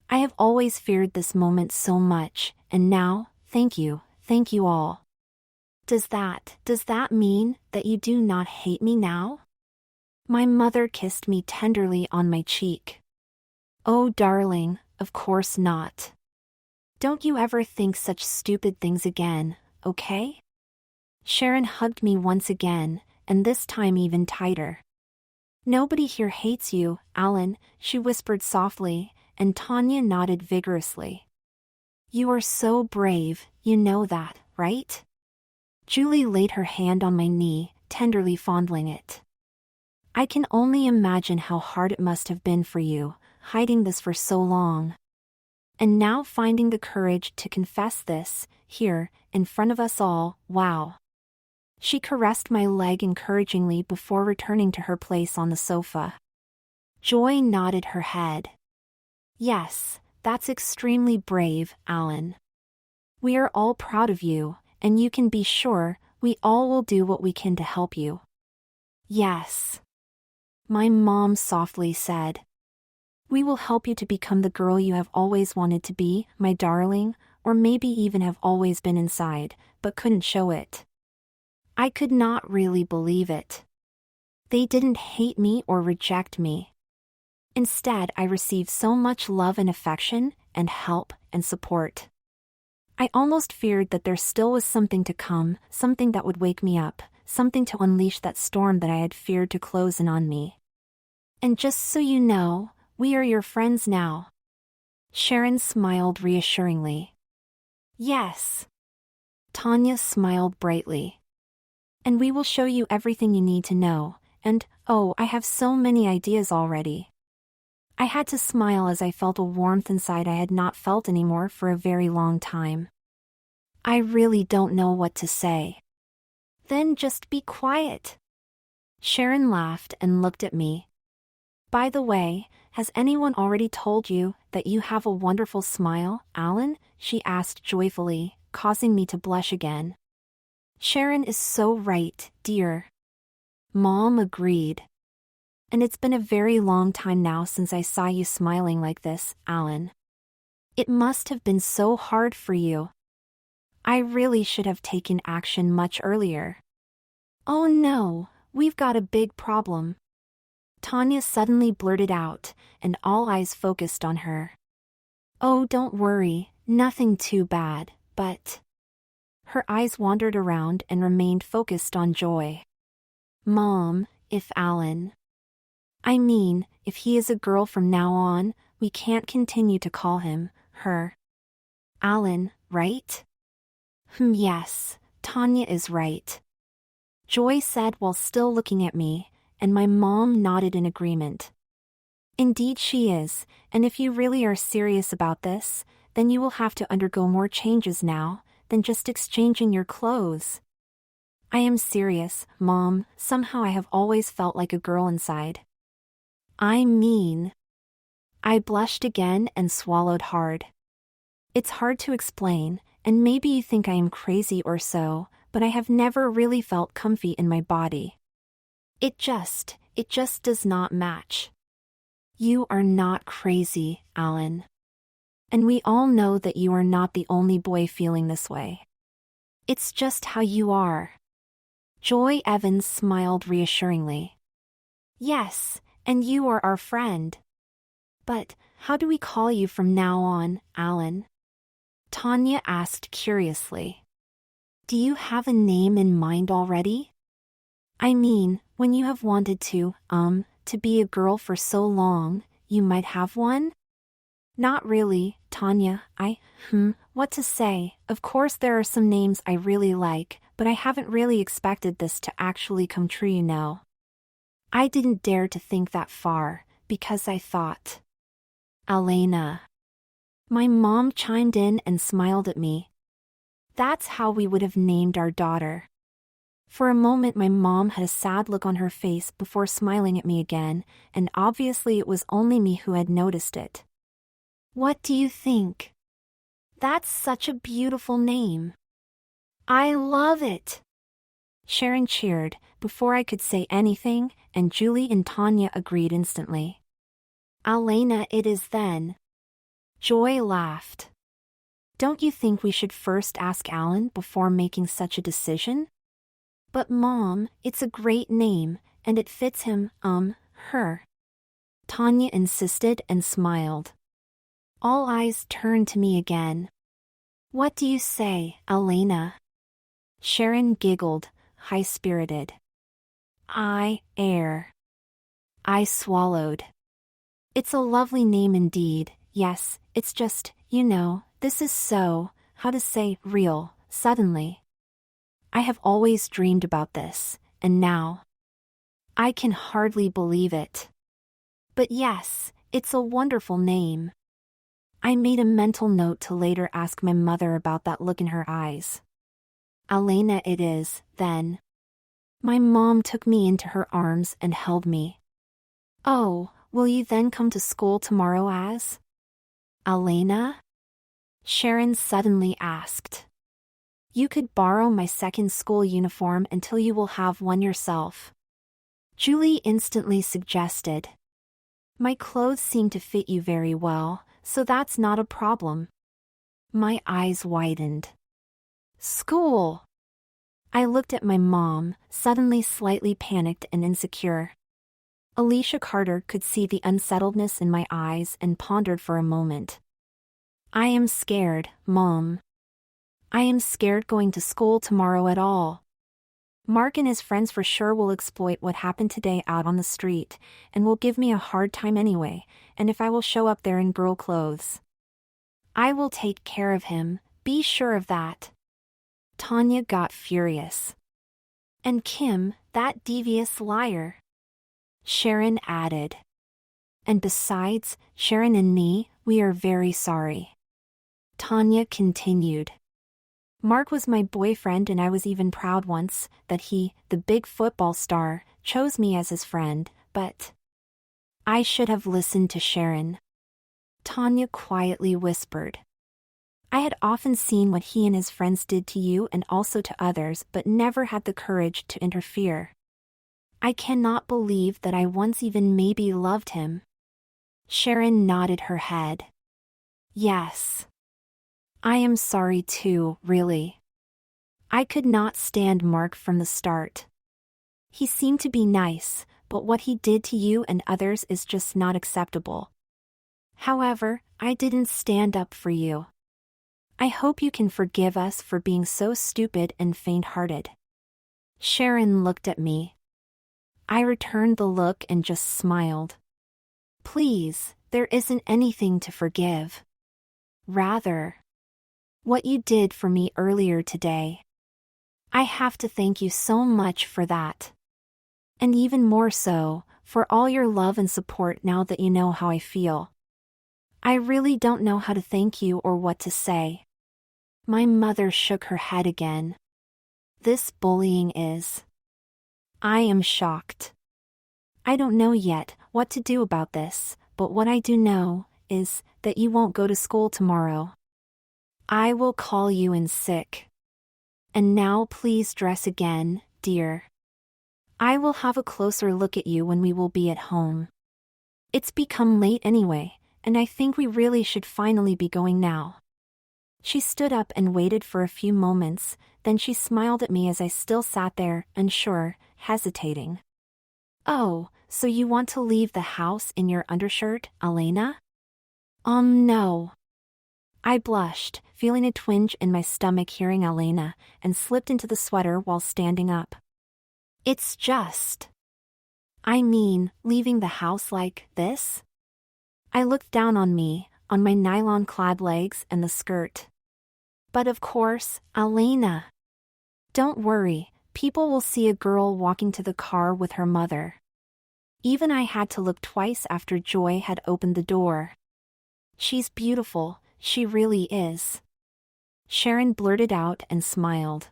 I have always feared this moment so much, and now, thank you all. Does that mean that you do not hate me now? My mother kissed me tenderly on my cheek. Oh darling, of course not. Don't you ever think such stupid things again, okay? Sharon hugged me once again, and this time even tighter. Nobody here hates you, Alan, she whispered softly, and Tanya nodded vigorously. You are so brave, you know that, right? Julie laid her hand on my knee, tenderly fondling it. I can only imagine how hard it must have been for you, hiding this for so long. And now finding the courage to confess this, here, in front of us all, wow. She caressed my leg encouragingly before returning to her place on the sofa. Joy nodded her head. Yes, that's extremely brave, Alan. We are all proud of you, and you can be sure, we all will do what we can to help you. Yes. My mom softly said. We will help you to become the girl you have always wanted to be, my darling, or maybe even have always been inside, but couldn't show it. I could not really believe it. They didn't hate me or reject me. Instead, I received so much love and affection, and help and support. I almost feared that there still was something to come, something that would wake me up, something to unleash that storm that I had feared to close in on me. And just so you know, we are your friends now. Sharon smiled reassuringly. Yes. Tanya smiled brightly. And we will show you everything you need to know, and, oh, I have so many ideas already. I had to smile as I felt a warmth inside I had not felt anymore for a very long time. I really don't know what to say. Then just be quiet. Sharon laughed and looked at me. By the way, has anyone already told you that you have a wonderful smile, Alan? She asked joyfully, causing me to blush again. Sharon is so right, dear. Mom agreed. And it's been a very long time now since I saw you smiling like this, Alan. It must have been so hard for you. I really should have taken action much earlier. Oh no, we've got a big problem. Tanya suddenly blurted out, and all eyes focused on her. Oh, don't worry, nothing too bad, but... Her eyes wandered around and remained focused on Joy. Mom, if Alan... I mean, if he is a girl from now on, we can't continue to call him, her. Alan, right? Yes, Tanya is right. Joy said while still looking at me, and my mom nodded in agreement. Indeed she is, and if you really are serious about this, then you will have to undergo more changes now than just exchanging your clothes. I am serious, Mom, somehow I have always felt like a girl inside. I mean... I blushed again and swallowed hard. It's hard to explain, and maybe you think I am crazy or so, but I have never really felt comfy in my body. It just does not match. You are not crazy, Alan. And we all know that you are not the only boy feeling this way. It's just how you are. Joy Evans smiled reassuringly. Yes, and you are our friend. But, how do we call you from now on, Alan? Tanya asked curiously. Do you have a name in mind already? I mean, when you have wanted to, to be a girl for so long, you might have one? Not really, Tanya. What to say? Of course there are some names I really like, but I haven't really expected this to actually come true, you know. I didn't dare to think that far, because I thought. Elena. My mom chimed in and smiled at me. That's how we would have named our daughter. For a moment my mom had a sad look on her face before smiling at me again, and obviously it was only me who had noticed it. What do you think? That's such a beautiful name. I love it. Sharon cheered, before I could say anything, and Julie and Tanya agreed instantly. Elena it is then. Joy laughed. Don't you think we should first ask Alan before making such a decision? But Mom, it's a great name, and it fits him, her. Tanya insisted and smiled. All eyes turned to me again. What do you say, Elena? Sharon giggled, high-spirited. I swallowed. It's a lovely name indeed, yes, it's just, you know, this is so, how to say, real, suddenly. I have always dreamed about this, and now. I can hardly believe it. But yes, it's a wonderful name. I made a mental note to later ask my mother about that look in her eyes. Elena it is, then. My mom took me into her arms and held me. Oh, will you then come to school tomorrow as? Elena? Sharon suddenly asked. You could borrow my second school uniform until you will have one yourself. Julie instantly suggested. My clothes seem to fit you very well, so that's not a problem. My eyes widened. School! I looked at my mom, suddenly slightly panicked and insecure. Alicia Carter could see the unsettledness in my eyes and pondered for a moment. I am scared, Mom. I am scared going to school tomorrow at all. Mark and his friends for sure will exploit what happened today out on the street, and will give me a hard time anyway, and if I will show up there in girl clothes. I will take care of him, be sure of that. Tanya got furious. And Kim, that devious liar. Sharon added. And besides, Sharon and me, we are very sorry. Tanya continued. Mark was my boyfriend and I was even proud once that he, the big football star, chose me as his friend, but I should have listened to Sharon. Tanya quietly whispered. I had often seen what he and his friends did to you and also to others but never had the courage to interfere. I cannot believe that I once even maybe loved him. Sharon nodded her head. Yes. I am sorry too, really. I could not stand Mark from the start. He seemed to be nice, but what he did to you and others is just not acceptable. However, I didn't stand up for you. I hope you can forgive us for being so stupid and faint-hearted. Sharon looked at me. I returned the look and just smiled. Please, there isn't anything to forgive. Rather, what you did for me earlier today. I have to thank you so much for that. And even more so, for all your love and support now that you know how I feel. I really don't know how to thank you or what to say. My mother shook her head again. This bullying is. I am shocked. I don't know yet what to do about this, but what I do know is that you won't go to school tomorrow. I will call you in sick. And now please dress again, dear. I will have a closer look at you when we will be at home. It's become late anyway, and I think we really should finally be going now. She stood up and waited for a few moments, then she smiled at me as I still sat there, unsure, hesitating. Oh, so you want to leave the house in your undershirt, Elena? No. I blushed, feeling a twinge in my stomach hearing Elena, and slipped into the sweater while standing up. It's just. I mean, leaving the house like this? I looked down on me, on my nylon-clad legs and the skirt. But of course, Elena. Don't worry, people will see a girl walking to the car with her mother. Even I had to look twice after Joy had opened the door. She's beautiful, she really is. Sharon blurted out and smiled.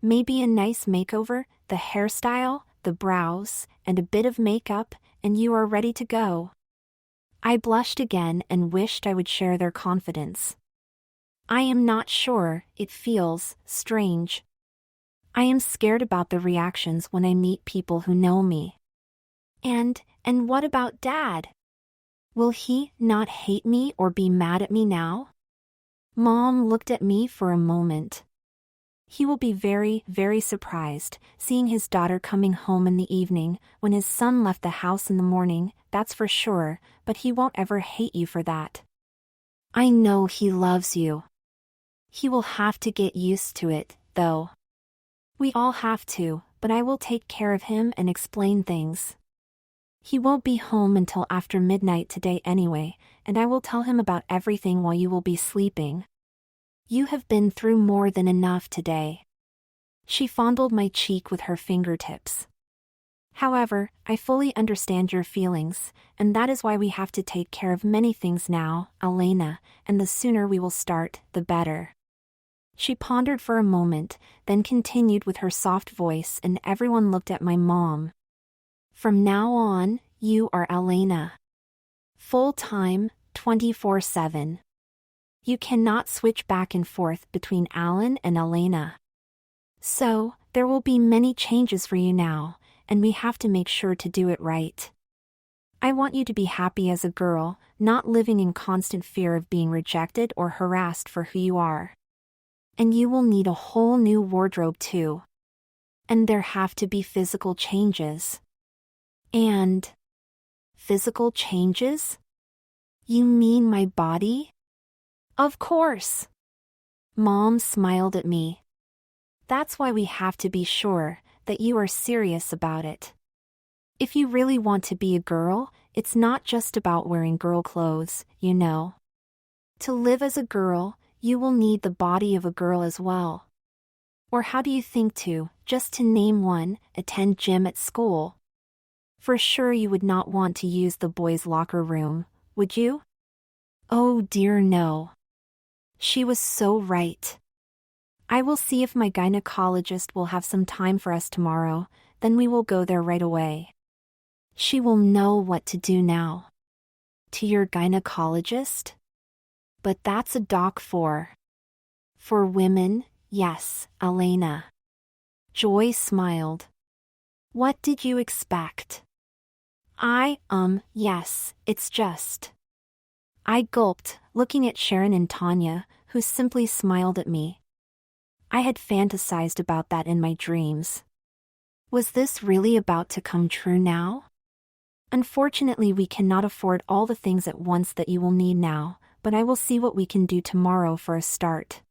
Maybe a nice makeover, the hairstyle, the brows, and a bit of makeup, and you are ready to go. I blushed again and wished I would share their confidence. I am not sure, it feels strange. I am scared about the reactions when I meet people who know me. And what about Dad? Will he not hate me or be mad at me now? Mom looked at me for a moment. He will be very, very surprised, seeing his daughter coming home in the evening, when his son left the house in the morning, that's for sure, but he won't ever hate you for that. I know he loves you. He will have to get used to it, though. We all have to, but I will take care of him and explain things. He won't be home until after midnight today anyway, and I will tell him about everything while you will be sleeping. You have been through more than enough today. She fondled my cheek with her fingertips. However, I fully understand your feelings, and that is why we have to take care of many things now, Elena, and the sooner we will start, the better. She pondered for a moment, then continued with her soft voice, and everyone looked at my mom. From now on, you are Elena. Full-time, 24/7. You cannot switch back and forth between Alan and Elena. So, there will be many changes for you now, and we have to make sure to do it right. I want you to be happy as a girl, not living in constant fear of being rejected or harassed for who you are. And you will need a whole new wardrobe too. And there have to be physical changes. And physical changes? You mean my body? Of course. Mom smiled at me. That's why we have to be sure that you are serious about it. If you really want to be a girl, it's not just about wearing girl clothes, you know. To live as a girl, you will need the body of a girl as well. Or how do you think to, just to name one, attend gym at school? For sure you would not want to use the boys' locker room, would you? Oh dear no. She was so right. I will see if my gynecologist will have some time for us tomorrow, then we will go there right away. She will know what to do now. To your gynecologist? But that's a doc for women, yes, Elena. Joy smiled. What did you expect? Yes, it's just. I gulped, looking at Sharon and Tanya, who simply smiled at me. I had fantasized about that in my dreams. Was this really about to come true now? Unfortunately, we cannot afford all the things at once that you will need now, but I will see what we can do tomorrow for a start.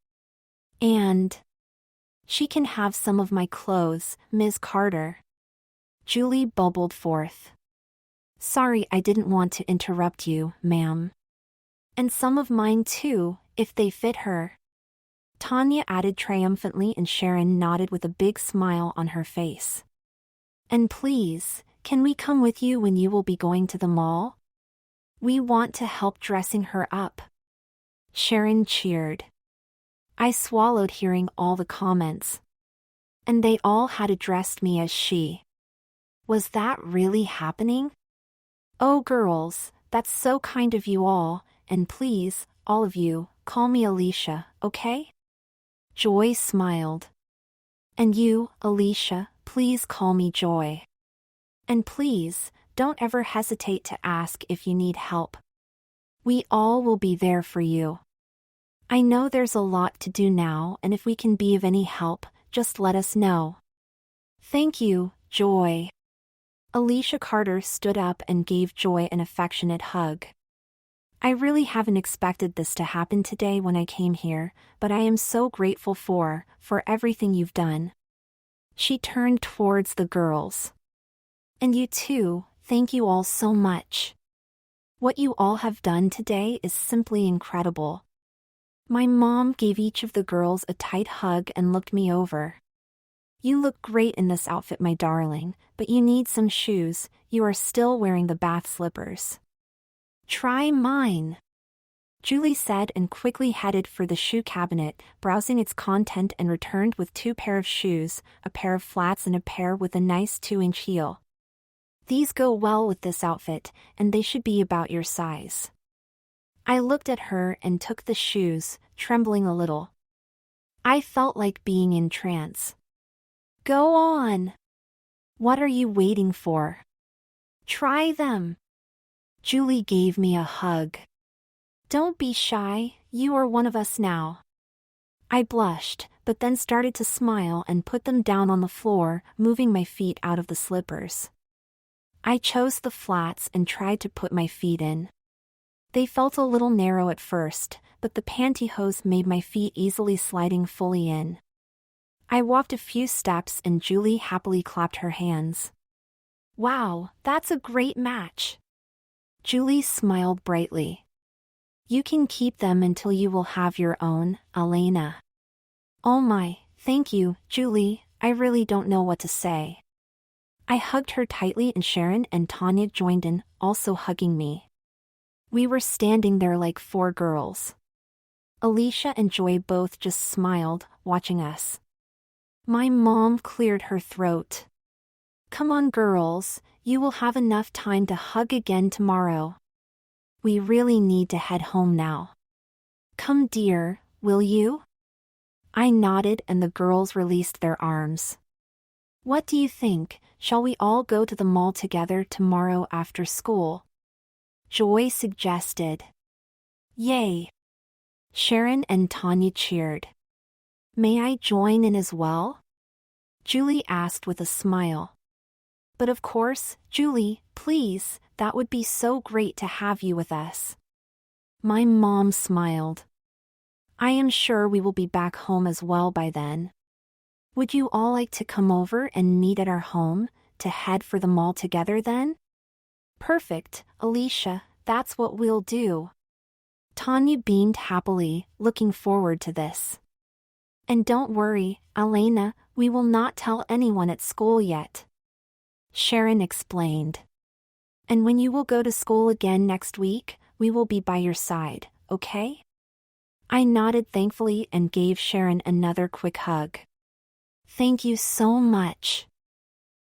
And she can have some of my clothes, Ms. Carter. Julie bubbled forth. Sorry, I didn't want to interrupt you, ma'am. And some of mine too, if they fit her. Tanya added triumphantly, and Sharon nodded with a big smile on her face. And please, can we come with you when you will be going to the mall? We want to help dressing her up. Sharon cheered. I swallowed hearing all the comments. And they all had addressed me as she. Was that really happening? Oh girls, that's so kind of you all, and please, all of you, call me Alicia, okay? Joy smiled. And you, Alicia, please call me Joy. And please, don't ever hesitate to ask if you need help. We all will be there for you. I know there's a lot to do now, and if we can be of any help, just let us know. Thank you, Joy. Alicia Carter stood up and gave Joy an affectionate hug. I really haven't expected this to happen today when I came here, but I am so grateful for everything you've done. She turned towards the girls. And you too, thank you all so much. What you all have done today is simply incredible. My mom gave each of the girls a tight hug and looked me over. You look great in this outfit, my darling, but you need some shoes. You are still wearing the bath slippers. Try mine, Julie said and quickly headed for the shoe cabinet, browsing its content, and returned with 2 pairs of shoes, a pair of flats and a pair with a nice 2-inch heel. These go well with this outfit, and they should be about your size. I looked at her and took the shoes, trembling a little. I felt like being in trance. Go on. What are you waiting for? Try them. Julie gave me a hug. Don't be shy, you are one of us now. I blushed, but then started to smile and put them down on the floor, moving my feet out of the slippers. I chose the flats and tried to put my feet in. They felt a little narrow at first, but the pantyhose made my feet easily sliding fully in. I walked a few steps and Julie happily clapped her hands. Wow, that's a great match. Julie smiled brightly. You can keep them until you will have your own, Elena. Oh my, thank you, Julie, I really don't know what to say. I hugged her tightly and Sharon and Tanya joined in, also hugging me. We were standing there like 4 girls. Alicia and Joy both just smiled, watching us. My mom cleared her throat. Come on girls, you will have enough time to hug again tomorrow. We really need to head home now. Come dear, will you? I nodded and the girls released their arms. What do you think, shall we all go to the mall together tomorrow after school? Joy suggested. Yay! Sharon and Tanya cheered. May I join in as well? Julie asked with a smile. But of course, Julie, please, that would be so great to have you with us. My mom smiled. I am sure we will be back home as well by then. Would you all like to come over and meet at our home, to head for the mall together then? Perfect, Alicia, that's what we'll do. Tanya beamed happily, looking forward to this. And don't worry, Elena, we will not tell anyone at school yet. Sharon explained. And when you will go to school again next week, we will be by your side, okay? I nodded thankfully and gave Sharon another quick hug. Thank you so much.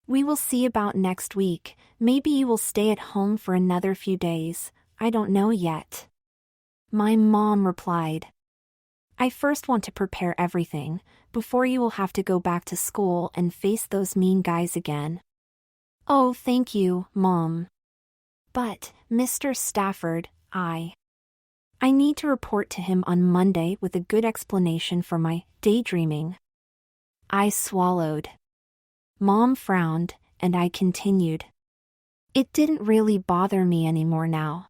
We will see about next week, maybe you will stay at home for another few days, I don't know yet. My mom replied. I first want to prepare everything, before you will have to go back to school and face those mean guys again. Oh, thank you, Mom. But, Mr. Stafford, I need to report to him on Monday with a good explanation for my daydreaming. I swallowed. Mom frowned, and I continued. It didn't really bother me anymore now.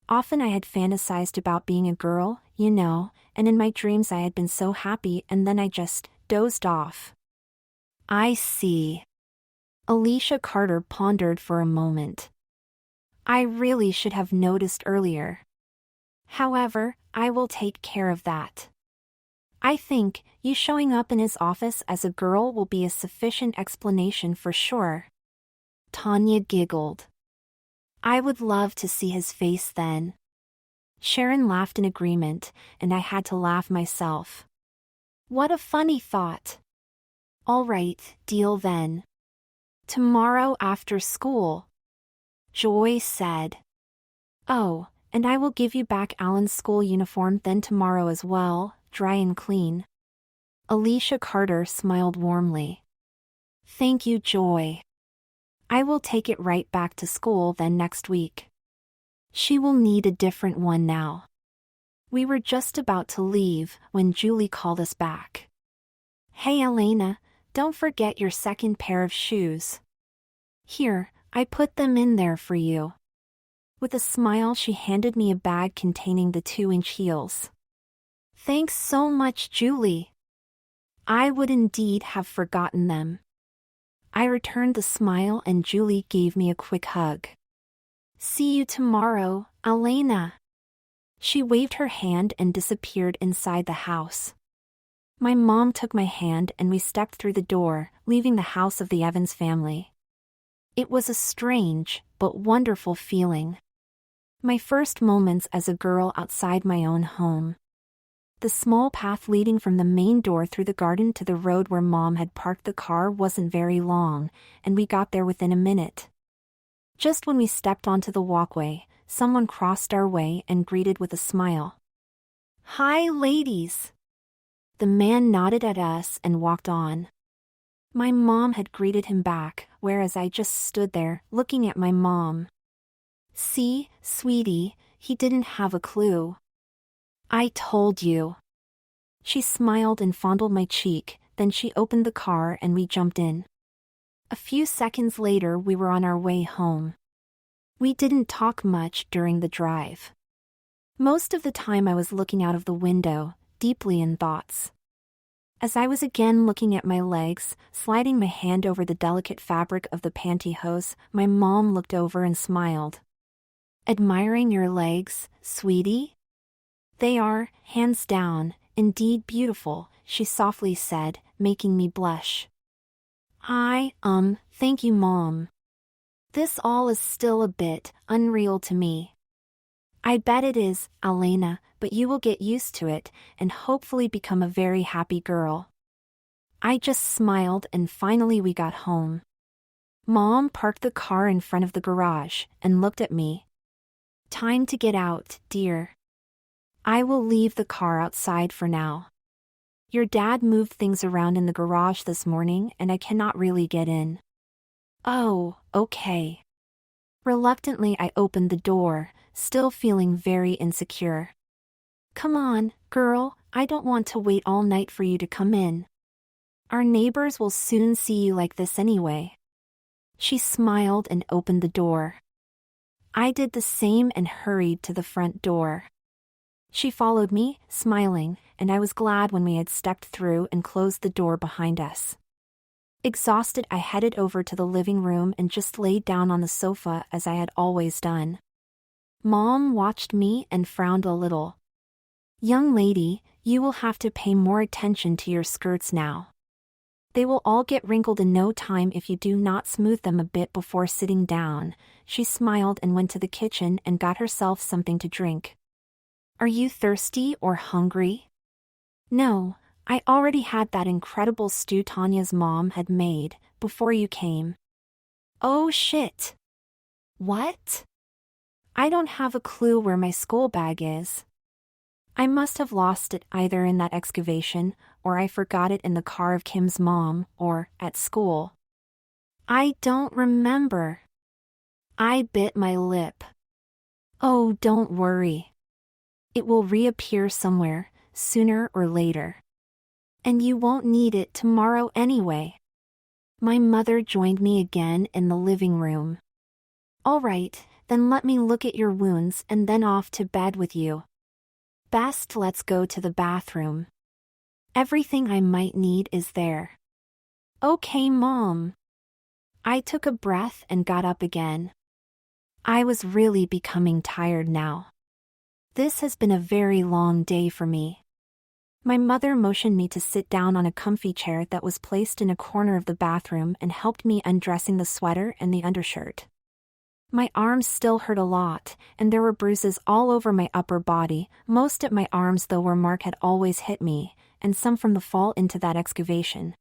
Often I had fantasized about being a girl, you know, and in my dreams I had been so happy and then I just dozed off. I see. Alicia Carter pondered for a moment. I really should have noticed earlier. However, I will take care of that. I think you showing up in his office as a girl will be a sufficient explanation for sure. Tanya giggled. I would love to see his face then. Sharon laughed in agreement, and I had to laugh myself. What a funny thought. All right, deal then. Tomorrow after school. Joy said. Oh, and I will give you back Alan's school uniform then tomorrow as well, dry and clean. Alicia Carter smiled warmly. Thank you, Joy. I will take it right back to school then next week. She will need a different one now. We were just about to leave when Julie called us back. Hey Elena, don't forget your second pair of shoes. Here, I put them in there for you. With a smile she handed me a bag containing the 2-inch heels. Thanks so much, Julie. I would indeed have forgotten them. I returned the smile and Julie gave me a quick hug. See you tomorrow, Elena. She waved her hand and disappeared inside the house. My mom took my hand and we stepped through the door, leaving the house of the Evans family. It was a strange, but wonderful feeling. My first moments as a girl outside my own home. The small path leading from the main door through the garden to the road where Mom had parked the car wasn't very long, and we got there within a minute. Just when we stepped onto the walkway, someone crossed our way and greeted with a smile. Hi, ladies. The man nodded at us and walked on. My mom had greeted him back, whereas I just stood there, looking at my mom. See, sweetie, he didn't have a clue. I told you. She smiled and fondled my cheek, then she opened the car and we jumped in. A few seconds later we were on our way home. We didn't talk much during the drive. Most of the time I was looking out of the window, deeply in thoughts. As I was again looking at my legs, sliding my hand over the delicate fabric of the pantyhose, my mom looked over and smiled. Admiring your legs, sweetie? They are, hands down, indeed beautiful, she softly said, making me blush. Thank you, Mom. This all is still a bit unreal to me. I bet it is, Elena, but you will get used to it and hopefully become a very happy girl. I just smiled and finally we got home. Mom parked the car in front of the garage and looked at me. Time to get out, dear. I will leave the car outside for now. Your dad moved things around in the garage this morning and I cannot really get in. Oh, okay. Reluctantly I opened the door, still feeling very insecure. Come on, girl, I don't want to wait all night for you to come in. Our neighbors will soon see you like this anyway. She smiled and opened the door. I did the same and hurried to the front door. She followed me, smiling, and I was glad when we had stepped through and closed the door behind us. Exhausted, I headed over to the living room and just laid down on the sofa as I had always done. Mom watched me and frowned a little. Young lady, you will have to pay more attention to your skirts now. They will all get wrinkled in no time if you do not smooth them a bit before sitting down. She smiled and went to the kitchen and got herself something to drink. Are you thirsty or hungry? No, I already had that incredible stew Tanya's mom had made before you came. Oh shit. What? I don't have a clue where my school bag is. I must have lost it either in that excavation, or I forgot it in the car of Kim's mom, or at school. I don't remember. I bit my lip. Oh, don't worry. It will reappear somewhere, sooner or later. And you won't need it tomorrow anyway. My mother joined me again in the living room. All right, then let me look at your wounds and then off to bed with you. Best let's go to the bathroom. Everything I might need is there. Okay, Mom. I took a breath and got up again. I was really becoming tired now. This has been a very long day for me. My mother motioned me to sit down on a comfy chair that was placed in a corner of the bathroom and helped me undressing the sweater and the undershirt. My arms still hurt a lot, and there were bruises all over my upper body, most at my arms though where Mark had always hit me, and some from the fall into that excavation.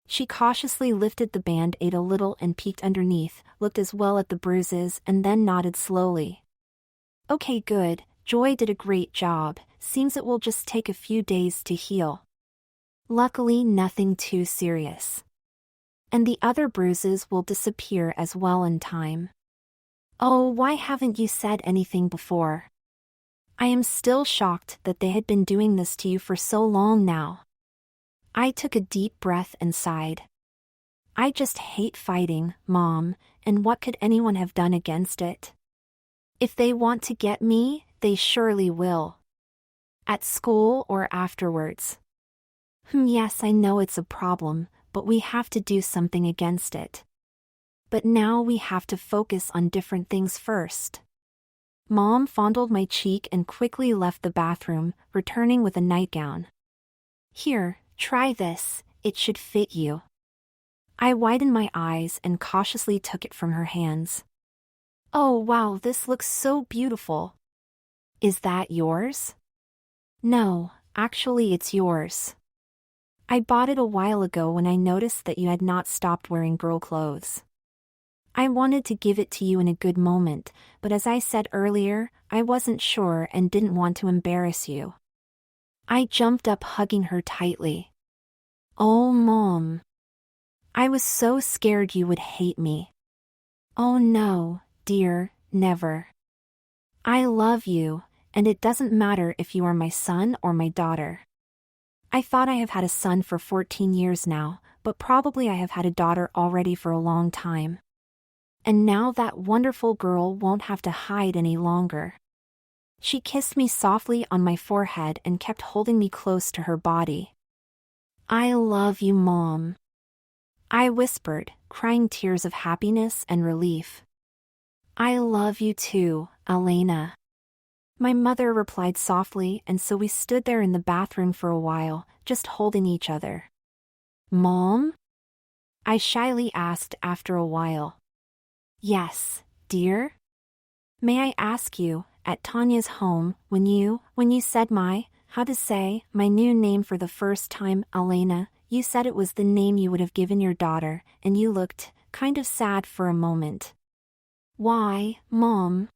She cautiously lifted the band-aid a little and peeked underneath, looked as well at the bruises and then nodded slowly. Okay, good, Joy did a great job, seems it will just take a few days to heal. Luckily nothing too serious. And the other bruises will disappear as well in time. Oh, why haven't you said anything before? I am still shocked that they had been doing this to you for so long now. I took a deep breath and sighed. I just hate fighting, Mom, and what could anyone have done against it? If they want to get me, they surely will. At school or afterwards. Yes, I know it's a problem, but we have to do something against it. But now we have to focus on different things first. Mom fondled my cheek and quickly left the bathroom, returning with a nightgown. Here, try this, it should fit you. I widened my eyes and cautiously took it from her hands. Oh wow, this looks so beautiful. Is that yours? No, actually it's yours. I bought it a while ago when I noticed that you had not stopped wearing girl clothes. I wanted to give it to you in a good moment, but as I said earlier, I wasn't sure and didn't want to embarrass you. I jumped up, hugging her tightly. Oh, Mom. I was so scared you would hate me. Oh no, dear, never. I love you, and it doesn't matter if you are my son or my daughter. I thought I have had a son for 14 years now, but probably I have had a daughter already for a long time. And now that wonderful girl won't have to hide any longer. She kissed me softly on my forehead and kept holding me close to her body. I love you, Mom. I whispered, crying tears of happiness and relief. I love you too, Elena. My mother replied softly, and so we stood there in the bathroom for a while, just holding each other. Mom? I shyly asked after a while. Yes, dear? May I ask you, at Tanya's home, when you said my new name for the first time, Elena, you said it was the name you would have given your daughter, and you looked kind of sad for a moment. Why, Mom?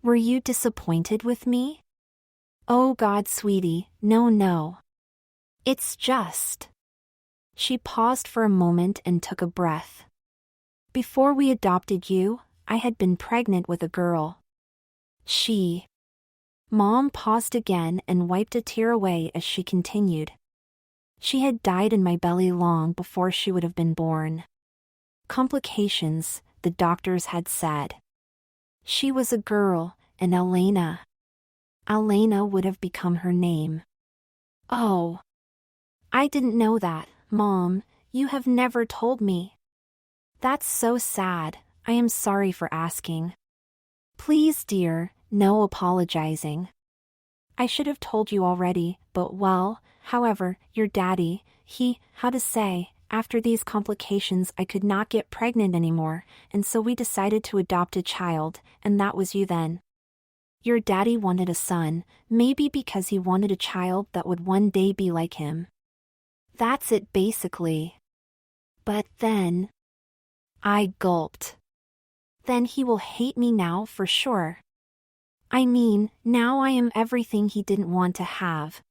Were you disappointed with me? Oh God, sweetie, no. It's just. She paused for a moment and took a breath. Before we adopted you, I had been pregnant with a girl. Mom paused again and wiped a tear away as she continued. She had died in my belly long before she would have been born. Complications, the doctors had said. She was a girl, and Elena would have become her name. Oh. I didn't know that, Mom, you have never told me. That's so sad, I am sorry for asking. Please, dear, no apologizing. I should have told you already, but however, your daddy, after these complications I could not get pregnant anymore, and so we decided to adopt a child, and that was you then. Your daddy wanted a son, maybe because he wanted a child that would one day be like him. That's it basically. But then... I gulped. Then he will hate me now for sure. I mean, now I am everything he didn't want to have.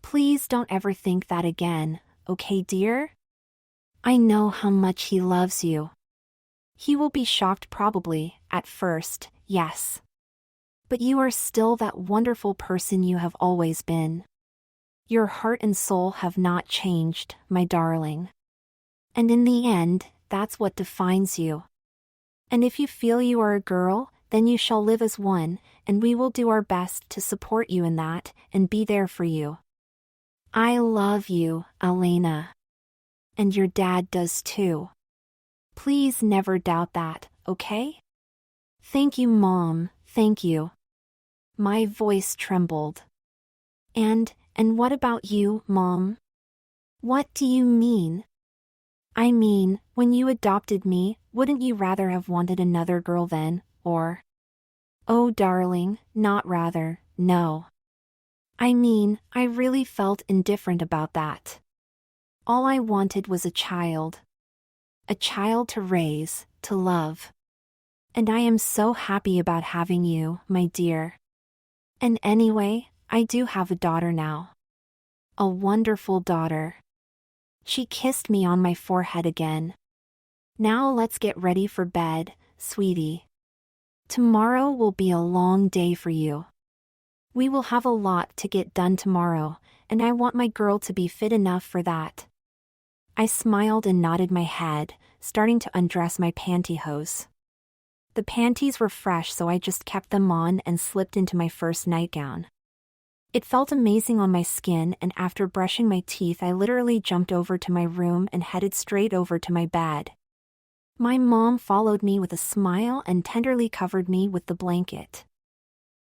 Please don't ever think that again, okay, dear? I know how much he loves you. He will be shocked probably, at first, yes. But you are still that wonderful person you have always been. Your heart and soul have not changed, my darling. And in the end, that's what defines you. And if you feel you are a girl, then you shall live as one, and we will do our best to support you in that, and be there for you. I love you, Elena. And your dad does too. Please never doubt that, okay? Thank you, Mom, thank you. My voice trembled. And what about you, Mom? What do you mean? I mean, when you adopted me, wouldn't you rather have wanted another girl then, or? Oh darling, not rather, no. I mean, I really felt indifferent about that. All I wanted was a child. A child to raise, to love. And I am so happy about having you, my dear. And anyway, I do have a daughter now. A wonderful daughter. She kissed me on my forehead again. Now let's get ready for bed, sweetie. Tomorrow will be a long day for you. We will have a lot to get done tomorrow, and I want my girl to be fit enough for that. I smiled and nodded my head, starting to undress my pantyhose. The panties were fresh, so I just kept them on and slipped into my first nightgown. It felt amazing on my skin, and after brushing my teeth I literally jumped over to my room and headed straight over to my bed. My mom followed me with a smile and tenderly covered me with the blanket.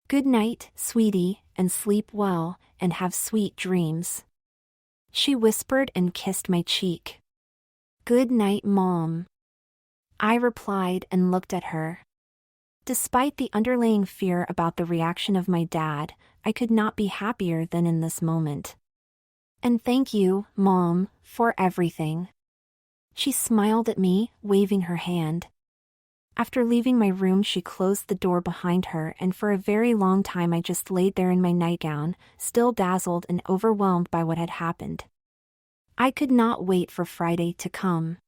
"Good night, sweetie, and sleep well, and have sweet dreams," she whispered and kissed my cheek. "Good night, Mom," I replied and looked at her. Despite the underlying fear about the reaction of my dad, I could not be happier than in this moment. "And thank you, Mom, for everything." She smiled at me, waving her hand. After leaving my room, she closed the door behind her, and for a very long time I just laid there in my nightgown, still dazzled and overwhelmed by what had happened. I could not wait for Friday to come.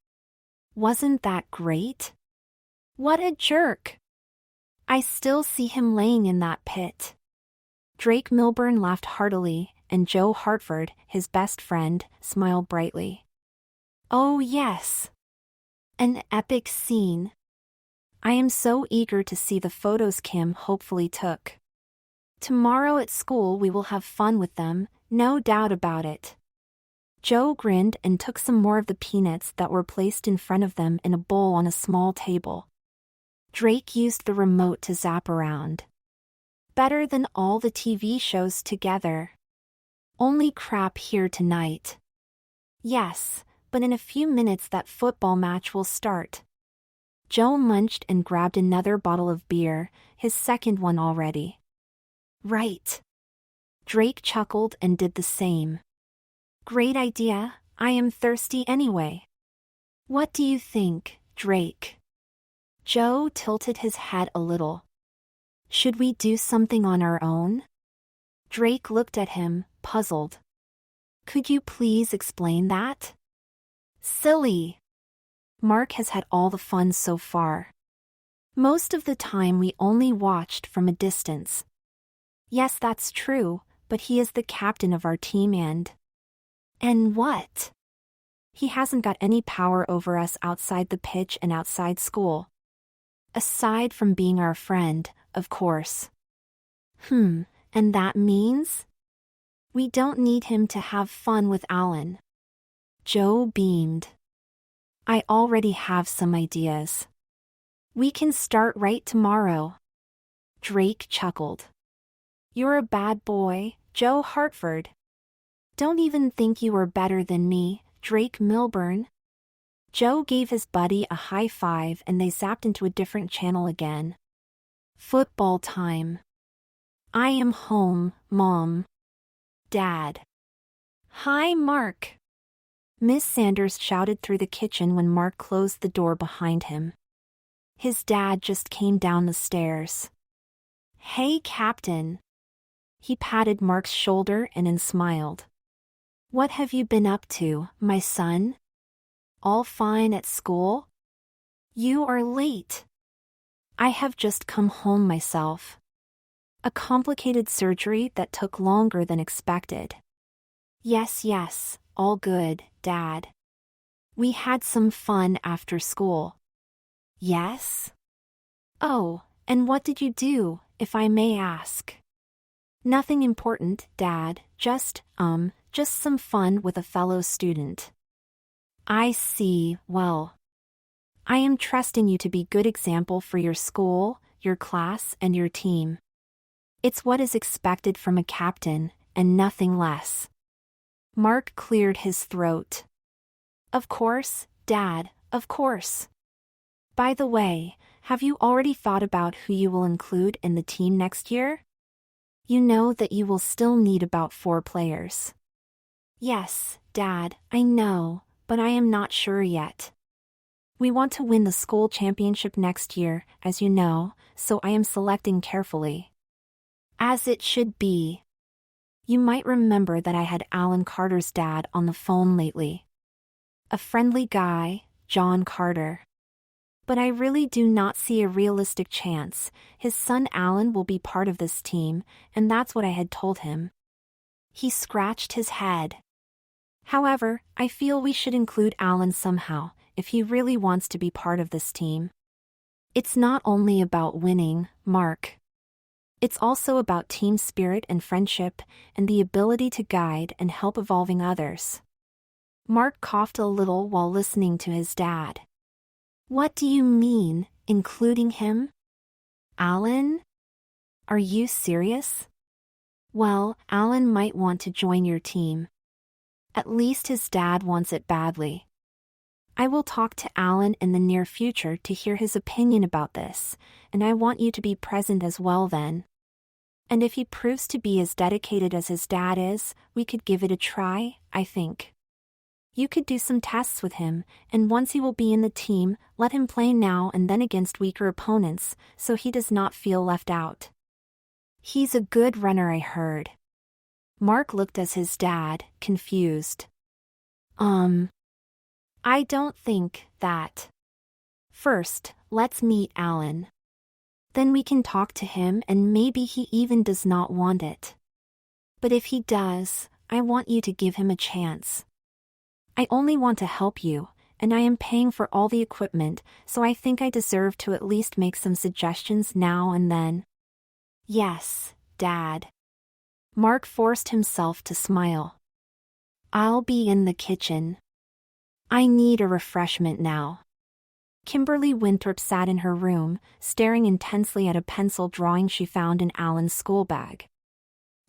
Wasn't that great? What a jerk! I still see him laying in that pit. Drake Milburn laughed heartily, and Joe Hartford, his best friend, smiled brightly. Oh yes! An epic scene. I am so eager to see the photos Kim hopefully took. Tomorrow at school we will have fun with them, no doubt about it. Joe grinned and took some more of the peanuts that were placed in front of them in a bowl on a small table. Drake used the remote to zap around. Better than all the TV shows together. Only crap here tonight. Yes, but in a few minutes that football match will start. Joe munched and grabbed another bottle of beer, his second one already. Right. Drake chuckled and did the same. Great idea, I am thirsty anyway. What do you think, Drake? Joe tilted his head a little. Should we do something on our own? Drake looked at him, puzzled. Could you please explain that? Silly. Mark has had all the fun so far. Most of the time we only watched from a distance. Yes, that's true, but he is the captain of our team and what? He hasn't got any power over us outside the pitch and outside school. Aside from being our friend, of course. And that means? We don't need him to have fun with Alan. Joe beamed. I already have some ideas. We can start right tomorrow. Drake chuckled. You're a bad boy, Joe Hartford. Don't even think you are better than me, Drake Milburn. Joe gave his buddy a high five and they zapped into a different channel again. Football time. I am home, Mom. Dad. Hi, Mark. Miss Sanders shouted through the kitchen when Mark closed the door behind him. His dad just came down the stairs. Hey, Captain. He patted Mark's shoulder and then smiled. What have you been up to, my son? All fine at school? You are late. I have just come home myself. A complicated surgery that took longer than expected. Yes, all good, Dad. We had some fun after school. Yes? Oh, and what did you do, if I may ask? Nothing important, Dad, just some fun with a fellow student. I see, well. I am trusting you to be good example for your school, your class, and your team. It's what is expected from a captain, and nothing less. Mark cleared his throat. Of course, Dad, of course. By the way, have you already thought about who you will include in the team next year? You know that you will still need about 4 players. Yes, Dad, I know, but I am not sure yet. We want to win the school championship next year, as you know, so I am selecting carefully. As it should be. You might remember that I had Alan Carter's dad on the phone lately. A friendly guy, John Carter. But I really do not see a realistic chance. His son Alan will be part of this team, and that's what I had told him. He scratched his head. However, I feel we should include Alan somehow, if he really wants to be part of this team. It's not only about winning, Mark. It's also about team spirit and friendship, and the ability to guide and help evolving others. Mark coughed a little while listening to his dad. What do you mean, including him? Alan? Are you serious? Well, Alan might want to join your team. At least his dad wants it badly. I will talk to Alan in the near future to hear his opinion about this, and I want you to be present as well then. And if he proves to be as dedicated as his dad is, we could give it a try, I think. You could do some tests with him, and once he will be in the team, let him play now and then against weaker opponents, so he does not feel left out. He's a good runner, I heard. Mark looked at his dad, confused. I don't think that. First, let's meet Alan. Then we can talk to him and maybe he even does not want it. But if he does, I want you to give him a chance. I only want to help you, and I am paying for all the equipment, so I think I deserve to at least make some suggestions now and then. Yes, Dad. Mark forced himself to smile. I'll be in the kitchen. I need a refreshment now. Kimberly Winthrop sat in her room, staring intensely at a pencil drawing she found in Alan's school bag.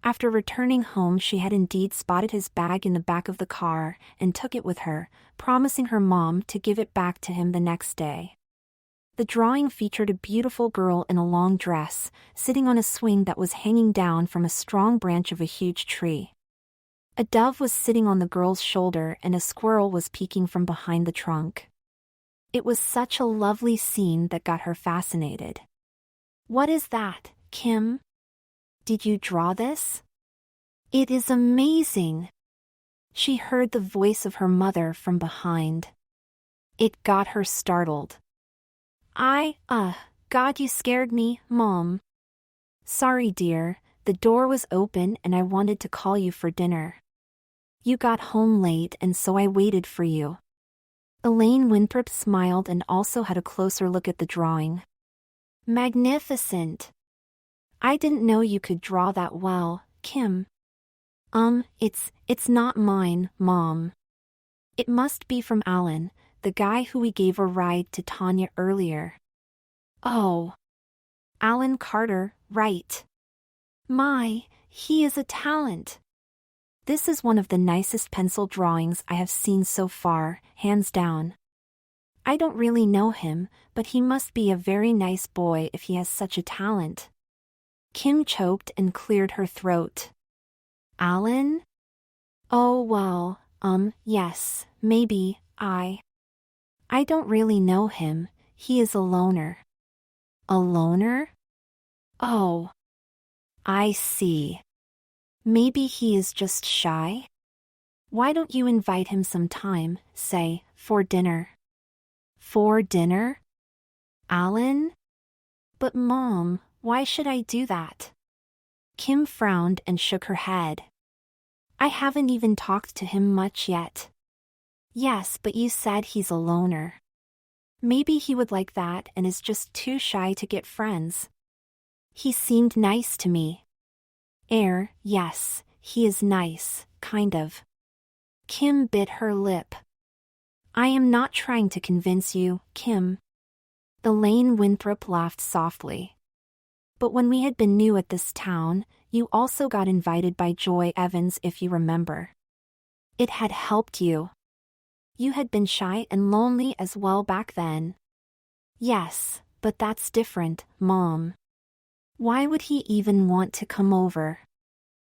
After returning home, she had indeed spotted his bag in the back of the car and took it with her, promising her mom to give it back to him the next day. The drawing featured a beautiful girl in a long dress, sitting on a swing that was hanging down from a strong branch of a huge tree. A dove was sitting on the girl's shoulder and a squirrel was peeking from behind the trunk. It was such a lovely scene that got her fascinated. What is that, Kim? Did you draw this? It is amazing. She heard the voice of her mother from behind. It got her startled. God, you scared me, Mom. Sorry, dear, the door was open and I wanted to call you for dinner. You got home late and so I waited for you. Elaine Winthrop smiled and also had a closer look at the drawing. Magnificent. I didn't know you could draw that well, Kim. It's not mine, Mom. It must be from Alan, the guy who we gave a ride to Tanya earlier. Oh. Alan Carter, right. He is a talent. This is one of the nicest pencil drawings I have seen so far, hands down. I don't really know him, but he must be a very nice boy if he has such a talent. Kim choked and cleared her throat. Alan? Oh well, yes, maybe, I don't really know him, he is a loner. A loner? Oh. I see. Maybe he is just shy? Why don't you invite him sometime, say, for dinner? For dinner? Alan? But Mom, why should I do that? Kim frowned and shook her head. I haven't even talked to him much yet. Yes, but you said he's a loner. Maybe he would like that and is just too shy to get friends. He seemed nice to me. Yes, he is nice, kind of. Kim bit her lip. I am not trying to convince you, Kim. Elaine Winthrop laughed softly. But when we had been new at this town, you also got invited by Joy Evans, if you remember. It had helped you. You had been shy and lonely as well back then. Yes, but that's different, Mom. Why would he even want to come over?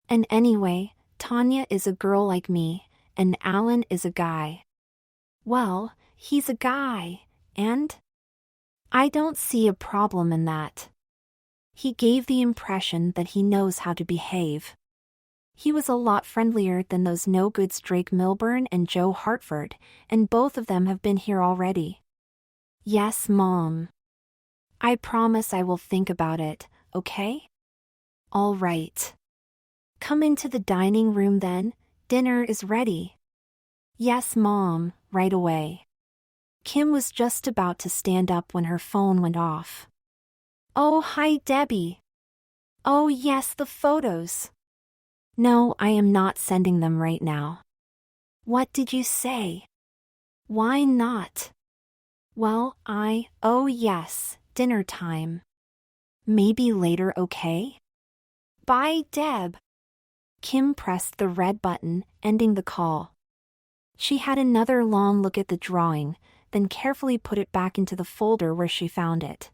And anyway, Tanya is a girl like me, and Alan is a guy. Well, he's a guy, and? I don't see a problem in that. He gave the impression that he knows how to behave. He was a lot friendlier than those no-goods Drake Milburn and Joe Hartford, and both of them have been here already. Yes, Mom. I promise I will think about it, okay? All right. Come into the dining room then, dinner is ready. Yes, Mom, right away. Kim was just about to stand up when her phone went off. Oh, hi, Debbie. Oh yes, the photos. No, I am not sending them right now. What did you say? Why not? Well, oh yes, dinner time. Maybe later, okay? Bye, Deb. Kim pressed the red button, ending the call. She had another long look at the drawing, then carefully put it back into the folder where she found it.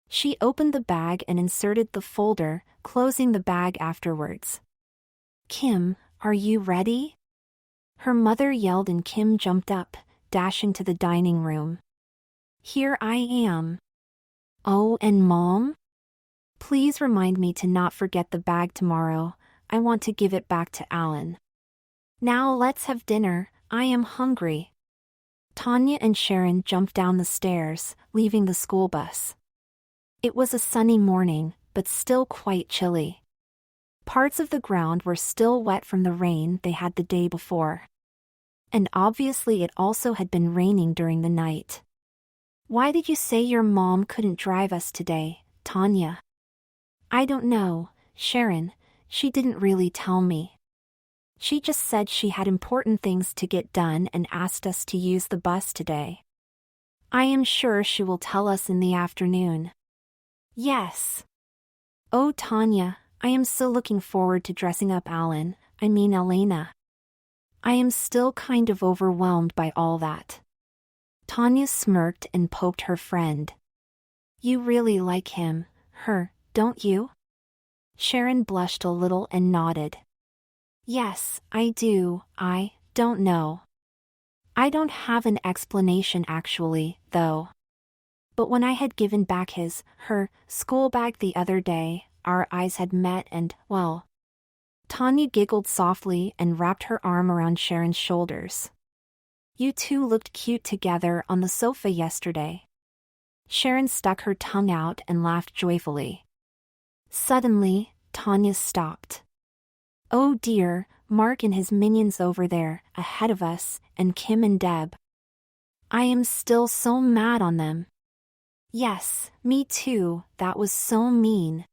She opened the bag and inserted the folder, closing the bag afterwards. Kim, are you ready? Her mother yelled and Kim jumped up, dashing to the dining room. Here I am. Oh, and Mom? Please remind me to not forget the bag tomorrow. I want to give it back to Alan. Now let's have dinner, I am hungry. Tanya and Sharon jumped down the stairs, leaving the school bus. It was a sunny morning, but still quite chilly. Parts of the ground were still wet from the rain they had the day before. And obviously it also had been raining during the night. Why did you say your mom couldn't drive us today, Tanya? I don't know, Sharon, she didn't really tell me. She just said she had important things to get done and asked us to use the bus today. I am sure she will tell us in the afternoon. Yes. Oh, Tanya, I am so looking forward to dressing up Elena. I am still kind of overwhelmed by all that. Tanya smirked and poked her friend. You really like him, don't you? Sharon blushed a little and nodded. Yes, I do. I don't know. I don't have an explanation actually, though. But when I had given back her school bag the other day, our eyes had met and, well. Tanya giggled softly and wrapped her arm around Sharon's shoulders. You two looked cute together on the sofa yesterday. Sharon stuck her tongue out and laughed joyfully. Suddenly, Tanya stopped. Oh dear, Mark and his minions over there, ahead of us, and Kim and Deb. I am still so mad on them. Yes, me too, that was so mean.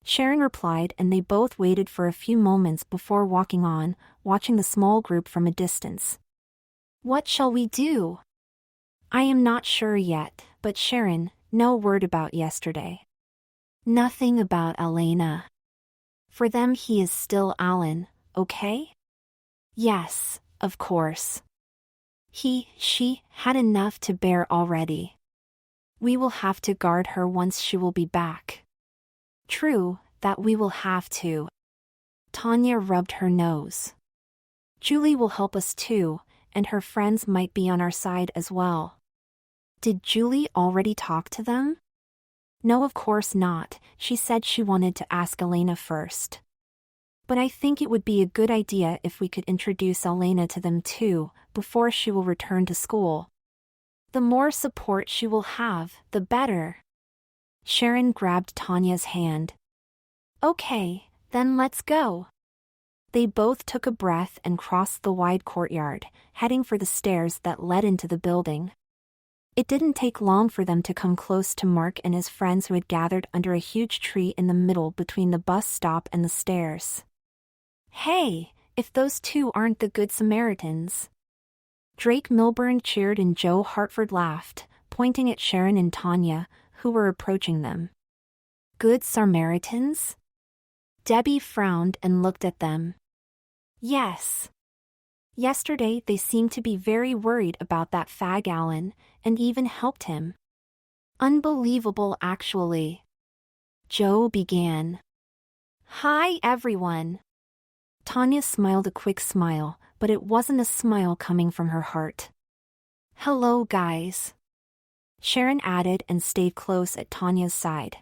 Sharon replied and they both waited for a few moments before walking on, watching the small group from a distance. What shall we do? I am not sure yet, but Sharon, no word about yesterday. Nothing about Elena. For them he is still Alan, okay? Yes, of course. She had enough to bear already. We will have to guard her once she will be back. True, that we will have to. Tanya rubbed her nose. Julie will help us too, and her friends might be on our side as well. Did Julie already talk to them? No, of course not. She said she wanted to ask Elena first. But I think it would be a good idea if we could introduce Elena to them too, before she will return to school. The more support she will have, the better. Sharon grabbed Tanya's hand. Okay, then let's go. They both took a breath and crossed the wide courtyard, heading for the stairs that led into the building. It didn't take long for them to come close to Mark and his friends who had gathered under a huge tree in the middle between the bus stop and the stairs. Hey, if those two aren't the Good Samaritans. Drake Milburn cheered and Joe Hartford laughed, pointing at Sharon and Tanya, who were approaching them. Good Samaritans? Debbie frowned and looked at them. Yes. Yesterday they seemed to be very worried about that fag Alan, and even helped him. Unbelievable actually. Joe began. Hi everyone. Tanya smiled a quick smile, but it wasn't a smile coming from her heart. Hello guys. Sharon added and stayed close at Tanya's side.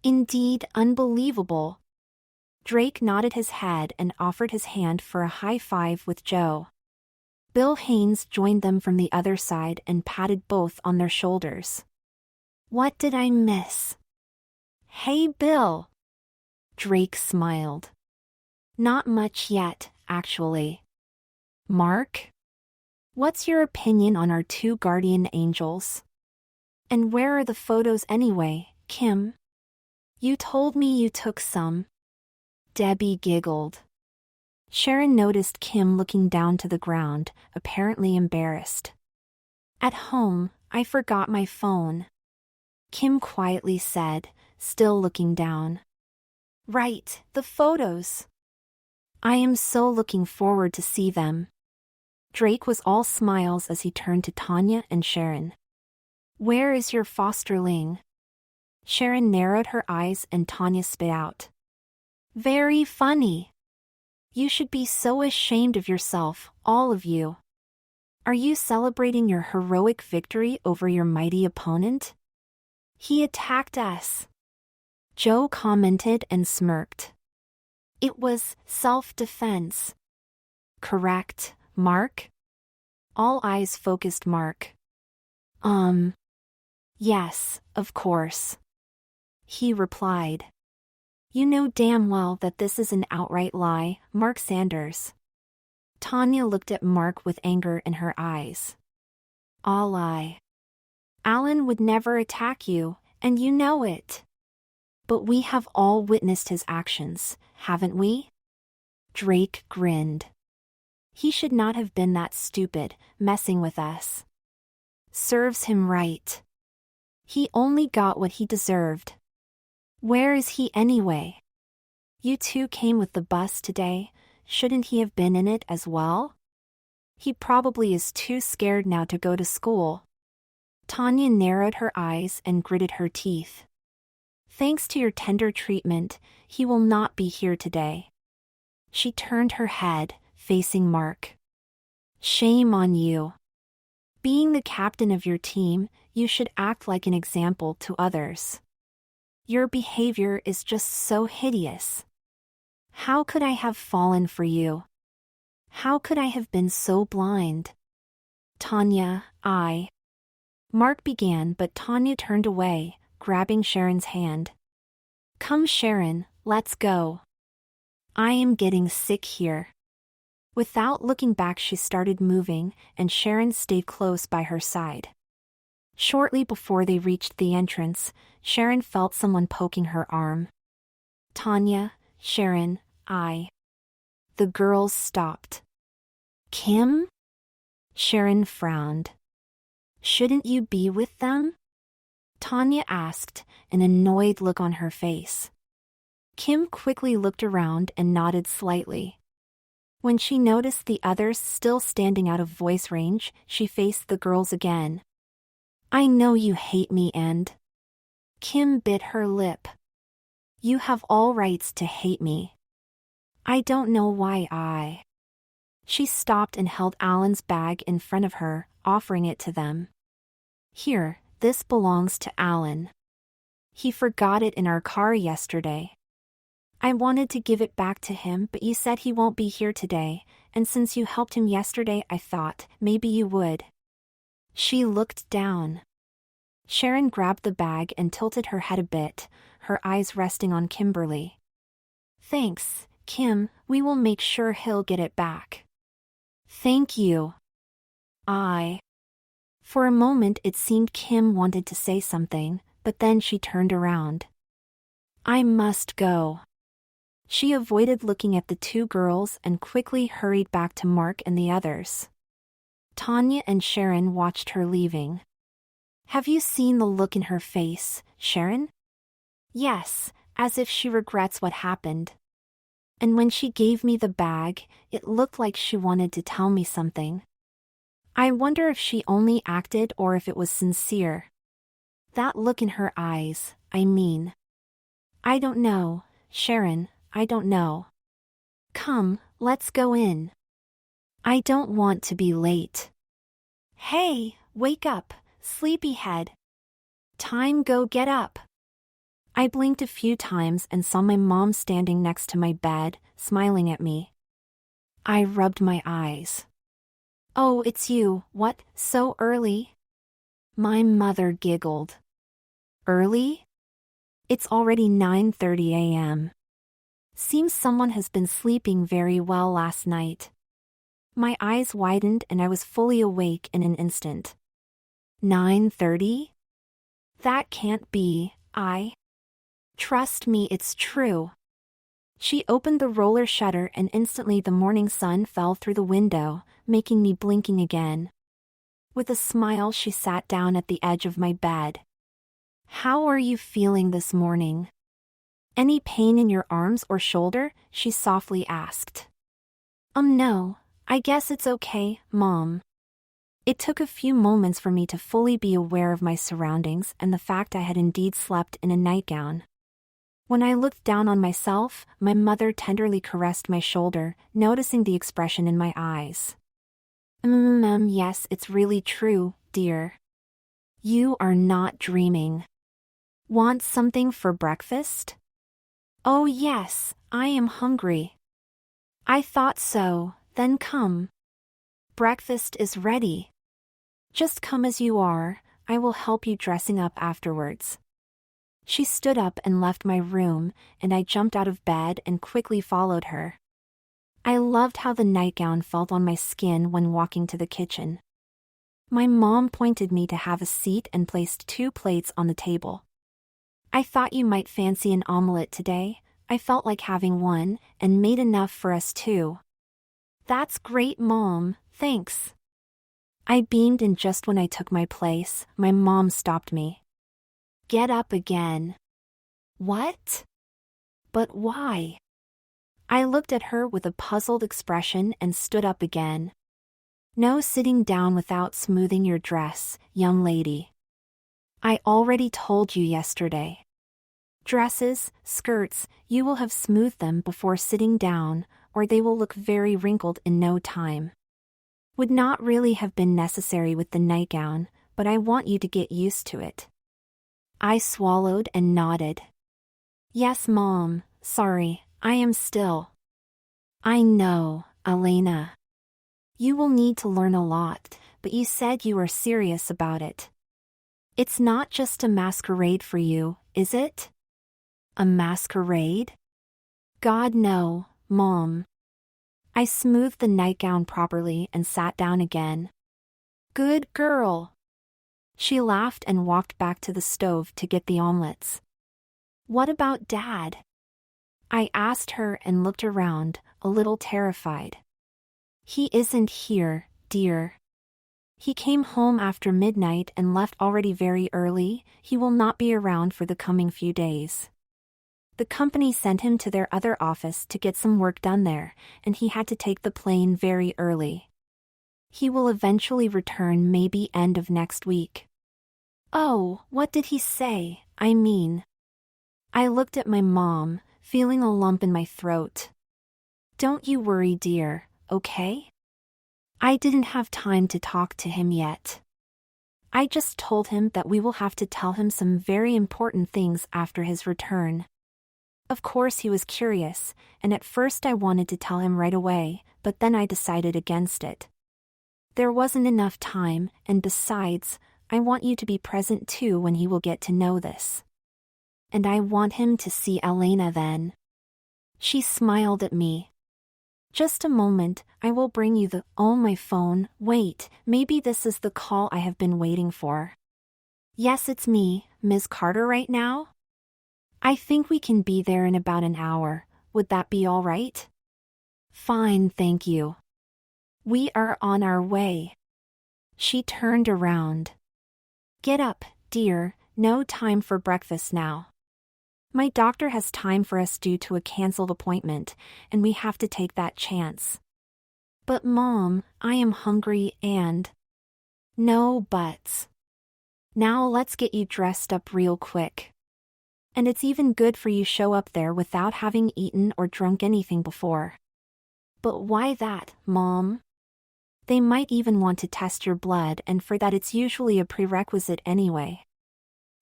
Indeed unbelievable. Drake nodded his head and offered his hand for a high five with Joe. Bill Haynes joined them from the other side and patted both on their shoulders. What did I miss? Hey Bill. Drake smiled. Not much yet, actually. Mark? What's your opinion on our two guardian angels? And where are the photos anyway, Kim? You told me you took some. Debbie giggled. Sharon noticed Kim looking down to the ground, apparently embarrassed. At home, I forgot my phone. Kim quietly said, still looking down. Right, the photos. I am so looking forward to see them. Drake was all smiles as he turned to Tanya and Sharon. Where is your fosterling? Sharon narrowed her eyes and Tanya spit out. Very funny. You should be so ashamed of yourself, all of you. Are you celebrating your heroic victory over your mighty opponent? He attacked us. Joe commented and smirked. It was self-defense. Correct, Mark? All eyes focused Mark. Yes, of course. He replied. You know damn well that this is an outright lie, Mark Sanders. Tanya looked at Mark with anger in her eyes. A lie. Alan would never attack you, and you know it. But we have all witnessed his actions, haven't we? Drake grinned. He should not have been that stupid, messing with us. Serves him right. He only got what he deserved. Where is he anyway? You two came with the bus today, shouldn't he have been in it as well? He probably is too scared now to go to school. Tanya narrowed her eyes and gritted her teeth. Thanks to your tender treatment, he will not be here today. She turned her head, facing Mark. Shame on you. Being the captain of your team, you should act like an example to others. Your behavior is just so hideous. How could I have fallen for you? How could I have been so blind? Tanya, Mark began, but Tanya turned away, grabbing Sharon's hand. Come Sharon, let's go. I am getting sick here. Without looking back she started moving, and Sharon stayed close by her side. Shortly before they reached the entrance, Sharon felt someone poking her arm. Tanya, Sharon, The girls stopped. Kim? Sharon frowned. Shouldn't you be with them? Tanya asked, an annoyed look on her face. Kim quickly looked around and nodded slightly. When she noticed the others still standing out of voice range, she faced the girls again. I know you hate me and... Kim bit her lip. You have all rights to hate me. I don't know why She stopped and held Alan's bag in front of her, offering it to them. Here, this belongs to Alan. He forgot it in our car yesterday. I wanted to give it back to him, but you said he won't be here today, and since you helped him yesterday I thought maybe you would. She looked down. Sharon grabbed the bag and tilted her head a bit, her eyes resting on Kimberly. Thanks, Kim, we will make sure he'll get it back. Thank you. For a moment it seemed Kim wanted to say something, but then she turned around. I must go. She avoided looking at the two girls and quickly hurried back to Mark and the others. Tanya and Sharon watched her leaving. Have you seen the look in her face, Sharon? Yes, as if she regrets what happened. And when she gave me the bag, it looked like she wanted to tell me something. I wonder if she only acted or if it was sincere. That look in her eyes, I mean. I don't know, Sharon, I don't know. Come, let's go in. I don't want to be late. Hey, wake up, sleepyhead. Time go get up. I blinked a few times and saw my mom standing next to my bed, smiling at me. I rubbed my eyes. Oh, it's you, what, so early? My mother giggled. Early? It's already 9:30 a.m. Seems someone has been sleeping very well last night. My eyes widened and I was fully awake in an instant. 9:30? That can't be, Trust me, it's true. She opened the roller shutter and instantly the morning sun fell through the window, making me blinking again. With a smile, she sat down at the edge of my bed. How are you feeling this morning? Any pain in your arms or shoulder? She softly asked. No, I guess it's okay, Mom. It took a few moments for me to fully be aware of my surroundings and the fact I had indeed slept in a nightgown. When I looked down on myself, my mother tenderly caressed my shoulder, noticing the expression in my eyes. Yes, it's really true, dear. You are not dreaming. Want something for breakfast? Oh yes, I am hungry. I thought so, then come. Breakfast is ready. Just come as you are, I will help you dressing up afterwards. She stood up and left my room, and I jumped out of bed and quickly followed her. I loved how the nightgown felt on my skin when walking to the kitchen. My mom pointed me to have a seat and placed 2 plates on the table. I thought you might fancy an omelette today. I felt like having one, and made enough for us too. That's great, Mom, thanks. I beamed, and just when I took my place, my mom stopped me. Get up again. What? But why? I looked at her with a puzzled expression and stood up again. No sitting down without smoothing your dress, young lady. I already told you yesterday. Dresses, skirts, you will have smoothed them before sitting down, or they will look very wrinkled in no time. Would not really have been necessary with the nightgown, but I want you to get used to it. I swallowed and nodded. Yes, Mom, sorry, I am still. I know, Elena. You will need to learn a lot, but you said you are serious about it. It's not just a masquerade for you, is it? A masquerade? God, no, Mom. I smoothed the nightgown properly and sat down again. Good girl. She laughed and walked back to the stove to get the omelets. What about Dad? I asked her and looked around, a little terrified. He isn't here, dear. He came home after midnight and left already very early. He will not be around for the coming few days. The company sent him to their other office to get some work done there, and he had to take the plane very early. He will eventually return maybe end of next week. Oh, what did he say? I mean. I looked at my mom, feeling a lump in my throat. Don't you worry, dear, okay? I didn't have time to talk to him yet. I just told him that we will have to tell him some very important things after his return. Of course he was curious, and at first I wanted to tell him right away, but then I decided against it. There wasn't enough time, and besides, I want you to be present too when he will get to know this. And I want him to see Elena then. She smiled at me. Just a moment, I will bring you the— Oh, my phone, wait, maybe this is the call I have been waiting for. Yes, it's me, Ms. Carter right now? I think we can be there in about an hour, would that be all right? Fine, thank you. We are on our way. She turned around. Get up, dear, no time for breakfast now. My doctor has time for us due to a cancelled appointment, and we have to take that chance. But Mom, I am hungry and— No buts. Now let's get you dressed up real quick. And it's even good for you show up there without having eaten or drunk anything before. But why that, Mom? They might even want to test your blood, and for that it's usually a prerequisite anyway.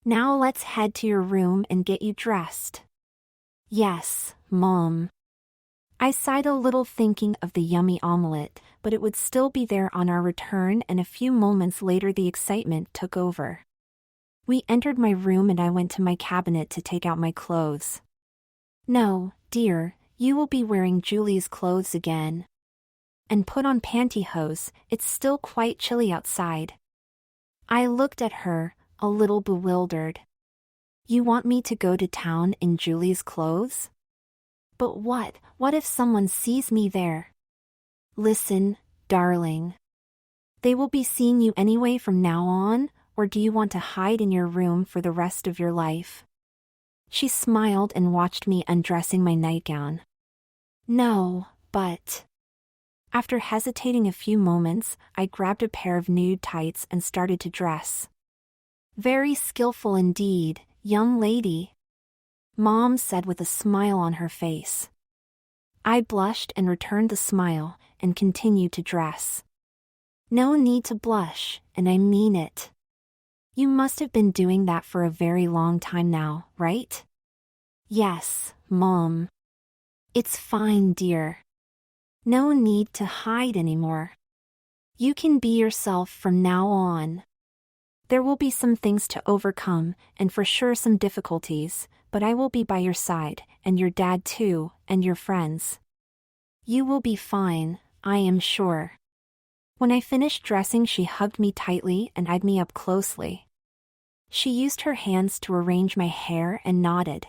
Now let's head to your room and get you dressed. Yes, Mom. I sighed a little thinking of the yummy omelette, but it would still be there on our return, and a few moments later the excitement took over. We entered my room and I went to my cabinet to take out my clothes. No, dear, you will be wearing Julie's clothes again. And put on pantyhose, it's still quite chilly outside. I looked at her, a little bewildered. You want me to go to town in Julie's clothes? But what if someone sees me there? Listen, darling. They will be seeing you anyway from now on, or do you want to hide in your room for the rest of your life? She smiled and watched me undressing my nightgown. No, but... After hesitating a few moments, I grabbed a pair of nude tights and started to dress. Very skillful indeed, young lady, Mom said with a smile on her face. I blushed and returned the smile and continued to dress. No need to blush, and I mean it. You must have been doing that for a very long time now, right? Yes, Mom. It's fine, dear. No need to hide anymore. You can be yourself from now on. There will be some things to overcome, and for sure some difficulties, but I will be by your side, and your dad too, and your friends. You will be fine, I am sure. When I finished dressing, she hugged me tightly and eyed me up closely. She used her hands to arrange my hair and nodded.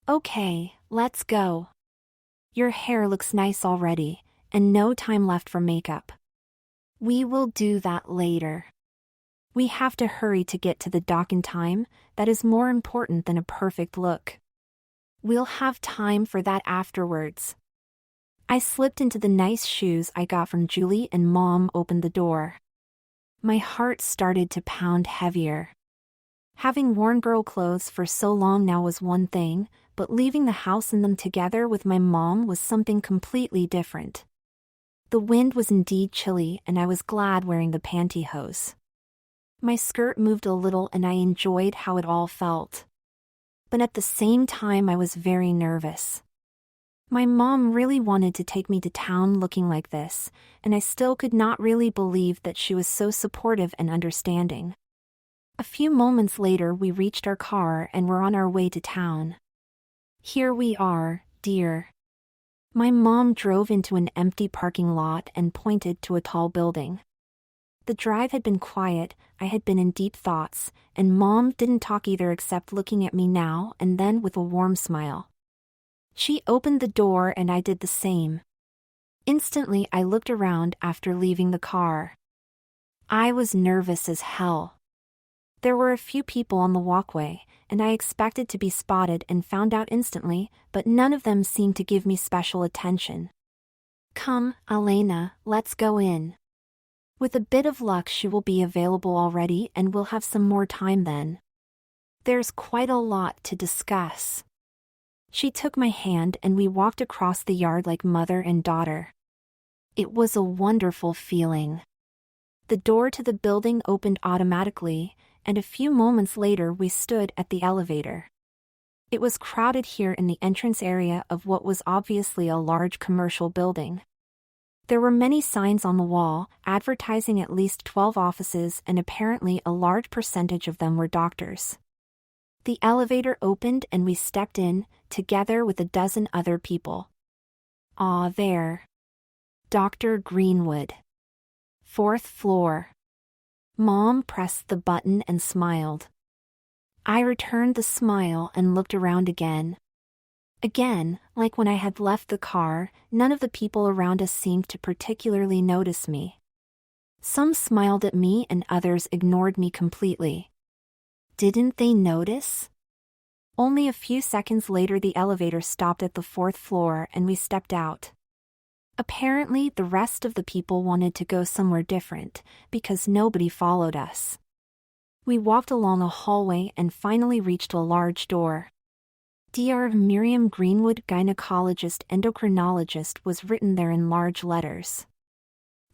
Okay, let's go. Your hair looks nice already, and no time left for makeup. We will do that later. We have to hurry to get to the dock in time. That is more important than a perfect look. We'll have time for that afterwards. I slipped into the nice shoes I got from Julie and Mom opened the door. My heart started to pound heavier. Having worn girl clothes for so long now was one thing, but leaving the house in them together with my mom was something completely different. The wind was indeed chilly and I was glad wearing the pantyhose. My skirt moved a little and I enjoyed how it all felt. But at the same time I was very nervous. My mom really wanted to take me to town looking like this, and I still could not really believe that she was so supportive and understanding. A few moments later we reached our car and were on our way to town. Here we are, dear. My mom drove into an empty parking lot and pointed to a tall building. The drive had been quiet, I had been in deep thoughts, and Mom didn't talk either except looking at me now and then with a warm smile. She opened the door and I did the same. Instantly I looked around after leaving the car. I was nervous as hell. There were a few people on the walkway, and I expected to be spotted and found out instantly, but none of them seemed to give me special attention. Come, Elena, let's go in. With a bit of luck she will be available already and we'll have some more time then. There's quite a lot to discuss. She took my hand and we walked across the yard like mother and daughter. It was a wonderful feeling. The door to the building opened automatically, and a few moments later we stood at the elevator. It was crowded here in the entrance area of what was obviously a large commercial building. There were many signs on the wall, advertising at least 12 offices, and apparently a large percentage of them were doctors. The elevator opened and we stepped in, together with a dozen other people. Ah, there. Dr. Greenwood. 4th floor. Mom pressed the button and smiled. I returned the smile and looked around again. Again, like when I had left the car, none of the people around us seemed to particularly notice me. Some smiled at me and others ignored me completely. Didn't they notice? Only a few seconds later the elevator stopped at the 4th floor and we stepped out. Apparently the rest of the people wanted to go somewhere different, because nobody followed us. We walked along a hallway and finally reached a large door. Dr. Miriam Greenwood, gynecologist endocrinologist, was written there in large letters.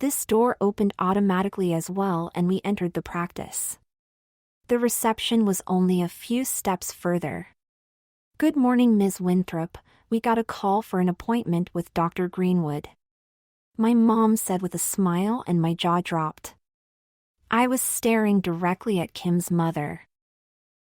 This door opened automatically as well and we entered the practice. The reception was only a few steps further. Good morning, Ms. Winthrop. We got a call for an appointment with Dr. Greenwood. My mom said with a smile and my jaw dropped. I was staring directly at Kim's mother.